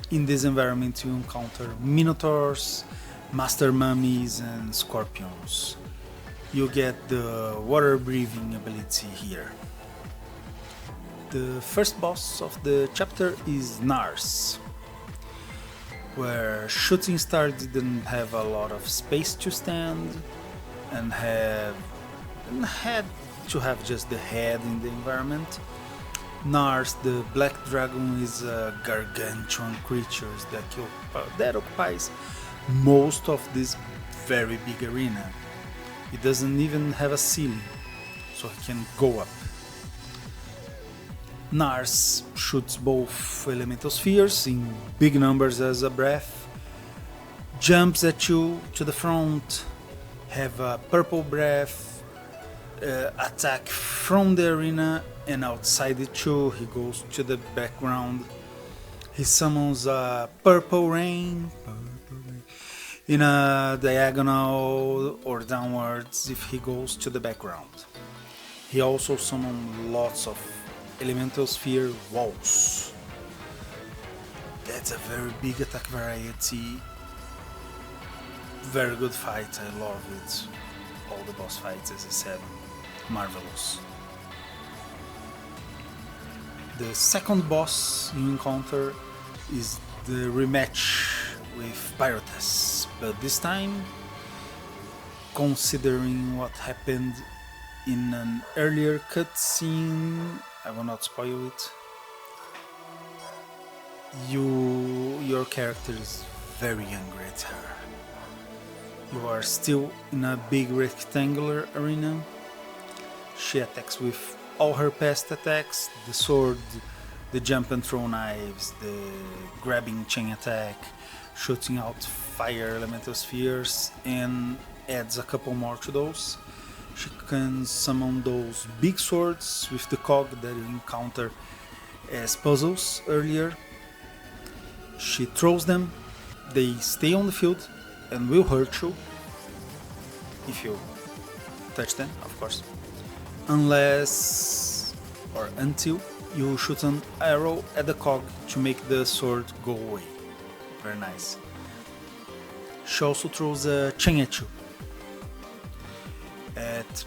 In this environment you encounter minotaurs, master mummies and scorpions. You get the water breathing ability here. The first boss of the chapter is Nars, where Shooting Star didn't have a lot of space to stand and had to have just the head in the environment. Nars, the black dragon, is a gargantuan creature that occupies most of this very big arena. It doesn't even have a ceiling, so he can go up. Nars shoots both elemental spheres in big numbers as a breath, jumps at you to the front, have a purple breath, attack from the arena, and outside it too. He goes to the background. He summons a purple rain in a diagonal or downwards if he goes to the background. He also summons lots of elemental sphere walls. That's a very big attack variety. Very good fight, I love it. All the boss fights, as I said, marvelous. The second boss you encounter is the rematch with Pyrotas, but this time, considering what happened in an earlier cutscene, I will not spoil it. Your character is very angry at her. You are still in a big rectangular arena. She attacks with all her past attacks, the sword, the jump and throw knives, the grabbing chain attack, shooting out fire elemental spheres, and adds a couple more to those. She can summon those big swords with the cog that you encounter as puzzles earlier. She throws them, they stay on the field and will hurt you if you touch them, of course, unless or until you shoot an arrow at the cog to make the sword go away. Very nice. She also throws a chain at you. At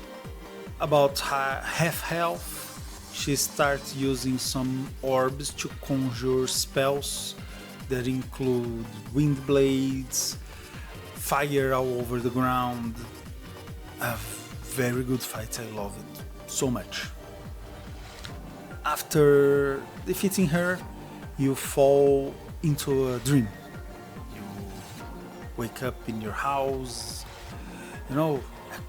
about half health, she starts using some orbs to conjure spells that include wind blades, fire all over the ground. A very good fight, I love it so much. After defeating her, you fall into a dream. You wake up in your house, a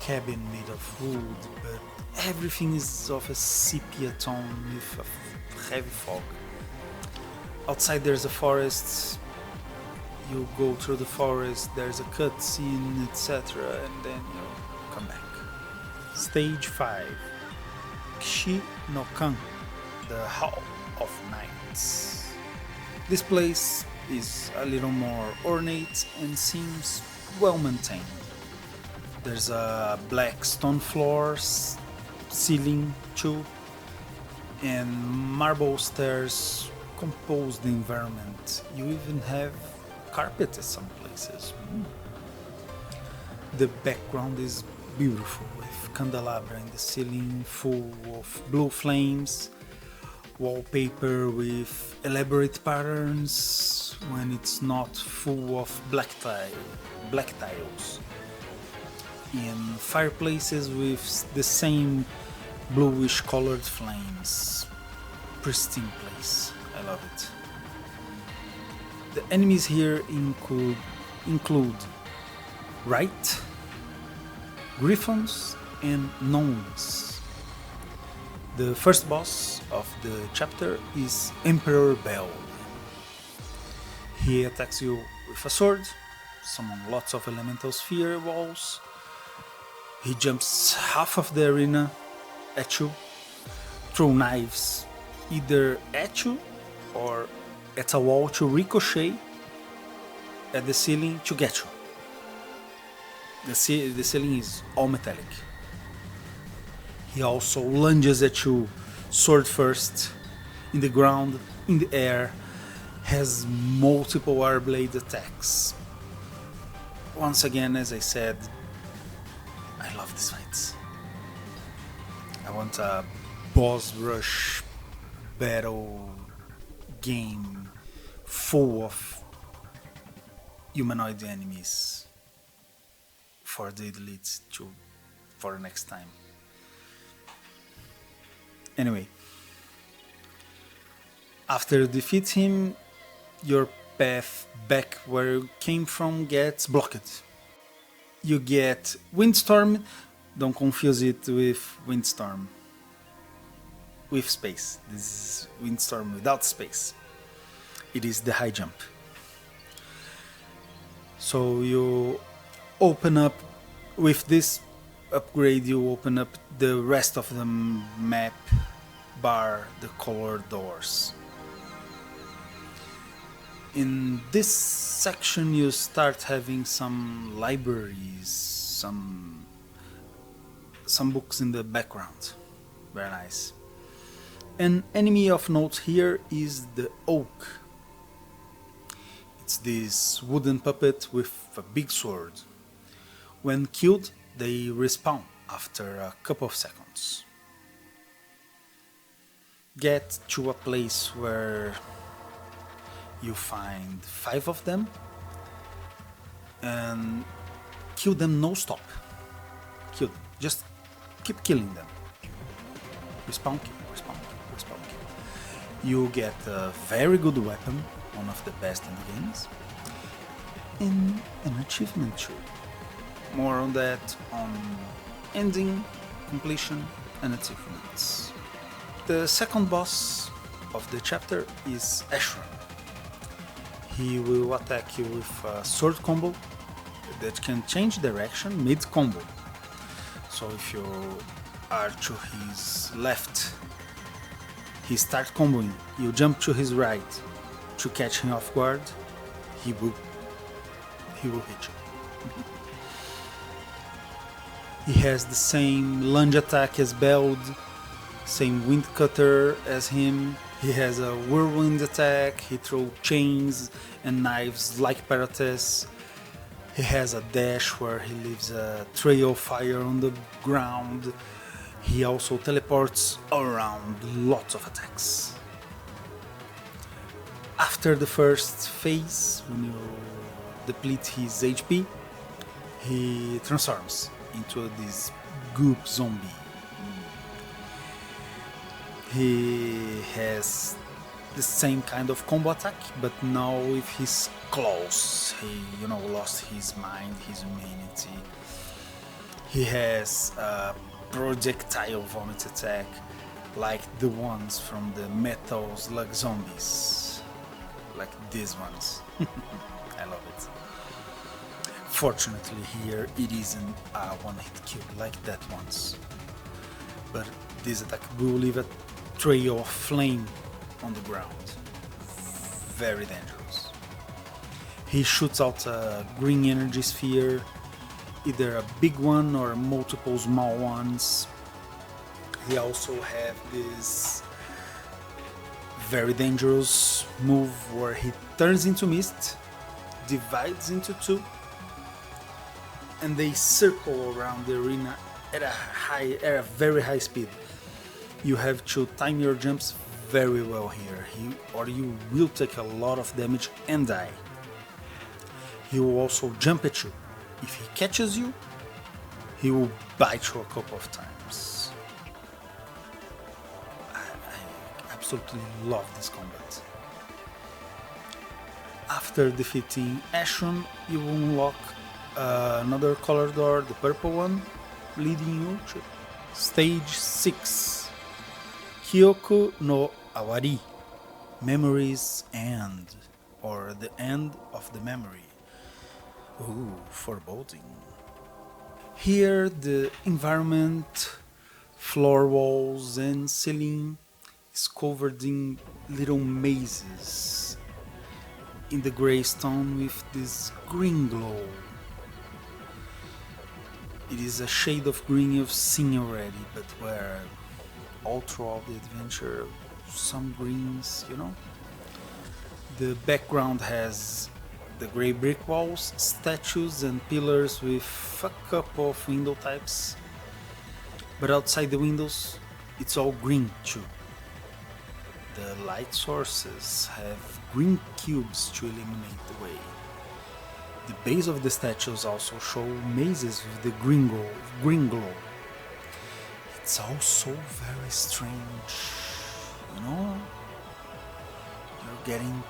cabin made of wood, but everything is of a sepia tone with a heavy fog. Outside there's a forest. You go through the forest, there's a cutscene, etc., and then you come back. Stage 5, Kishi no Kan, the Hall of Knights. This place is a little more ornate and seems well maintained. There's a black stone floor, ceiling too, and marble stairs compose the environment. You even have carpet at some places. The background is beautiful with candelabra in the ceiling full of blue flames, wallpaper with elaborate patterns when it's not full of black tiles, and fireplaces with the same bluish colored flames. Pristine place. I love it. The enemies here include Wright, Griffons, and Gnomes. The first boss of the chapter is Emperor Bell. He attacks you with a sword, summon lots of elemental sphere walls. He jumps half of the arena at you, throw knives either at you or at a wall to ricochet at the ceiling to get you. The ceiling is all metallic. He also lunges at you sword first, in the ground, in the air, has multiple air blade attacks. Once again, as I said, I love these fights. I want a boss rush battle game full of humanoid enemies for the elite for the next time. Anyway, after you defeat him, your path back where you came from gets blocked. You get Windstorm. Don't confuse it with Windstorm with space. This is Windstorm without space. It is the high jump. So you open up with this upgrade, you open up the rest of the map, bar the color doors. In this section you start having some libraries, some books in the background. Very nice. An enemy of note here is the Oak. It's this wooden puppet with a big sword. When killed, they respawn after a couple of seconds. Get to a place where you find 5 of them and kill them no-stop. Kill them. Just keep killing them. Respawn kill, respawn kill, respawn kill. You get a very good weapon, one of the best in the games, and an achievement tree. More on that on ending, completion, and achievements. The second boss of the chapter is Ashram. He will attack you with a sword combo that can change direction mid-combo. So if you are to his left, he starts comboing. You jump to his right to catch him off guard. He will hit you. He has the same lunge attack as Beld, same wind cutter as him. He has a whirlwind attack. He throws chains and knives like Parates. He has a dash where he leaves a trail of fire on the ground. He also teleports around, lots of attacks. After the first phase, when you deplete his HP, he transforms into this goop zombie. He has the same kind of combo attack, but now with his claws. He, lost his mind, his humanity. He has a projectile vomit attack, like the ones from the Metal Slug zombies. like these ones. I love it. Fortunately here it isn't a one-hit kill like that one's, but this attack will leave a trail of flame on the ground. Very dangerous. He shoots out a green energy sphere, either a big one or multiple small ones. He also have this very dangerous move where he turns into mist, divides into two, and they circle around the arena at a very high speed. You have to time your jumps very well here, or you will take a lot of damage and die. He will also jump at you. If he catches you, he will bite you a couple of times. I absolutely love this combat. After defeating Ashram, you will unlock another color door, the purple one, leading you to stage 6, Kyoko no Awari, Memory's End, or the end of the memory. Ooh, foreboding. Here the environment, floor walls and ceiling is covered in little mazes in the grey stone with this green glow. It is a shade of green you've seen already, but where all throughout the adventure some greens, you know? The background has the grey brick walls, statues and pillars with a couple of window types, but outside the windows it's all green too. The light sources have green cubes to illuminate the way. The base of the statues also show mazes with the green glow. It's all so very strange, you know? You're getting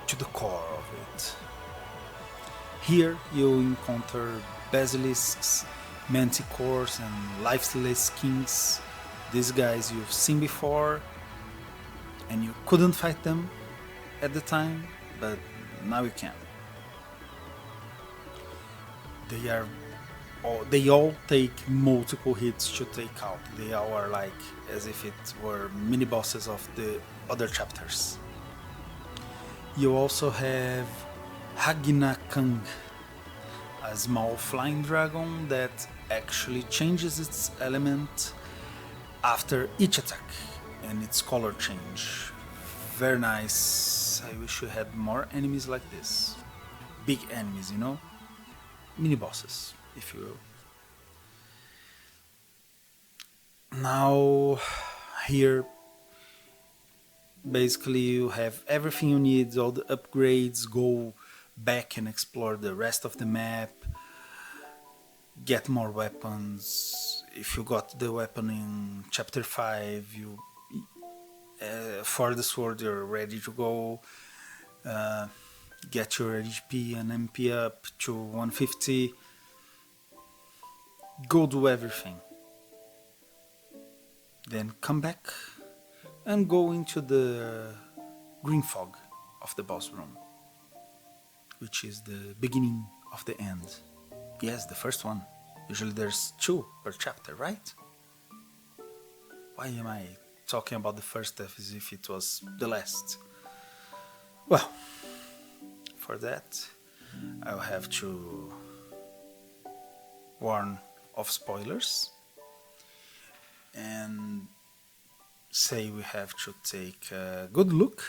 to the core of it. Here you'll encounter basilisks, manticores and lifeless kings. These guys you've seen before and you couldn't fight them at the time, but now you can. They all take multiple hits to take out. They all are like as if it were mini bosses of the other chapters. You also have Hagina Kang, a small flying dragon that actually changes its element after each attack and its color change. Very nice. I wish we had more enemies like this. Big enemies, you know? Mini bosses, if you will. Now, here, basically you have everything you need, all the upgrades. Go back and explore the rest of the map. Get more weapons. If you got the weapon in chapter 5, you for the sword you're ready to go. Get your HP and MP up to 150. Go do everything. Then come back and go into the green fog of the boss room, which is the beginning of the end. Yes, the first one. Usually there's 2 per chapter, right? Why am I talking about the first as if it was the last? Well, for that I'll have to warn of spoilers and say we have to take a good look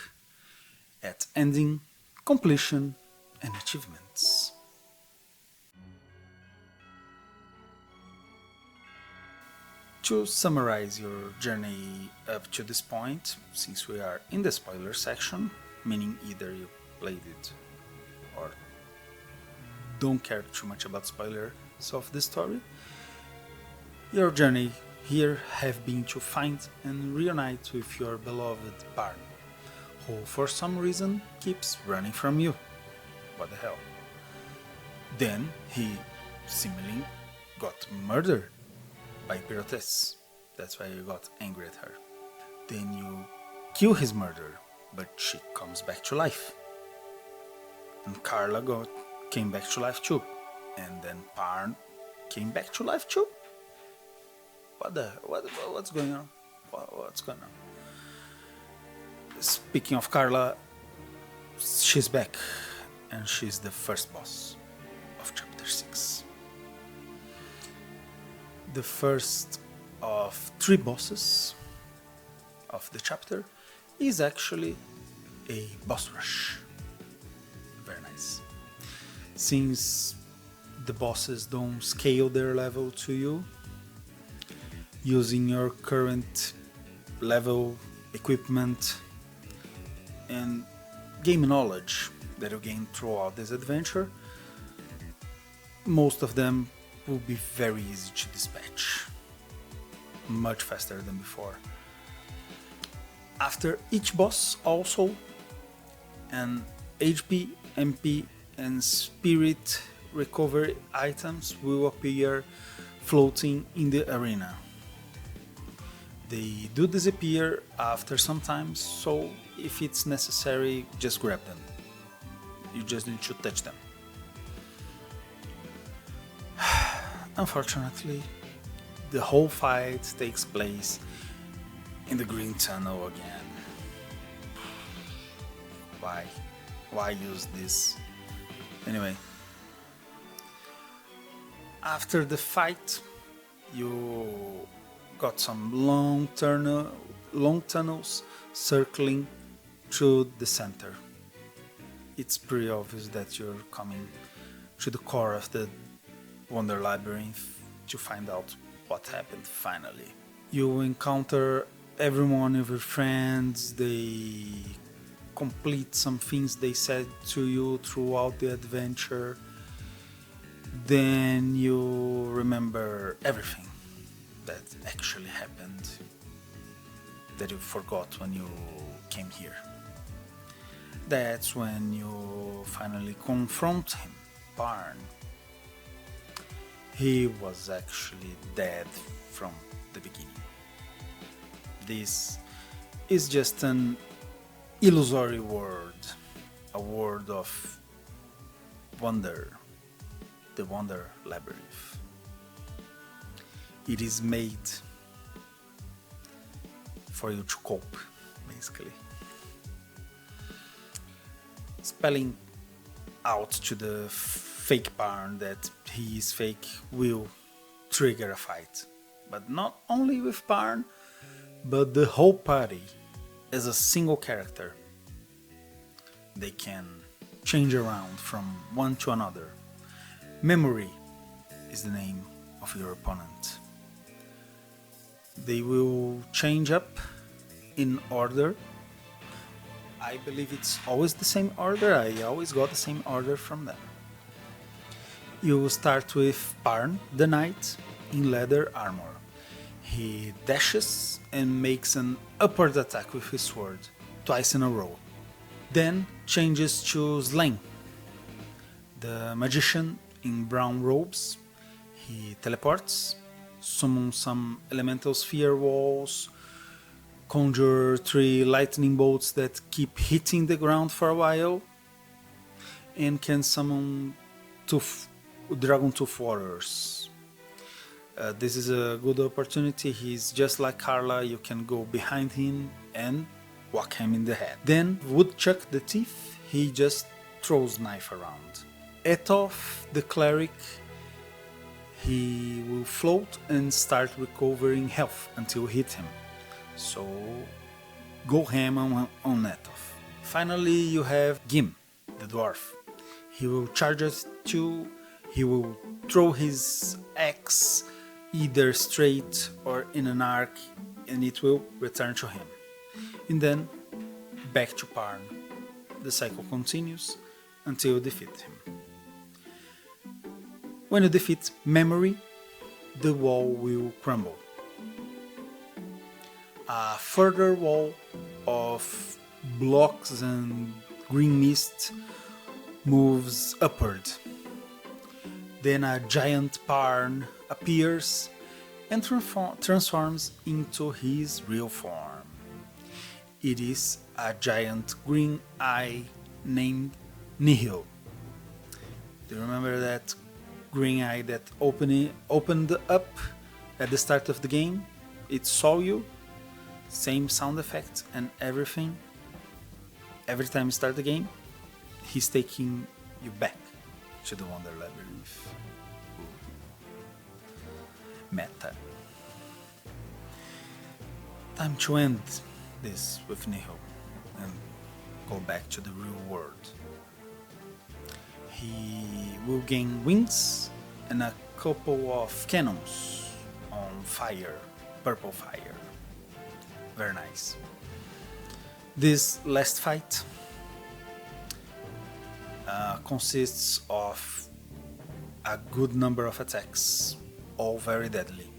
at ending, completion and achievements. To summarize your journey up to this point, since we are in the spoiler section, meaning either you played it or don't care too much about spoilers of the story, your journey here have been to find and reunite with your beloved Barn, who for some reason keeps running from you. What the hell? Then he seemingly got murdered by Pyrotess. That's why you got angry at her. Then you kill his murderer, but she comes back to life. And Carla came back to life too. And then Parn came back to life too. What's going on? What's going on? Speaking of Carla, she's back, and she's the first boss of chapter 6. The first of 3 bosses of the chapter is actually a boss rush. Very nice. Since the bosses don't scale their level to you, using your current level, equipment, and game knowledge that you gain throughout this adventure, most of them will be very easy to dispatch, much faster than before. After each boss also, an HP, MP, and spirit recovery items will appear floating in the arena. They do disappear after some time, so if it's necessary, just grab them. You just need to touch them. Unfortunately, the whole fight takes place in the green tunnel again. Why use this? Anyway, after the fight, you got some long tunnels circling through the center. It's pretty obvious that you're coming to the core of the Wonder Labyrinth to find out what happened finally. You encounter every one of your friends, they complete some things they said to you throughout the adventure. Then you remember everything that actually happened that you forgot when you came here. That's when you finally confront him, Parn. He was actually dead from the beginning. This is just an illusory world, a world of wonder, the Wonder Labyrinth. It is made for you to cope, basically. Spelling out to the fake Parn that he is fake will trigger a fight. But not only with Parn, but the whole party as a single character. They can change around from one to another. Memory is the name of your opponent. They will change up in order. I believe it's always the same order. I always got the same order from them. You will start with Parn, the knight, in leather armor. He dashes and makes an upward attack with his sword, twice in a row. Then changes to Slain, the magician in brown robes. He teleports, summons some elemental sphere walls, conjure 3 lightning bolts that keep hitting the ground for a while, and can summon 2 dragon tooth warriors. This is a good opportunity. He's just like Carla. You can go behind him and whack him in the head. Then Woodchuck the thief, he just throws knife around. Etoth the cleric, he will float and start recovering health until you hit him. So go ham on Etoth. Finally you have Gim the dwarf. He will charge at you. He will throw his axe either straight or in an arc, and it will return to him. And then back to Parn. The cycle continues until you defeat him. When you defeat Memory, the wall will crumble. A further wall of blocks and green mist moves upward. Then a giant Parn appears and transforms into his real form. It is a giant green eye named Nihil. Do you remember that green eye that opened up at the start of the game? It saw you, same sound effects and everything. Every time you start the game, he's taking you back to the Wonder Labyrinth. Meta. Time to end this with Nihil and go back to the real world. He will gain wings and a couple of cannons on fire, purple fire. Very nice. This last fight consists of a good number of attacks, all very deadly.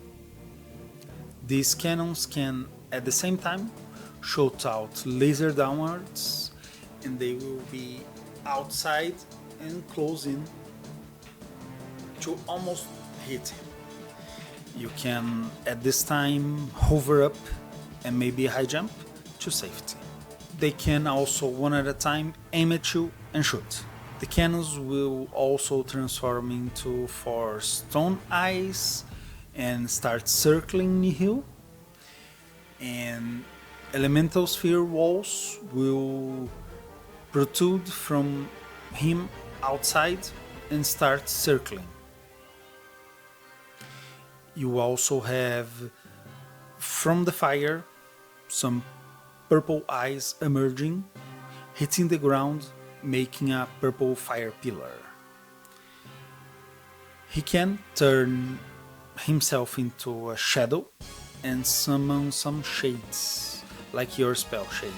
These cannons can at the same time shoot out laser downwards, and they will be outside and close in to almost hit him. You can at this time hover up and maybe high jump to safety. They can also one at a time aim at you and shoot. The cannons will also transform into 4 stone eyes and start circling Nihil, and elemental sphere walls will protrude from him outside and start circling. You also have from the fire some purple eyes emerging, hitting the ground, making a purple fire pillar. He can turn himself into a shadow and summon some shades, like your spell shade.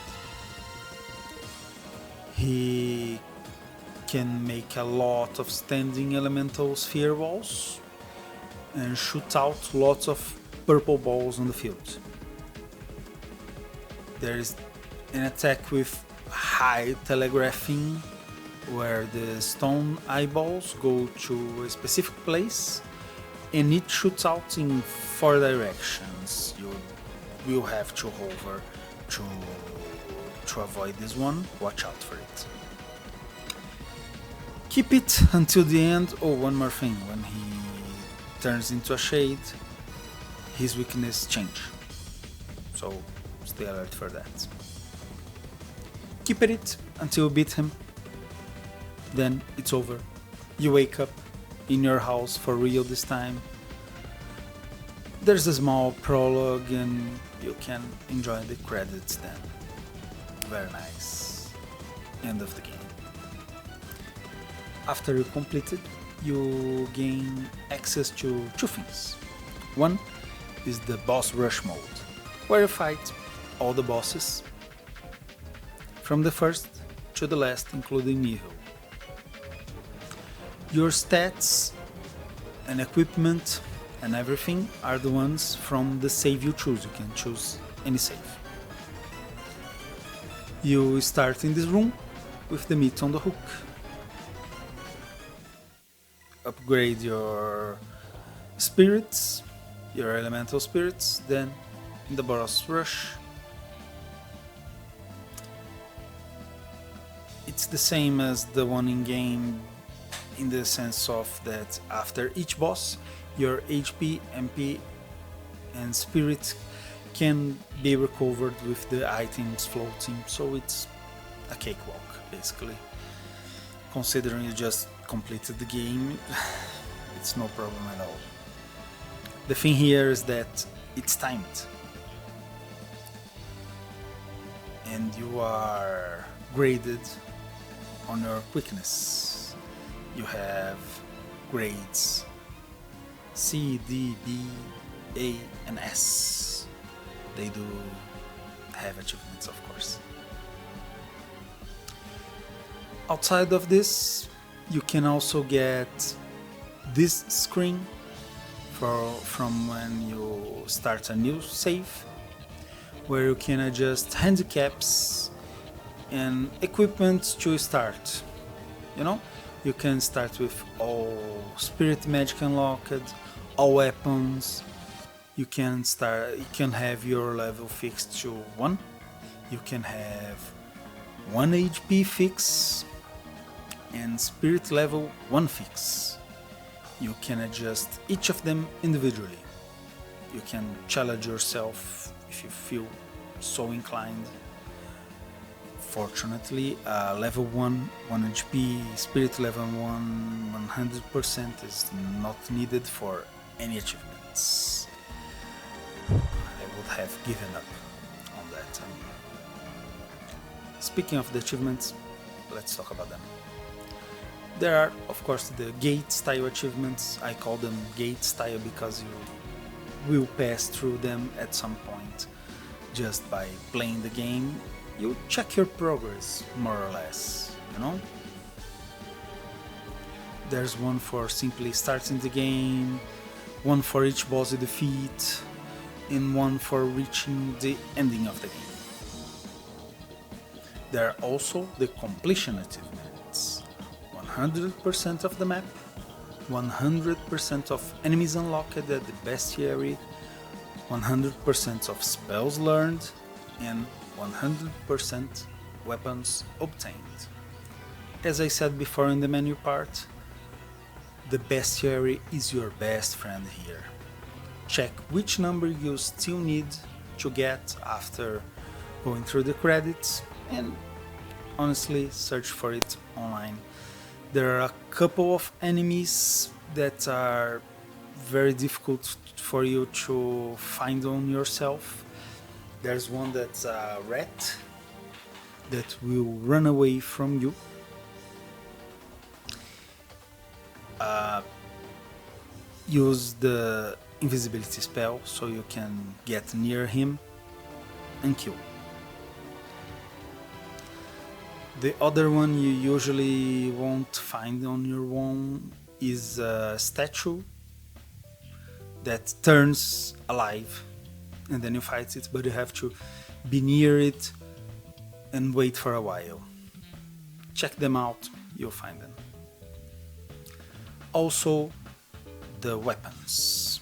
He can make a lot of standing elemental sphere walls and shoot out lots of purple balls on the field. There is an attack with high telegraphing, where the stone eyeballs go to a specific place and it shoots out in 4 directions. You will have to hover to avoid this one. Watch out for it. Keep it until the end. Oh, one more thing. When he turns into a shade, his weakness change. So stay alert for that. Keep at it until you beat him. Then it's over. You wake up in your house for real this time. There's a small prologue and you can enjoy the credits then. Very nice. End of the game. After you complete it, you gain access to 2 things. One is the boss rush mode, where you fight all the bosses from the first to the last, including Nihil. Your stats and equipment and everything are the ones from the save you choose. You can choose any save. You start in this room with the meat on the hook. Upgrade your spirits, your elemental spirits, then in the boss rush. It's the same as the one in game, in the sense of that after each boss, your HP, MP and spirit can be recovered with the items floating, so it's a cakewalk basically. Considering you just completed the game, it's no problem at all. The thing here is that it's timed and you are graded on your quickness. You have grades C, D, B, A and S. They do have achievements, of course. Outside of this, you can also get this screen from when you start a new save, where you can adjust handicaps and equipment to start. You know, you can start with all spirit magic unlocked, all weapons. You can have your level fixed to 1 You can have 1 HP fix and spirit level 1 fix. You can adjust each of them individually. You can challenge yourself if you feel so inclined. Fortunately, level 1, 1 HP, spirit level 1, 100% is not needed for any achievements. I would have given up on that. Speaking of the achievements, let's talk about them. There are, of course, the gate style achievements. I call them gate style because you will pass through them at some point just by playing the game. You check your progress, more or less, you know? There's one for simply starting the game, one for each boss you defeat, and one for reaching the ending of the game. There are also the completion achievements. 100% of the map, 100% of enemies unlocked at the bestiary, 100% of spells learned, and 100% weapons obtained. As I said before in the menu part, the bestiary is your best friend here. Check which number you still need to get after going through the credits, and honestly search for it online. There are a couple of enemies that are very difficult for you to find on yourself. There's one that's a rat that will run away from you. Use the invisibility spell so you can get near him and kill. The other one you usually won't find on your own is a statue that turns alive, and then you fight it, but you have to be near it and wait for a while. Check them out, you'll find them. Also, the weapons.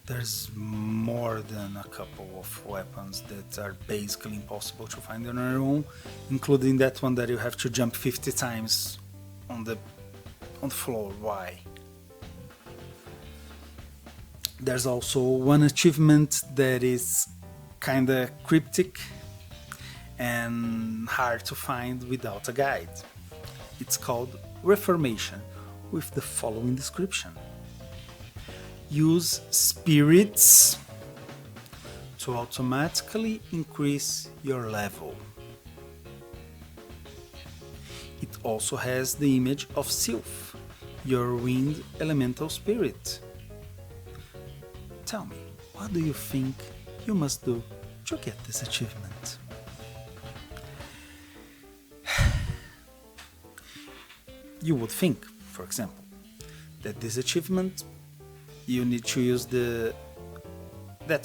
There's more than a couple of weapons that are basically impossible to find on your own, including that one that you have to jump 50 times on the floor. Why? There's also one achievement that is kinda cryptic and hard to find without a guide. It's called Reformation, with the following description. Use spirits to automatically increase your level. It also has the image of Sylph, your wind elemental spirit. Tell me, what do you think you must do to get this achievement? You would think, for example, that this achievement you need to use that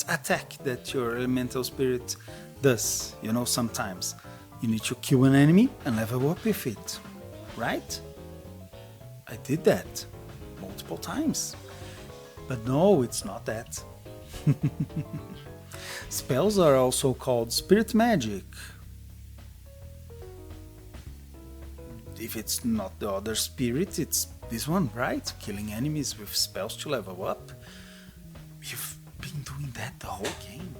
attack that your elemental spirit does. You know, sometimes you need to kill an enemy and level up with it, right? I did that multiple times. But no, it's not that. Spells are also called spirit magic. If it's not the other spirit, it's this one, right? Killing enemies with spells to level up. You've been doing that the whole game.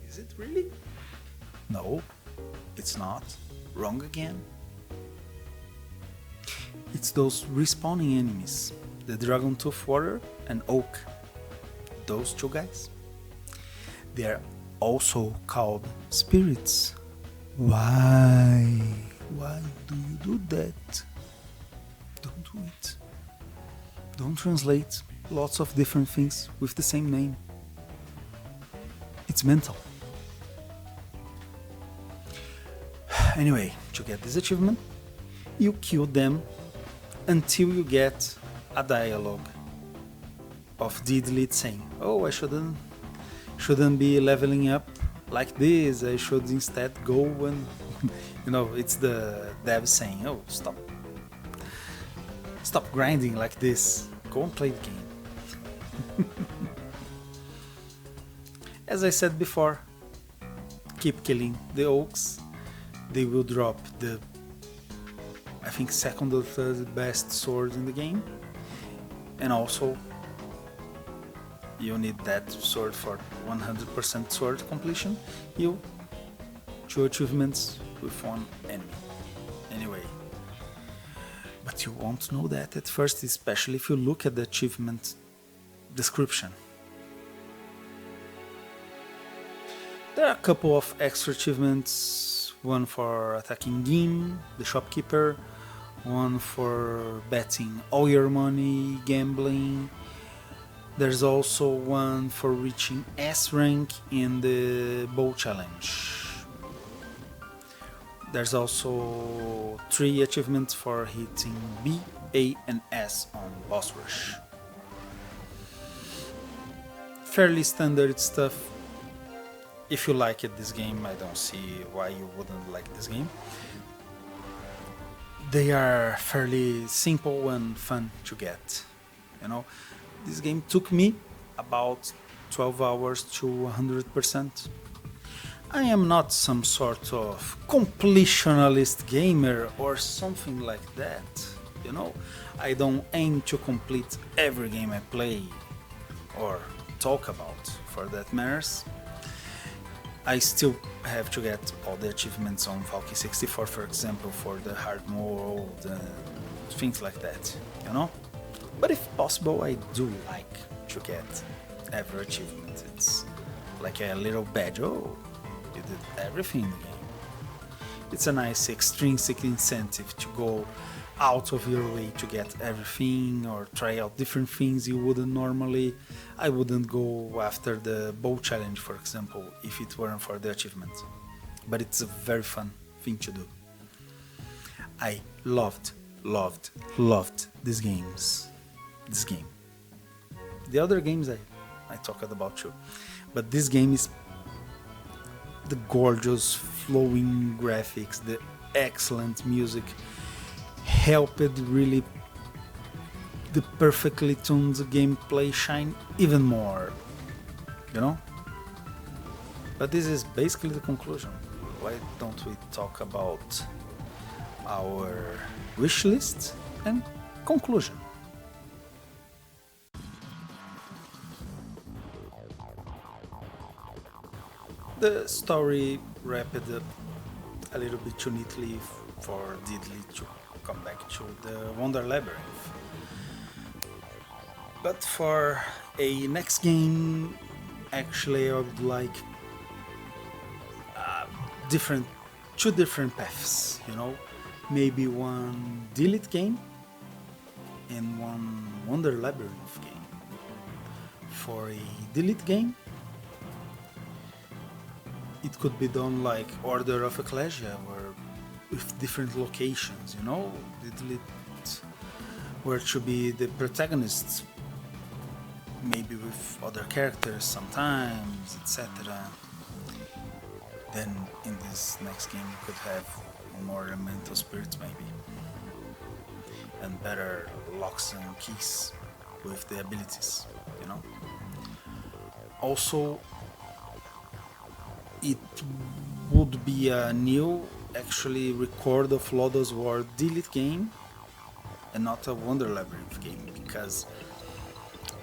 Is it really? No, it's not. Wrong again. It's those respawning enemies. The Dragon Tooth Warrior and Oak. Those two guys. They are also called spirits. Why? Why do you do that? Don't do it. Don't translate lots of different things with the same name. It's mental. Anyway, to get this achievement, you kill them until you get a dialogue of Deedlit saying, "Oh, I shouldn't be leveling up like this. I should instead go and..." You know, it's the dev saying, "Oh, stop grinding like this. Go and play the game." As I said before, keep killing the oaks, they will drop the, I think, second or third best sword in the game. And also, you need that sword for 100% sword completion. You 2 achievements with 1 enemy. Anyway, but you won't know that at first, especially if you look at the achievement description. There are a couple of extra achievements, one for attacking Gim, the shopkeeper, one for betting all your money, gambling. There's also one for reaching S rank in the bow challenge. There's also 3 achievements for hitting B, A and S on boss rush. Fairly standard stuff. If you like this game, I don't see why you wouldn't like this game. They are fairly simple and fun to get. You know, this game took me about 12 hours to 100%. I am not some sort of completionist gamer or something like that. You know, I don't aim to complete every game I play or talk about, for that matters. I still have to get all the achievements on Valky 64, for example, for the hard mode, things like that, you know? But if possible, I do like to get every achievement. It's like a little badge. Oh, you did everything in the game. It's a nice extrinsic incentive to go out of your way to get everything or try out different things you wouldn't normally. I wouldn't go after the bow challenge, for example, if it weren't for the achievement. But it's a very fun thing to do. I loved these games. This game. The other games I talked about too. But this game is the gorgeous flowing graphics, the excellent music helped really the perfectly tuned gameplay shine even more, you know? But this is basically the conclusion. Why don't we talk about our wish list and conclusion? The story wrapped up a little bit too neatly for Deedlit to come back to the Wonder Labyrinth. But for a next game, actually I would like two different paths, you know? Maybe one Deedlit game and one Wonder Labyrinth game. For a Deedlit game, it could be done like Order of Ecclesia, where with different locations, you know, Deedlit were to be the protagonists, maybe with other characters sometimes, etc. Then in this next game you could have more elemental spirits maybe, and better locks and keys with the abilities, you know. Also, it would be a new actually record of Lodoss War-Deedlit game and not a Wonder Labyrinth game, because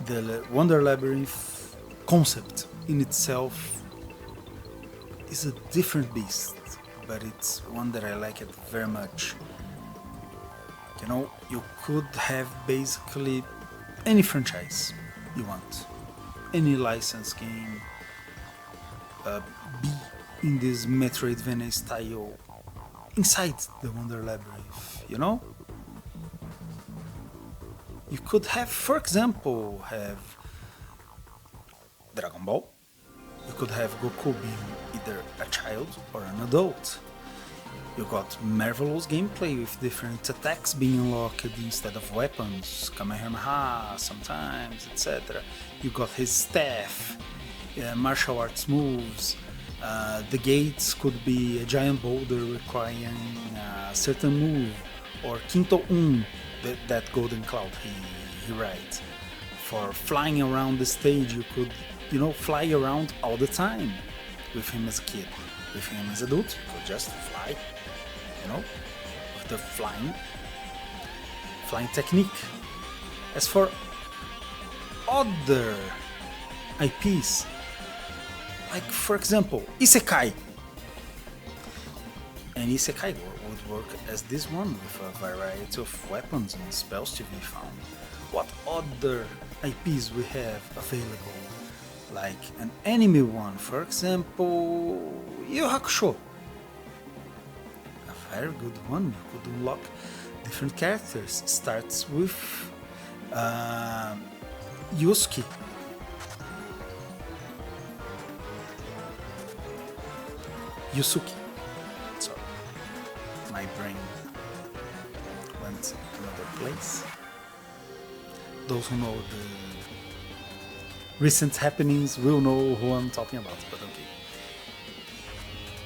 the Wonder Labyrinth concept in itself is a different beast, but it's one that I like it very much. You know, you could have basically any franchise you want, any licensed game, be in this Metroidvania style inside the Wonder Labyrinth, you know? You could have, for example, have Dragon Ball. You could have Goku being either a child or an adult. You got marvelous gameplay with different attacks being unlocked instead of weapons, Kamehameha sometimes, etc. You got his staff, martial arts moves. The gates could be a giant boulder requiring a certain move, or Quinto that golden cloud he rides. For flying around the stage, you could, you know, fly around all the time. with him as a kid. With him as adult, you could just fly, with the flying technique. As for other IPs, like for example, Isekai. And Isekai would work as this one, with a variety of weapons and spells to be found. What other IPs we have available? Like an anime one, for example, Yu Yu Hakusho. A very good one. You could unlock different characters. Starts with Yusuke. Sorry, my brain went another place. Those who know the recent happenings will know who I'm talking about, but okay.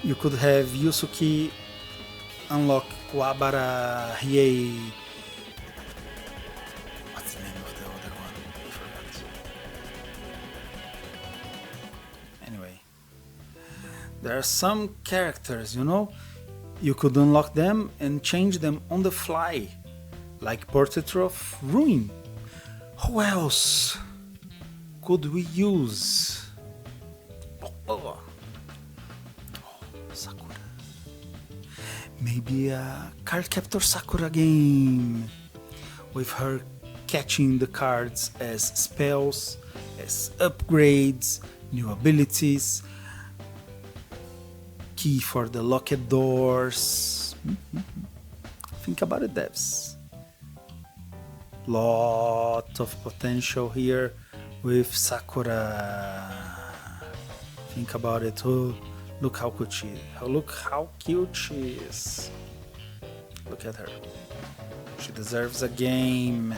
You could have Yusuke unlock Wabara Hiei. What's the name of the other one? I forgot. Anyway, there are some characters, you could unlock them and change them on the fly, like Portrait of Ruin. Who else could we use? Sakura. Maybe a Cardcaptor Sakura game, with her catching the cards as spells, as upgrades, new abilities, key for the locked doors. Think about it, devs. Lot of potential here with Sakura. Think about it. Oh, look how cute she is. Look how cute she is. Look at her. She deserves a game.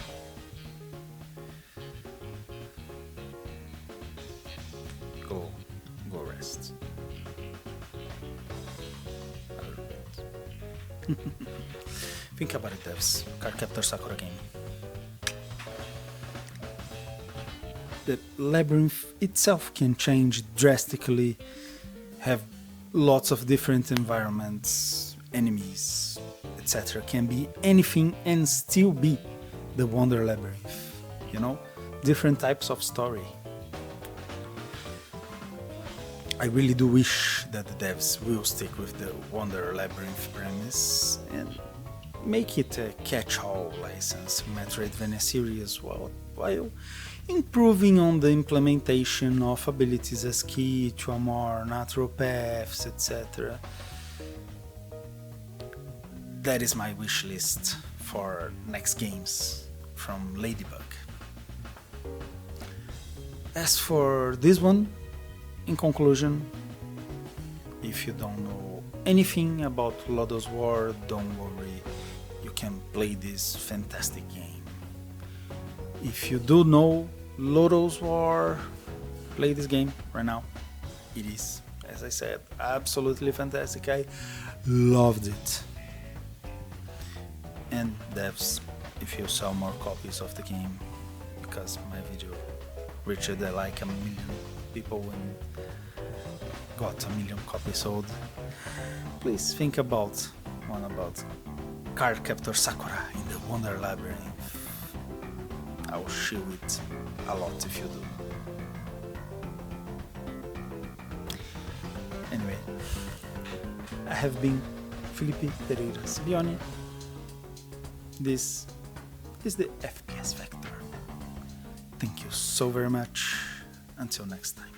Go rest. Think about it, devs. Cardcaptor Sakura game. The Labyrinth itself can change drastically, have lots of different environments, enemies, etc. Can be anything and still be the Wonder Labyrinth, different types of story. I really do wish that the devs will stick with the Wonder Labyrinth premise and make it a catch-all license Metroidvania series while improving on the implementation of abilities as key to a more natural paths, etc. That is my wish list for next games from Ladybug. As for this one, in conclusion, if you don't know anything about Lodoss War, don't worry, you can play this fantastic game. If you do know Lodoss War, play this game right now. It is, as I said, absolutely fantastic. I loved it. And devs, if you sell more copies of the game, because my video reached like 1 million people and got 1 million copies sold, please think about one about Cardcaptor Sakura in the Wonder Labyrinth. I will show it a lot if you do. Anyway, I have been Felipe Pereira Sibione. This is the FPS Vector. Thank you so very much. Until next time.